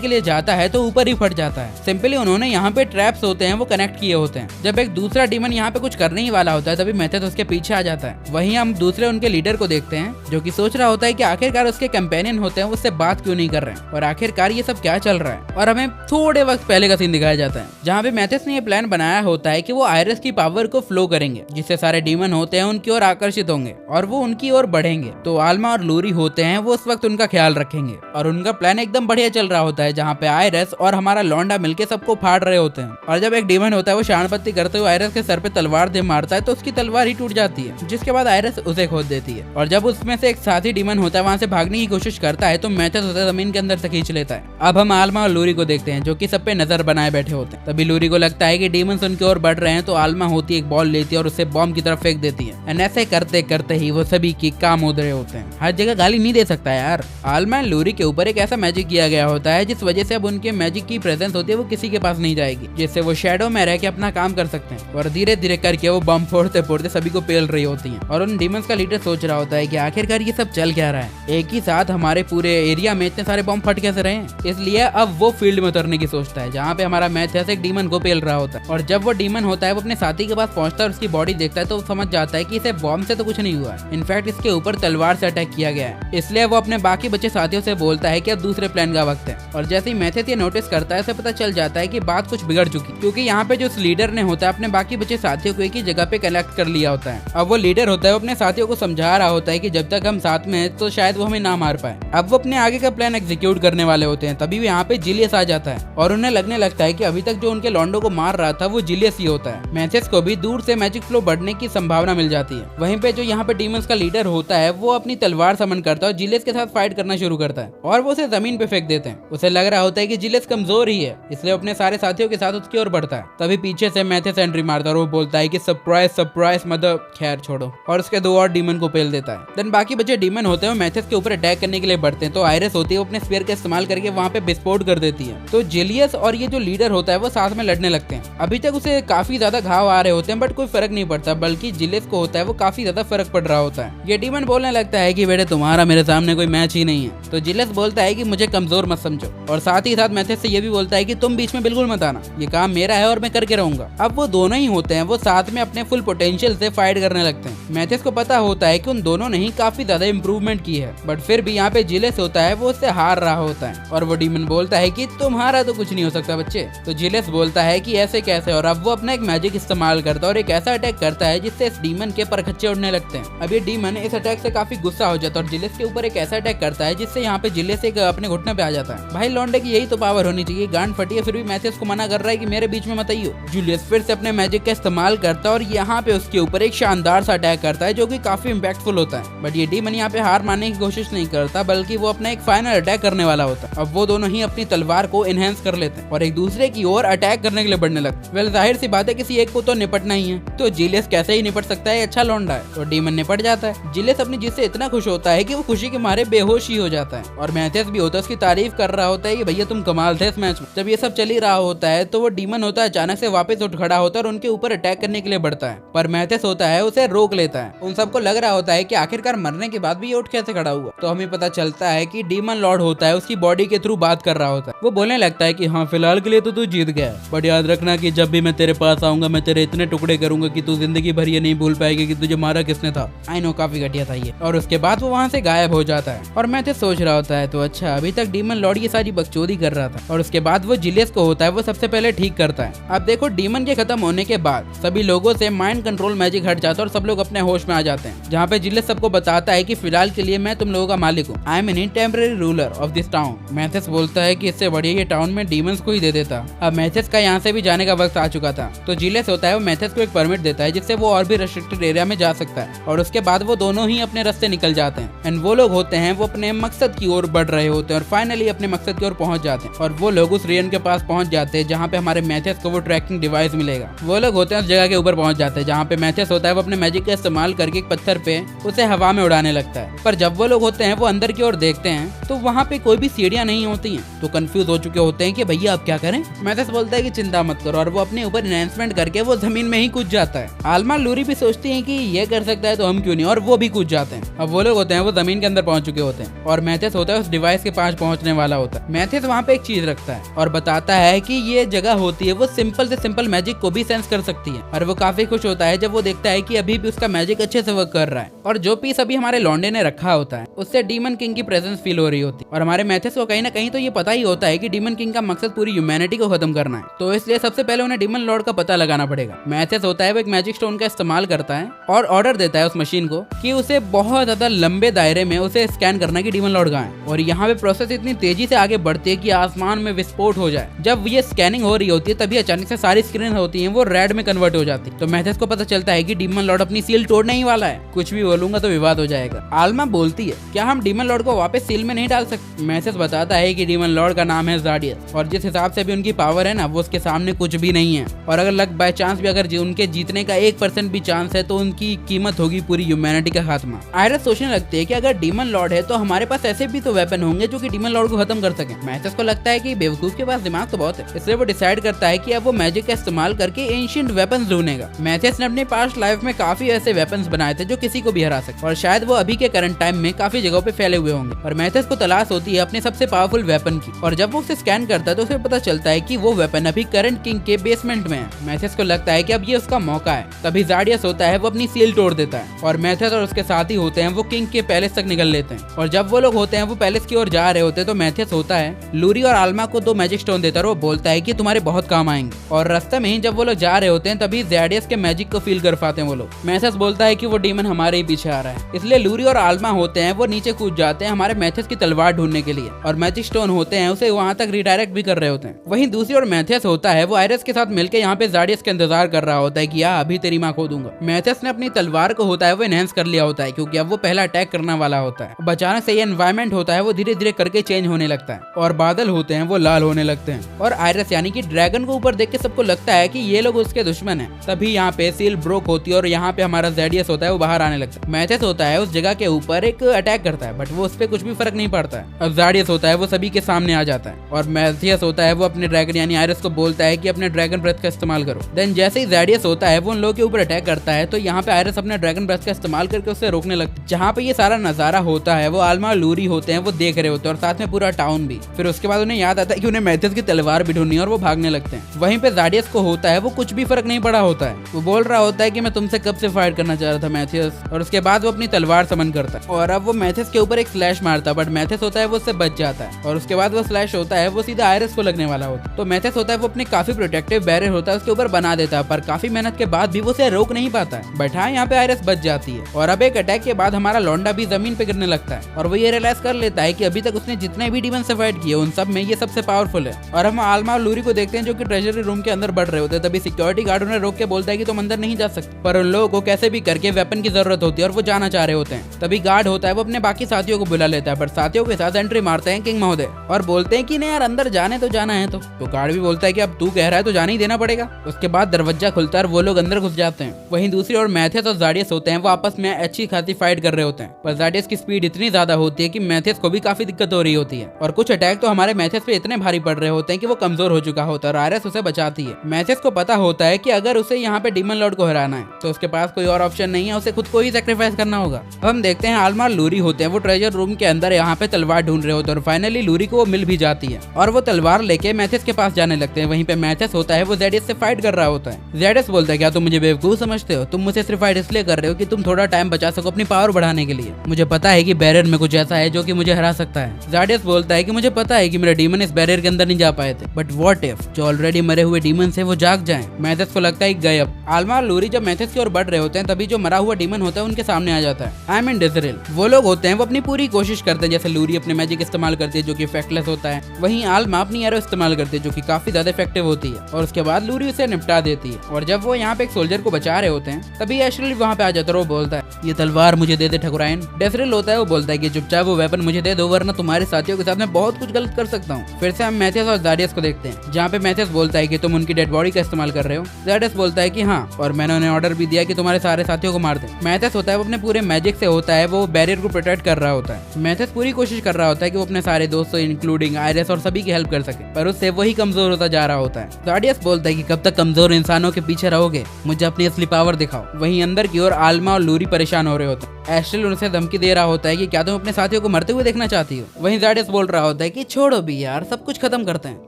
के लिए जाता है तो ऊपर ही फट जाता है। सिंपली उन्होंने यहाँ पे ट्रैप्स होते हैं वो कनेक्ट किए होते हैं। जब एक दूसरा डीमन यहाँ पे कुछ करने ही वाला होता है तभी मेथड उसके पीछे आ जाता है। वहीं हम दूसरे उनके लीडर को देखते हैं जो कि सोच रहा होता है कि आखिरकार उसके कंपेनियन होते हैं उससे बात क्यों नहीं कर रहे हैं और आखिरकार ये सब क्या चल रहा है। और हमें थोड़े वक्त पहले का सीन दिखाया जाता है जहाँ पे मेथड ने ये प्लान बनाया होता है कि वो आयरस की पावर को फ्लो करेंगे जिससे सारे डीमन होते हैं उनकी ओर आकर्षित होंगे और वो उनकी ओर बढ़ेंगे। तो आल्मा और लूरी होते हैं वो उस वक्त उनका ख्याल रखेंगे और उनका प्लान एकदम बढ़िया चल रहा होता है जहाँ पे आयरस और हमारा लौंडा मिलके सबको फाड़ रहे होते हैं। और जब एक डीमन होता है वो शाणपत्ती करते हुए आयरस के सर पे तलवार दे मारता है तो उसकी तलवार ही टूट जाती है, जिसके बाद आयरस उसे खोद देती है। और जब उसमें से एक साथी डीमन होता है वहाँ से भागने की कोशिश करता है तो मेथड सीधा जमीन के अंदर से खींच लेता है। अब हम आल्मा और लूरी को देखते हैं जो कि सब पे नजर बनाए बैठे होते हैं। तभी लूरी को लगता है कि डीमंस उनकी ओर बढ़ रहे हैं, तो आल्मा होती है एक बॉल लेती है और उसे बॉम्ब की तरफ फेंक देती है। एंड ऐसे करते करते ही वो सभी की काम हो रहे होते हैं। हर जगह गाली नहीं दे सकता यार। आल्मा एंड लूरी के ऊपर एक ऐसा मैजिक किया गया होता है जिस वजह से अब उनके मैजिक की प्रेजेंस होती है वो किसी के पास नहीं जाएगी, जिससे वो शैडो में रह के अपना काम कर सकते हैं। और धीरे धीरे करके वो बम फोड़ते फोड़ते सभी को पेल रही होती हैं। और उन डीमंस का लीडर सोच रहा होता है कि आखिरकार ये सब चल क्या रहा है, एक ही साथ हमारे पूरे एरिया में इतने सारे बम फट कैसे रहे हैं। इसलिए अब वो फील्ड में उतरने की सोचता है जहाँ पे हमारा मैथ्यस एक डीमन को पेल रहा होता है। और जब वो डीमन होता है वो अपने साथी के पास पहुंचता है और उसकी बॉडी देखता है तो वो समझ जाता है कि इसे बॉम्ब से तो कुछ नहीं हुआ है, इनफैक्ट इसके ऊपर तलवार से अटैक किया गया है। इसलिए वो अपने बाकी बच्चे साथियों से बोलता है कि अब दूसरे प्लान का वक्त है। और जैसे ही मैथ्यस ये नोटिस करता है उसे पता चल जाता है कि बात कुछ बिगड़ चुकी, क्योंकि यहाँ पे जो उस लीडर ने होता है अपने बाकी बच्चे साथियों को एक ही जगह पे कलेक्ट कर लिया होता है। अब वो लीडर होता है वो अपने साथियों को समझा रहा होता है कि जब तक हम साथ में हैं तो शायद वो हमें ना मार पाए। अब वो अपने आगे का प्लान एग्जीक्यूट करने वाले होते हैं। तभी यहाँ पे जिलियस आ जाता है और उन्हें लगने लगता है कि अभी तक जो उनके लॉन्डो को मार रहा था वो जिलियस ही होता है। मैथ्यस को भी दूर से मैजिक फ्लो बढ़ने की संभावना मिल जाती है। वहीं पे जो यहाँ पे डीमंस का लीडर होता है वो अपनी तलवार समन करता है और जिलियस के साथ फाइट करना शुरू करता है और वो उसे जमीन पे फेंक देते हैं। उसे लग रहा होता है कि जिलियस कमजोर ही है, इसलिए अपने सारे साथियों के साथ उसकी ओर बढ़ता है। तभी पीछे से मैथ्यस एंट्री मारता है और वो बोलता है कि सरप्राइज सरप्राइज मदर, खैर छोड़ो, और उसके दो और डीमन को पेल देता है। देन बाकी बचे डीमन होते हैं मैथ्यस के ऊपर अटैक करने के लिए बढ़ते हैं, तो आयरिस होती है वो अपने स्फीयर का इस्तेमाल करके वहाँ पे विस्फोट कर देती है। तो जिलियस और ये जो लीडर होता है वो साथ में लड़ने लगते हैं। अभी तक उसे काफी ज्यादा घाव आ रहे होते हैं बट कोई फर्क नहीं पड़ता, बल्कि जिलियस को होता है वो काफी ज्यादा फर्क पड़ रहा होता है। ये डीमन बोलने लगता है कि बेटे तुम्हारा मेरे सामने कोई मैच ही नहीं है। तो जिलियस बोलता है कि मुझे कमजोर मत समझो, और साथ ही साथ मैथ्यस से ये भी बोलता है कि तुम बीच में बिल्कुल मत आना, ये काम मेरा है और मैं करके रहूंगा। अब वो दोनों ही होते हैं वो साथ में अपने फुल पोटेंशियल से फाइट करने लगते हैं। मैथ्यस को पता होता है कि उन दोनों ने ही काफी ज्यादा इंप्रूवमेंट की है, बट फिर भी यहाँ पे जिलियस होता है वो उससे हार रहा होता है। और वो डीमन बोलता है कि तुम्हारा तो कुछ नहीं हो सकता बच्चे। तो जिलियस बोलता है कि ऐसे कैसे, और अब वो अपना एक मैजिक इस्तेमाल करता है और एक ऐसा अटैक करता है जिससे इस डीमन के परखच्चे उड़ने लगते हैं। अब ये डीमन इस अटैक से काफी गुस्सा हो जाता है और जिलियस के ऊपर एक ऐसा अटैक करता है जिससे यहाँ पे जिलियस एक अपने घुटने पे आ जाता है। भाई लौंडे की यही तो पावर होनी चाहिए, गांड फटी है फिर भी मैथ्यस को मना कर रहा है कि मेरे बीच में मत आइयो। जूलियस फिर से अपने मैजिक का इस्तेमाल करता है और यहाँ पे उसके ऊपर एक शानदार सा अटैक करता है जो कि काफी इम्पैक्टफुल होता है। बट ये डीमन यहाँ पे हार मानने की कोशिश नहीं करता, बल्कि वो अपना एक फाइनल अटैक करने वाला होता है। अब वो दोनों ही अपनी तलवार को एनहेंस कर लेते हैं और एक दूसरे की ओर अटैक करने के लिए बढ़ने लगते हैं। वेल जाहिर सी बात है किसी एक को तो निपटना ही है, तो जिलियस कैसे ही निपट सकता है, अच्छा लौंडा है। तो डीमन निपट जाता है। जिलियस अपनी जीत से इतना खुश होता है कि वो खुशी के मारे बेहोश ही हो जाता है। और मैथ्यस भी होता है उसकी तारीफ कर रहा होता है कि भैया तुम कमाल थे इस मैच में। जब ये सब चल ही रहा होता है तो वो डीमन होता है अचानक से वापस उठ खड़ा होता है और उनके ऊपर अटैक करने के लिए बढ़ता है, पर मैथ्यस होता है उसे रोक लेता है। उन सबको लग रहा होता है कि आखिरकार मरने के बाद भी ये उठ कैसे खड़ा हुआ। तो हमें पता चलता है कि डीमन लॉर्ड होता है उसकी बॉडी के थ्रू बात कर रहा होता है। वो बोलने लगता है कि हाँ फिलहाल के लिए तो तू जीत गया, बट याद रखना कि जब भी मैं तेरे पास आऊंगा मैं तेरे इतने टुकड़े करूंगा कि तू जिंदगी भर ये नहीं भूल पाएगी कि तुझे मारा किसने था। आई नो काफी घटिया था ये। और उसके बाद वो वहाँ से गायब हो जाता है और मैथ्यस सोच रहा होता है तो अच्छा अभी तक डीमन लॉर्ड ये सारी बकचोदी कर रहा था। और उसके बाद वो जिलियस को होता है वो सबसे पहले ठीक करता है। अब देखो डीमन के खत्म होने के बाद सभी लोगों से माइंड कंट्रोल मैजिक हट जाता है और सब लोग अपने होश में आ जाते हैं, जहाँ पे जिलियस सबको बताता है कि फिलहाल के लिए मैं तुम लोगों का मालिक हूँ। I am an temporary ruler of this town. Matthias बोलता है कि इससे बढ़िया ये टाउन में डीमंस को ही दे देता। अब मैथ्यस का यहाँ से भी जाने का वक्त आ चुका था, तो जिलियस होता है वो मैथ्यस को एक परमिट देता है जिससे वो और भी रेस्ट्रिक्टेड एरिया में जा सकता है। और उसके बाद वो दोनों ही अपने रास्ते निकल जाते हैं एंड वो लोग होते हैं वो अपने मकसद की ओर बढ़ रहे होते हैं और फाइनली अपने मकसद की ओर पहुंच जाते हैं। और वो लोग उस रेन के पास पहुंच जाते हैं जहाँ पे हमारे मैथ्यस को वो ट्रैकिंग डिवाइस मिलेगा। वो लोग होते हैं उस जगह के ऊपर पहुंच जाते हैं जहाँ पे मैथ्यस होता है वो अपने मैजिक का इस्तेमाल करके एक पत्थर पे उसे हवा में उड़ाने लगता है। पर जब वो लोग होते हैं वो अंदर की ओर देखते हैं तो वहाँ पे कोई भी सीढ़ियाँ नहीं होती हैं, तो कंफ्यूज हो चुके होते हैं कि भैया अब क्या करें। मैथ्यस बोलता है कि चिंता मत करो और वो अपने ऊपर एनहांसमेंट करके वो जमीन में ही कूद जाता है। आल्मा लूरी भी सोचती है कि ये कर सकता है तो हम क्यों नहीं, और वो भी कूद जाते हैं। अब वो लोग होते हैं वो जमीन के अंदर पहुंच चुके होते हैं और मैथ्यस होता है उस डिवाइस के पास पहुंचने वाला होता है। मैथ्यस वहाँ पे एक चीज रखता है और बताता है कि ये जगह होती है वो सिंपल से सिंपल मैजिक को भी सेंस कर सकती है। और वो काफी खुश होता है जब वो देखता है कि अभी भी उसका मैजिक अच्छे से वर्क कर रहा है। और जो पीस अभी हमारे लौंडे ने रखा होता है उससे डीमन किंग की प्रेजेंस फील हो रही होती है। और हमारे मैथ्यस को कहीं ना कहीं तो ये पता ही होता है कि डीमन किंग का मकसद पूरी ह्यूमैनिटी को खत्म करना है, तो इसलिए सबसे पहले उन्हें डीमन लॉर्ड का पता लगाना पड़ेगा। मैथ्यस होता है वो एक मैजिक स्टोन का इस्तेमाल करता है और ऑर्डर देता है उस मशीन को कि उसे बहुत ज्यादा लंबे दायरे में उसे स्कैन करना कि डीमन लॉर्ड कहाँ है। और यहाँ पे प्रोसेस इतनी तेजी से आगे बढ़ती है कि आसमान में विस्फोट हो जाए। जब ये स्कैनिंग हो रही होती है तभी अचानक से सारी स्क्रीन होती है वो रेड में कन्वर्ट हो जाती है। तो मैथ्यस को पता चलता है कि डीमन लॉर्ड अपनी सील तोड़ने ही वाला है, कुछ भी बोलूंगा तो विवाद हो जाएगा। आल्मा बोलती है क्या हम डीमन लॉर्ड को वापस सील में नहीं डाल सकते। मैसेज बताता है कि डीमन लॉर्ड का नाम है ज़ाडियस और जिस हिसाब से भी उनकी पावर है ना वो उसके सामने कुछ भी नहीं है। और अगर लक बाय चांस भी अगर उनके जीतने का 1% भी चांस है तो उनकी कीमत होगी पूरी ह्यूमैनिटी का खात्मा। आयरस सोचने लगती है कि अगर डीमन लॉर्ड है तो हमारे पास ऐसे भी तो वेपन होंगे जो कि डीमन लॉर्ड को खत्म कर सके। मैसेज को लगता है कि बेवकूफ के पास दिमाग तो बहुत है, इसलिए वो डिसाइड करता है कि अब वो मैजिक का इस्तेमाल करके एंशिएंट वेपन्स ढूंढेगा। मैसेज ने अपने पास्ट लाइफ में काफी ऐसे वेपन्स बनाए थे जो किसी को भी हरा सकते और शायद वो अभी के करंट टाइम में काफी जगहों पे फैले हुए होंगे। और मैसेज को तलाश होती है अपने सबसे पावरफुल वेपन की और जब वो उसे स्कैन करता है तो उसे पता चलता है कि वो वेपन अभी करंट किंग के बेसमेंट में है। मैसेज को लगता है कि अब ये उसका मौका है। तभी ज़ाडियस होता है वो अपनी सील तोड़ देता है और मैसेज और उसके साथी होते हैं वो किंग के पैलेस तक निकल लेते हैं। और जब वो लोग होते हैं वो पैलेस की ओर जा रहे होते हैं तो मैसेज होता है लूरी और आल्मा को 2 मैजिक स्टोन देता है और वो बोलता है कि तुम्हारे बहुत काम आएंगे। और रास्ते में ही जब वो लोग जा रहे होते हैं तभी ज़ाडियस के मैजिक को फील कर पाते हैं वो लोग। मैसेज बोलता है कि वो डीमन हमारे ही पीछे आ रहा है, इसलिए लूरी और आल्मा होते हैं वो नीचे कूद जाते हैं हमारे मैसेज की तलवार ढूंढने के लिए और मैजिक स्टोन होते हैं उसे वहां तक रिडायरेक्ट भी कर रहे होते हैं। वहीं दूसरी ओर मैसेज होता है वो आयरस के साथ मिलकर यहाँ पे ज़ाडियस के इंतजार कर रहा होता है कि अभी तेरी मां खो दूंगा। मैसेज ने अपनी तलवार को होता है वो एनहेंस कर लिया होता है क्योंकि अब वो पहला अटैक करने वाला होता है। अचानक से ये एनवायरमेंट होता है वो धीरे धीरे करके चेंज होने लगता है और बादल होते हैं वो लाल होने लगते हैं और आयरस यानी कि ड्रैगन को ऊपर देख के सबको लगता है कि ये लोग उसके दुश्मन है। तभी यहाँ पे सील ब्रोक होती है और यहाँ पे हमारा ज़ाडियस होता है वो बाहर आने लगता है। मैसेज होता है उस जगह के ऊपर एक अटैक करता है बट वो उस पर कुछ भी फर्क नहीं पड़ता है। अब ज़ाडियस होता है वो सभी के सामने आ जाता है और मैसेज होता है वो अपने ड्रैगन यानी आयरस को बोलता है कि अपने ड्रैगन ब्रेथ का इस्तेमाल करो। देन जैसे ही ज़ाडियस होता है वो उन लोगों के ऊपर अटैक करता है तो यहाँ पे आयरस अपने ड्रैगन ब्रेथ का इस्तेमाल करके उससे रोकने लगता है। जहाँ पे ये सारा नजारा होता है वो आल्मा और लूरी होते हैं वो देख रहे होते हैं और साथ में पूरा टाउन भी। फिर उसके बाद उन्हें याद आता है कि उन्हें मैसेज की तलवार भी ढूंढनी है और वो भागने लगते हैं। वहीं पे ज़ाडियस को होता है वो कुछ भी फर्क नहीं पड़ा होता है। वो बोल रहा होता है कि मैं तुमसे कब से फाइट करना चाह रहा था मैसेज, और उसके बाद वो अपनी तलवार समन करता है और अब वो मैसेज के ऊपर एक स्लैश मारता है बट मैसेज होता है वो उससे बच जाता है और उसके बाद वो स्लैश होता है वो सीधा आयरस को लगने वाला होता है। तो मैसेज होता है वो अपने काफी प्रोटेक्टिव बैरियर होता है उसके ऊपर बना देता है पर काफी मेहनत के बाद भी वो उसे रोक नहीं पाता है। बट हाँ यहाँ पे आयरस बच जाती है और अब एक अटैक के बाद हमारा लौंडा भी जमीन पे गिरने लगता है और वो ये रियलाइज कर लेता है कि अभी तक उसने जितने भी डीमन से फाइट किए उन सब में ये सबसे पावरफुल है। और हम आल्मा और लूरी को देखते हैं जो कि ट्रेजरी रूम के अंदर बढ़ रहे होते हैं। तभी सिक्योरिटी गार्ड उन्हें रोक के बोलता है कि तुम अंदर नहीं जा सकते, पर उन लोगों को कैसे भी करके वेपन की जरूरत होती है और वो जाना चाह रहे होते हैं। तभी गार्ड होता है वो अपने बाकी साथियों को बुला लेता है पर साथियों के साथ एंट्री मारते हैं किंग महोदय और बोलते हैं कि नहीं यार अंदर जाने तो जाना है। तो गार्ड भी बोलता है कि अब तू कह रहा है तो जाने ही देना पड़ेगा। उसके बाद दरवाजा खुलता है और वो लोग अंदर घुस जाते हैं। वहीं दूसरी ओर मैसेज और ज़ाडियस होते हैं वो आपस में अच्छी खासी फाइट कर रहे होते हैं पर ज़ाडियस की स्पीड इतनी ज्यादा होती है कि मैसेज को भी काफी दिक्कत हो रही होती है और कुछ अटैक तो हमारे मैसेज पे इतने भारी पड़ रहे होते हैं कि वो कमजोर हो चुका होता है और आयरस उसे बचाती है। मैसेज को पता होता है कि अगर उसे यहाँ पे डीमन लॉर्ड को हराना है तो उसके पास कोई और ऑप्शन नहीं है, उसे खुद को ही सैक्रिफाइस करना होगा। अब हम देखते हैं आल्मा और लूरी होते हैं वो ट्रेजर रूम के अंदर यहाँ पे तलवार ढूंढ रहे होते हैं और फाइनली लूरी को वो मिल भी जाती है और वो तलवार लेके मैसेज के पास जाने लगते हैं। वहीं पे मैसेज होता है वो ज़ाडियस से फाइट कर रहा होता है। ज़ाडियस बोलता है क्या तुम मुझे बेवकूफ समझते हो, तुम मुझसे सिर्फ फाइट इसलिए कर रहे हो कि तुम थोड़ा टाइम बचा सको अपनी पावर बढ़ाने के लिए। मुझे पता है कि बैरियर में कुछ ऐसा है जो कि मुझे हरा सकता है। ज़ाडियस बोलता है कि मुझे पता है कि मेरे डीमन इस बैरियर के अंदर नहीं जा पाए थे बट व्हाट इफ जो ऑलरेडी मरे हुए डीमन से वो जाग जाएं। मैसेज को लगता है गए। अब आल्मा और लूरी जब मैसेज की ओर बढ़ रहे होते हैं तभी जो मरा हुआ डीमन होता है उनके सामने आ जाता है। I mean Dezrel. वो लोग होते हैं वो अपनी पूरी कोशिश करते हैं, जैसे लूरी अपने मैजिक इस्तेमाल करती है जो कि इफेक्टलेस होता है, वहीं आल्मा अपनी एरो इस्तेमाल करती है जो कि काफी ज्यादा इफेक्टिव होती है और उसके बाद लूरी उसे निपटा देती है। और जब वो यहाँ पे एक सोल्जर को बचा रहे होते हैं तभी एशरिल वहाँ पे आ जाता है और वो बोलता है ये तलवार मुझे दे दे ठकुराइन। डेज़रेल होता है वो बोलता है कि चुपचाप वो वेपन मुझे दे दो वरना तुम्हारे साथियों के साथ मैं बहुत कुछ गलत कर सकता हूँ। फिर से हम मैसेज और ज़ाडियस को देखते हैं जहाँ पे मैसेज बोलता है कि तुम उनकी डेड बॉडी का इस्तेमाल कर रहे हो। ज़ाडियस बोलता है कि हाँ और मैंने उन्हें ऑर्डर भी दिया कि तुम्हारे सारे साथियों को मार दे। मैसेज होता है वो अपने पूरे मैजिक से होता है वो बैरियर को प्रोटेक्ट कर रहा होता है। मैसेज पूरी कोशिश कर रहा होता है कि वो अपने सारे दोस्तों इंक्लूडिंग आयरस और सभी की हेल्प कर सके पर उससे वही कमजोर होता जा रहा होता है। ज़ाडियस बोलता है कि कब तक कमजोर इंसानों के पीछे रहोगे, मुझे अपनी असली पावर दिखाओ। वहीं अंदर की ओर आल्मा और लूरी परेशान हो रहे होते हैं। एशरिल उनसे धमकी दे रहा होता है कि क्या तुम अपने साथियों को मरते हुए देखना चाहती हो। वहीं ज़ाडियस बोल रहा होता है कि छोड़ो भी यार सब कुछ खत्म करते हैं।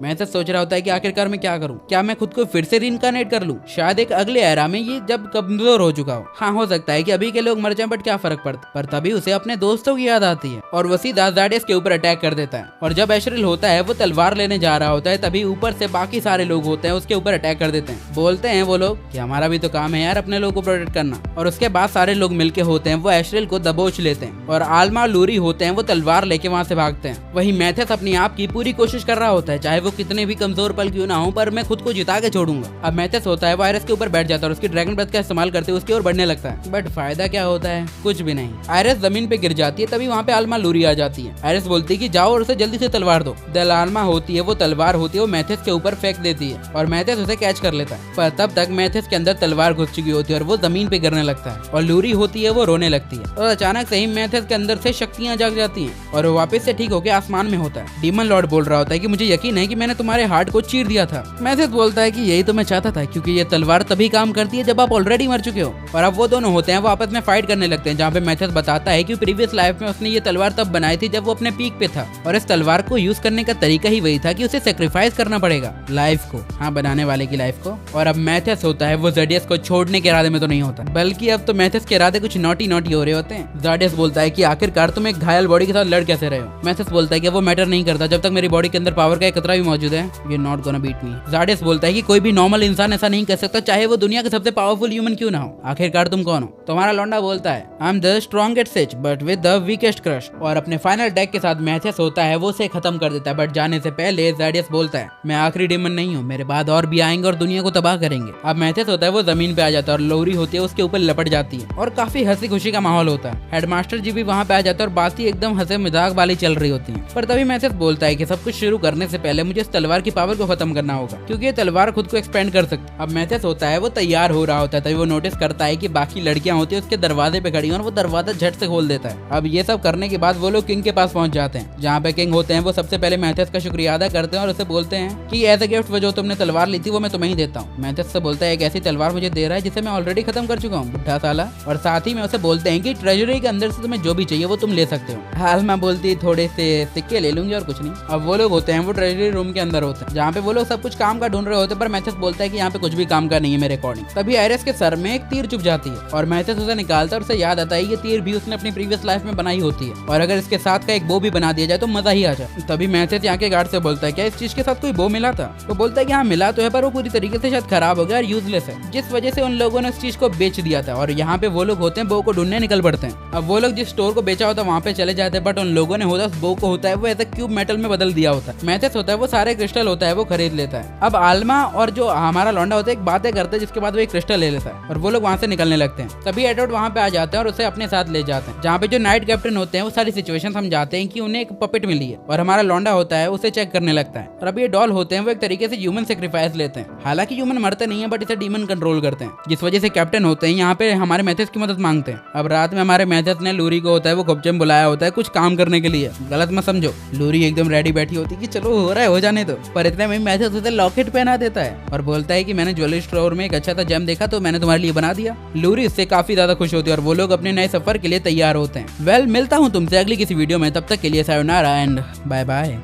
मैसेज सोच रहा होता है कि आखिरकार मैं क्या करूं, क्या मैं खुद को फिर से रीइंकार्नेट कर लूं, शायद एक अगले एरा में ये जब कमजोर हो चुका हो। हाँ हो सकता है कि अभी के लोग मर जाएं बट क्या फर्क पड़ता। पर तभी उसे अपने दोस्तों की याद आती है और वो सीधा ज़ाडियस के ऊपर अटैक कर देता है और जब एशरिल होता है वो तलवार लेने जा रहा होता है तभी ऊपर से बाकी सारे लोग होते हैं उसके ऊपर अटैक कर देते हैं। बोलते हैं वो लोग कि हमारा भी तो काम है यार अपने लोगों को प्रोटेक्ट करना। और उसके बाद सारे लोग मिलके होते हैं वो एस्ट्रेल को दबोच लेते हैं और आल्मा और लूरी होते हैं वो तलवार लेके वहाँ से भागते हैं। वहीं मैथस अपने आप की पूरी कोशिश कर रहा होता है, चाहे वो कितने भी कमजोर पल क्यों ना हो, पर मैं खुद को जिता के छोड़ूंगा। अब मैथस होता है वो आयरस के ऊपर बैठ जाता है और उसकी ड्रैगन ब्रेथ का इस्तेमाल करते हुए उसकी ओर बढ़ने लगता है, बट फायदा क्या होता है, कुछ भी नहीं। आयरस जमीन पे गिर जाती है, तभी वहाँ पे आल्मा लूरी आ जाती है। आयरस बोलती है कि जाओ और उसे जल्दी से तलवार दो। आल्मा होती है वो तलवार होती है वो मैथस के ऊपर फेंक देती है और मैथस उसे कैच कर लेता है, पर तब तक मैथस के अंदर तलवार घुस चुकी होती है और वो जमीन पे गिरने लगता है और लूरी होती है वो रोने लगती है। और अचानक से ही मैथस के अंदर से शक्तियां जाग जाती हैं और वो वापस से ठीक होकर आसमान में होता है। डीमन लॉर्ड बोल रहा होता है कि मुझे यकीन है कि मैंने तुम्हारे हार्ट को चीर दिया था। मैथस बोलता है कि यही तो मैं चाहता था, क्योंकि ये तलवार तभी काम करती है जब आप ऑलरेडी मर चुके हो। और अब वो दोनों होते हैं वो आपस में फाइट करने लगते हैं, जहाँ पे मैथस बताता है कि प्रीवियस लाइफ में उसने ये तलवार तब बनाई थी जब वो अपने पीक पे था और इस तलवार को यूज करने का तरीका ही वही था कि उसे सेक्रीफाइस करना पड़ेगा लाइफ को, हाँ बनाने वाले की लाइफ को। और अब मैथस होता है वो ज़ेडियस को छोड़ने के इरादे में तो नहीं होता, बल्कि अब तो मैथस के इरादे कुछ नॉटी हो रहे होते हैं। ज़ेडियस बोलता है कि आखिरकार तुम एक घायल बॉडी के साथ लड़ कैसे रहे हो। मैथस बोलता है कि वो मैटर नहीं करता, जब तक मेरी बॉडी के अंदर पावर का एक कतरा भी मौजूद है, you not gonna beat me. Zedius बोलता है कि कोई भी नॉर्मल इंसान ऐसा नहीं कर सकता, चाहे वो दुनिया के सबसे पावरफुल ह्यूमन क्यों ना हो। आखिरकार तुम कौन हो। तुम्हारा लौंडा बोलता है I am the strongest says but with the weakest crush. और अपने फाइनल अटैक के साथ मैथस होता है वो उसे खत्म कर देता है, बट जाने से पहले ज़ेडियस बोलता है मैं आखिरी डीमन नहीं हूँ, मेरे बाद और भी आएंगे और दुनिया को तबाह करेंगे। अब मैथस होता है वो जमीन पे आ जाता है और लूरी होती है उसके ऊपर लपट जाती है और काफी हंसी खुशी का माहौल होता है। हेडमास्टर जी भी वहाँ पे आ जाता है और बात ही एकदम हंसे मजाक वाली चल रही होती है। पर तभी मैथस बोलता है कि सब कुछ शुरू करने से पहले मुझे इस तलवार की पावर को खत्म करना होगा, क्योंकि ये तलवार खुद को एक्सपेंड कर सकती है। अब मैथस होता है वो तैयार हो रहा होता है, तभी वो नोटिस करता है कि बाकी लड़कियां होती है उसके दरवाजे पे खड़ी और वो दरवाजा झट से खोल देता है। अब ये सब करने के बाद वो लोग किंग के पास पहुंच जाते हैं, जहाँ पे किंग होते हैं वो सबसे पहले मैथस का शुक्रिया अदा करते हैं और उसे बोलते हैं कि एज अ गिफ्ट वो जो तुमने तलवार ली थी वो मैं तुम्हें ही देता हूँ। मैथस से बोलता है एक ऐसी तलवार मुझे दे रहा है जिसे मैं ऑलरेडी खत्म कर चुका हूँ, बुढ़ा साला। और साथ ही में उसे बोलते हैं कि ट्रेजरी के अंदर से तुम्हें जो भी चाहिए वो तुम ले सकते हो। हाल मैं बोलती थोड़े से सिक्के ले लूंगी और कुछ नहीं। अब वो लोग होते हैं वो ट्रेजरी रूम के अंदर होते हैं, जहाँ पे वो लोग सब कुछ काम का ढूंढ रहे होते हैं, पर मैथस बोलता है कि यहाँ पे कुछ भी काम का नहीं है मेरे अकॉर्डिंग। तभी आयरस के सर में एक तीर चुभ जाती है और मैथस उसे निकालता है और उसे याद आता है ये तीर भी उसने अपनी प्रीवियस लाइफ में बनाई होती है और अगर इसके साथ का एक बो भी बना दिया जाए तो मजा ही आ जाए। तभी मैथस यहाँ के गार्ड से बोलता है क्या इस चीज के साथ कोई बो मिला था। तो बोलता है कि हाँ मिला तो है, पर वो पूरी तरीके से शायद खराब हो गया और यूजलेस है, जिस वजह से उन लोगों ने उस चीज को बेच दिया था। और यहाँ पे वो लोग होते हैं बो को ढूंढने निकल पड़ते हैं। अब वो लोग जिस स्टोर को बेचा होता है वहाँ पे चले जाते हैं, बट उन लोगों ने होता उस बो को होता है वो ऐसा क्यूब मेटल में बदल दिया होता है। मैथस होता है वो सारे क्रिस्टल होता है वो खरीद लेता है। अब आल्मा और जो हमारा लौंडा होता है एक बातें करते हैं, जिसके बाद वो एक क्रिस्टल ले लेता है और वो लोग वहाँ से निकलने लगते हैं। तभी एडवर्ड वहाँ पे आ जाते हैं और उसे अपने साथ ले जाते हैं, जहाँ पे जो नाइट कैप्टन होते हैं वो सारी सिचुएशन समझाते हैं कि उन्हें एक पपेट मिली है और हमारा लौंडा होता है उसे चेक करने लगता है। और अब ये डॉल होते हैं वो एक तरीके से ह्यूमन सेक्रीफाइस लेते हैं, हालांकि ह्यूमन मरते नहीं है बट इसे डीमन कंट्रोल करते हैं, जिस वजह से कैप्टन होते हैं यहाँ पे हमारे मैथस की मदद मांगते हैं। अब रात में हमारे मैथस ने लूरी को होता है वो गुपचुप में बुलाया होता है कुछ काम करने के लिए, गलत मत समझो। लूरी एकदम रेडी बैठी होती है कि चलो हो रहा है हो जाने दो, पर इतने में मैथस उसे लॉकेट पहना देता है और बोलता है कि मैंने ज्वेलरी स्टोर में एक अच्छा सा जेम देखा तो मैंने तुम्हारे लिए बना दिया। लूरी इससे काफी ज्यादा खुश होती है और वो लोग अपने नए सफर के लिए तैयार होते हैं। वेल मिलता हूँ तुमसे अगली किसी वीडियो में, तब तक के लिए सायोनारा एंड बाय बाय।